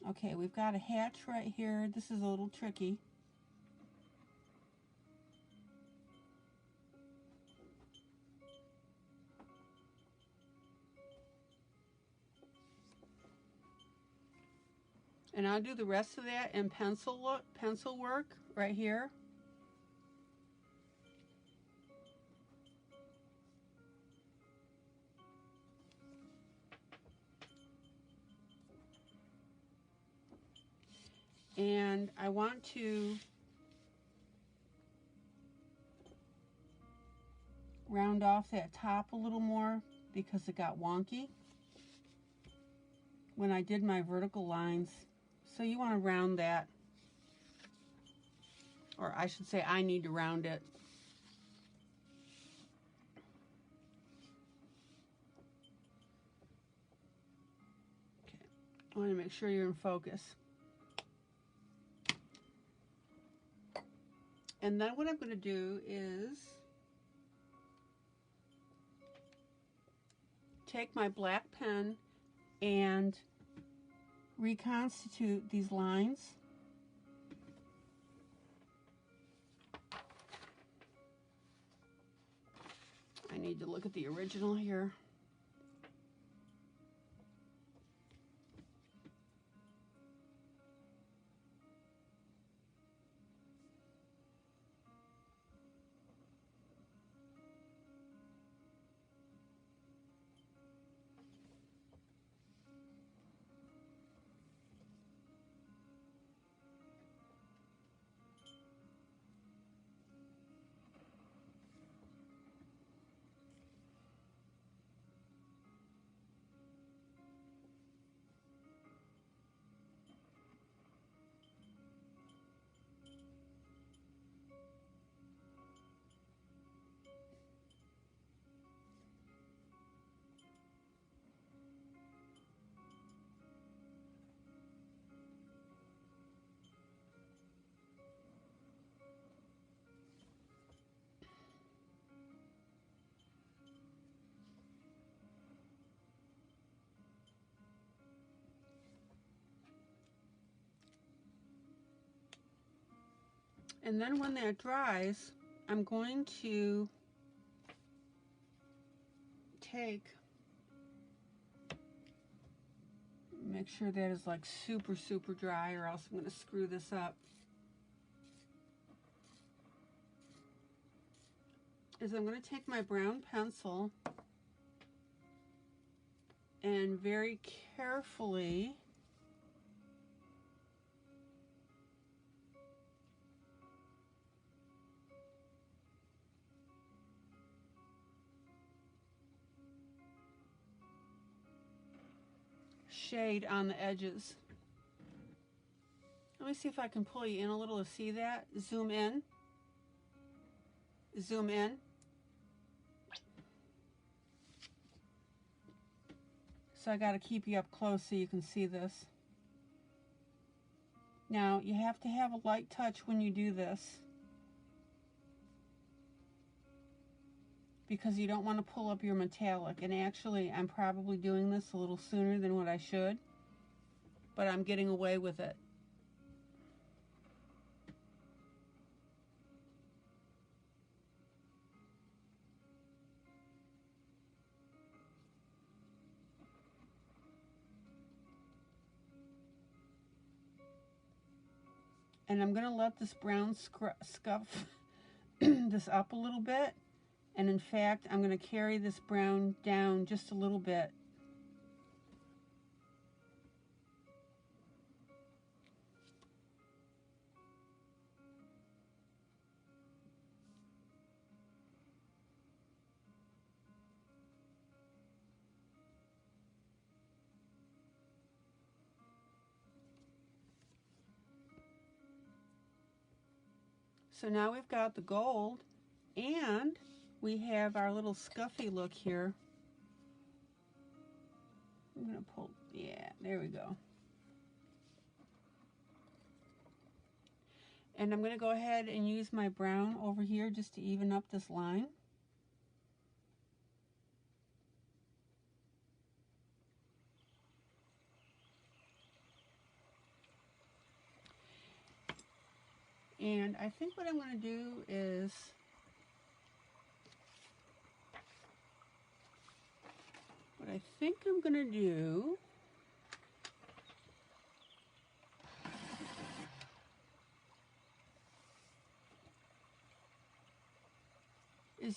S1: Okay, we've got a hatch right here. This is a little tricky. And I'll do the rest of that in pencil work right here. And I want to round off that top a little more because it got wonky when I did my vertical lines. So you want to round that, or I should say I need to round it. Okay, I want to make sure you're in focus. And then what I'm going to do is take my black pen and reconstitute these lines. I need to look at the original here. And then when that dries, I'm going to make sure that is like super, super dry, or else I'm going to screw this up. Is I'm going to take my brown pencil and very carefully shade on the edges. Let me see if I can pull you in a little to see that. Zoom in. Zoom in. So I got to keep you up close so you can see this. Now you have to have a light touch when you do this, because you don't want to pull up your metallic. And actually, I'm probably doing this a little sooner than what I should, but I'm getting away with it. And I'm going to let this brown scuff this up a little bit. And in fact, I'm going to carry this brown down just a little bit. So now we've got the gold, and we have our little scuffy look here. I'm going to pull, yeah, there we go. And I'm going to go ahead and use my brown over here just to even up this line. And I think what I'm going to do is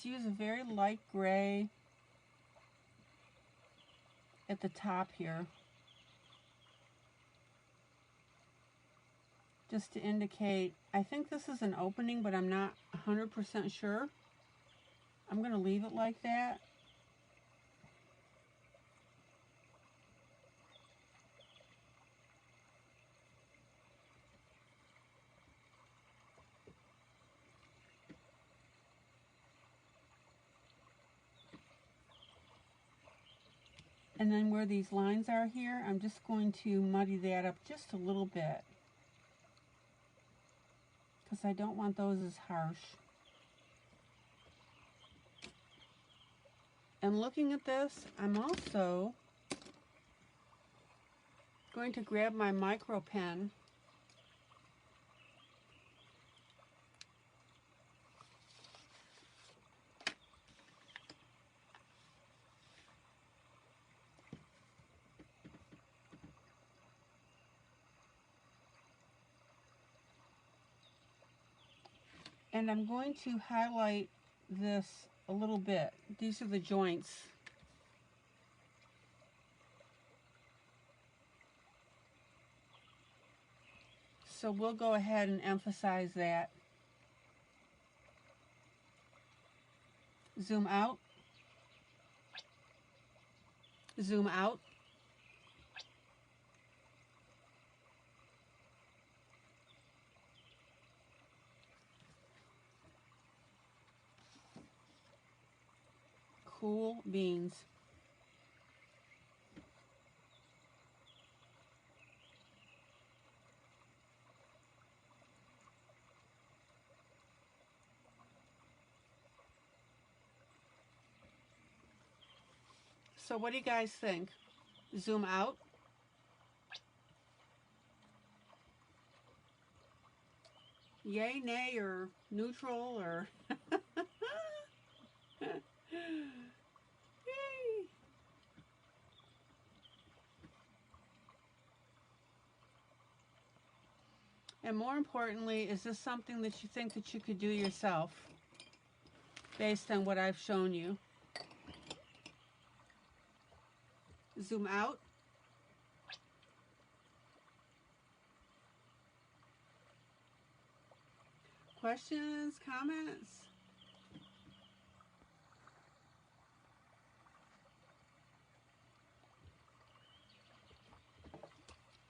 S1: use a very light gray at the top here, just to indicate. I think this is an opening, but I'm not 100% sure. I'm going to leave it like that. And then where these lines are here, I'm just going to muddy that up just a little bit, because I don't want those as harsh. And looking at this, I'm also going to grab my micro pen and I'm going to highlight this a little bit. These are the joints. So we'll go ahead and emphasize that. Zoom out. Zoom out. Cool beans. So what do you guys think? Zoom out. yay, nay, or neutral, or yay. And more importantly, is this something that you think that you could do yourself based on what I've shown you? Zoom out. Questions, comments?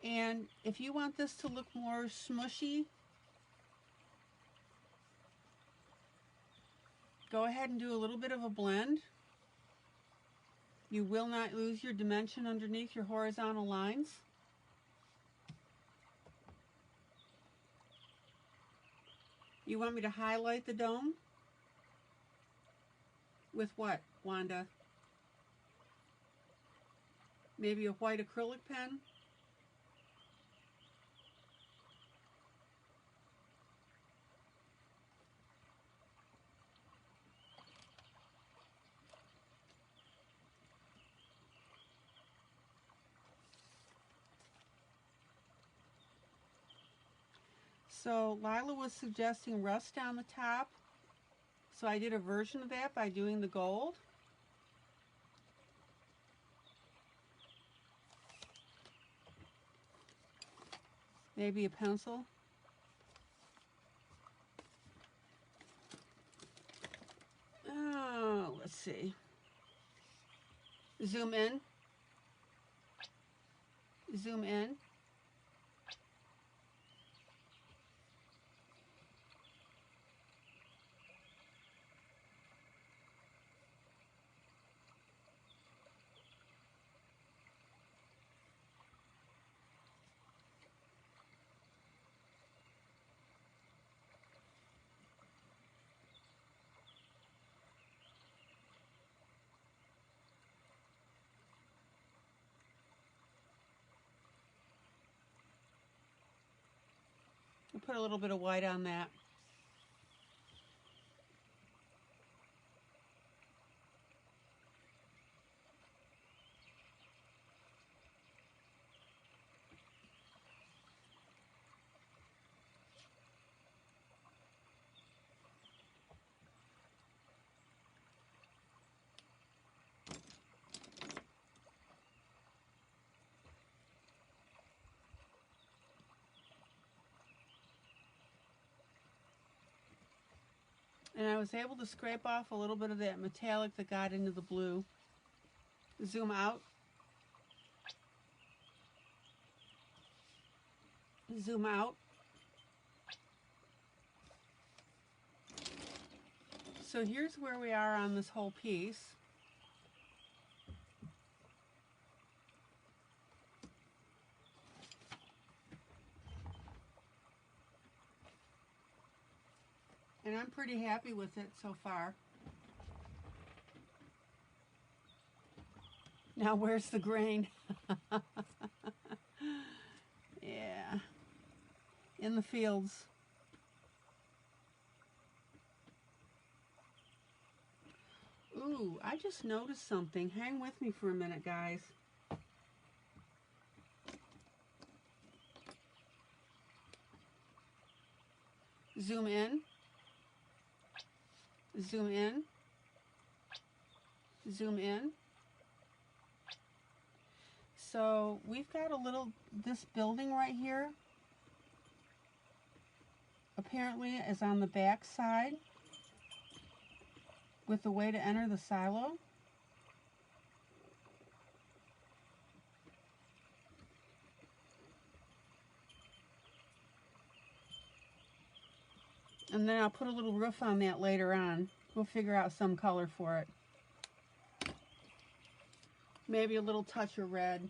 S1: And if you want this to look more smushy, go ahead and do a little bit of a blend. You will not lose your dimension underneath your horizontal lines. You want me to highlight the dome? With what, Wanda? Maybe a white acrylic pen? So Lila was suggesting rust on the top. So I did a version of that by doing the gold. Maybe a pencil. Oh, let's see. Zoom in. Zoom in. I'll put a little bit of white on that. And I was able to scrape off a little bit of that metallic that got into the blue. Zoom out. Zoom out. So here's where we are on this whole piece. And I'm pretty happy with it so far. Now where's the grain? Yeah. In the fields. Ooh, I just noticed something. Hang with me for a minute, guys. Zoom in. Zoom in. Zoom in. So we've got a little, this building right here apparently is on the back side with the way to enter the silo. And then I'll put a little roof on that later on. We'll figure out some color for it. Maybe a little touch of red.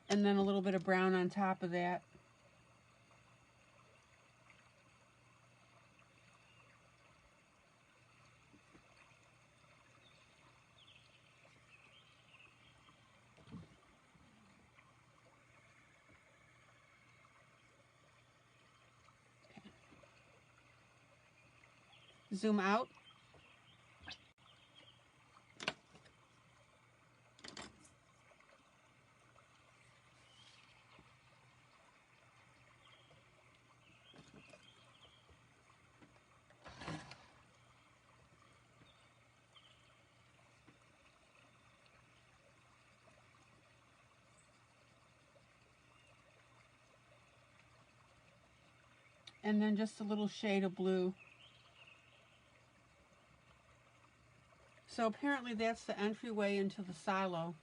S1: And then a little bit of brown on top of that. Zoom out. And then just a little shade of blue. So apparently that's the entryway into the silo.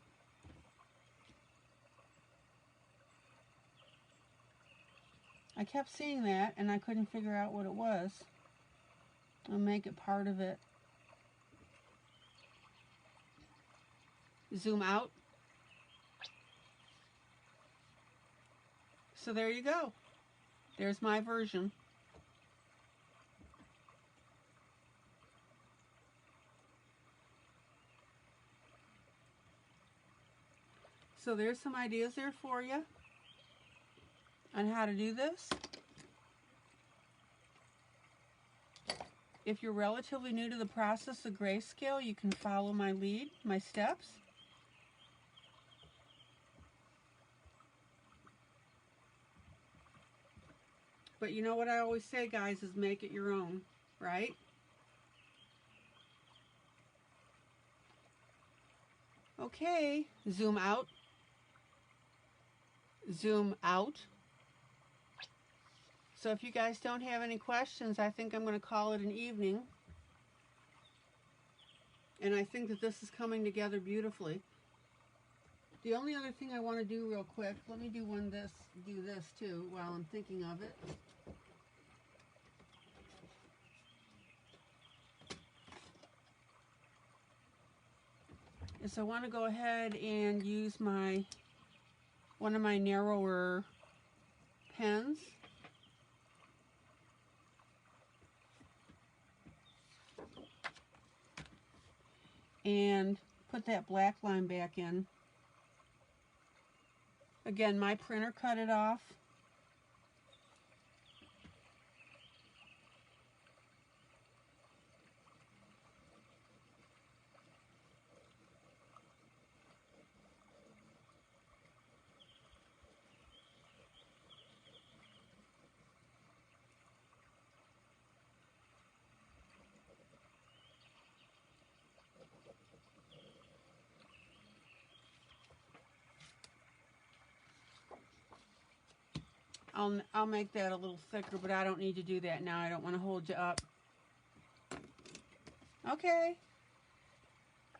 S1: I kept seeing that and I couldn't figure out what it was. I'll make it part of it. Zoom out. So there you go. There's my version. So there's some ideas there for you on how to do this. If you're relatively new to the process of grayscale, you can follow my lead, my steps. But you know what I always say, guys, is make it your own, right? Okay, zoom out. Zoom out. So if you guys don't have any questions, I think I'm going to call it an evening. And I think that this is coming together beautifully. The only other thing I want to do real quick, let me do this too while I'm thinking of it. Is I want to go ahead and use one of my narrower pens. And put that black line back in. Again, my printer cut it off. I'll make that a little thicker, but I don't need to do that now. I don't want to hold you up. Okay.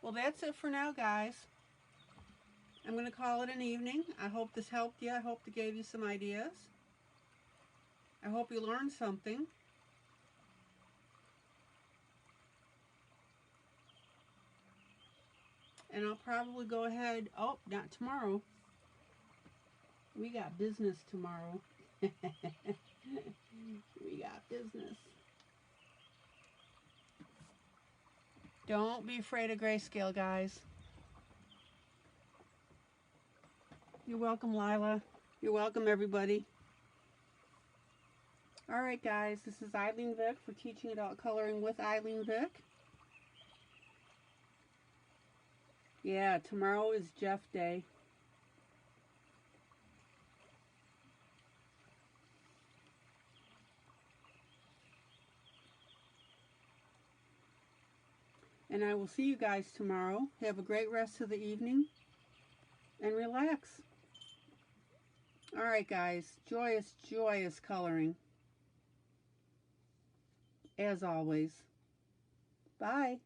S1: Well, that's it for now, guys. I'm going to call it an evening. I hope this helped you. I hope it gave you some ideas. I hope you learned something. And I'll probably go ahead, oh, not tomorrow. We got business tomorrow. We got business. Don't be afraid of grayscale, guys. You're welcome, Lila. You're welcome, everybody. All right, guys, this is ILene Vick for Teaching Adult Coloring with ILene Vick. Yeah, tomorrow is Jeff Day. And I will see you guys tomorrow. Have a great rest of the evening and relax. All right, guys. Joyous, joyous coloring. As always. Bye.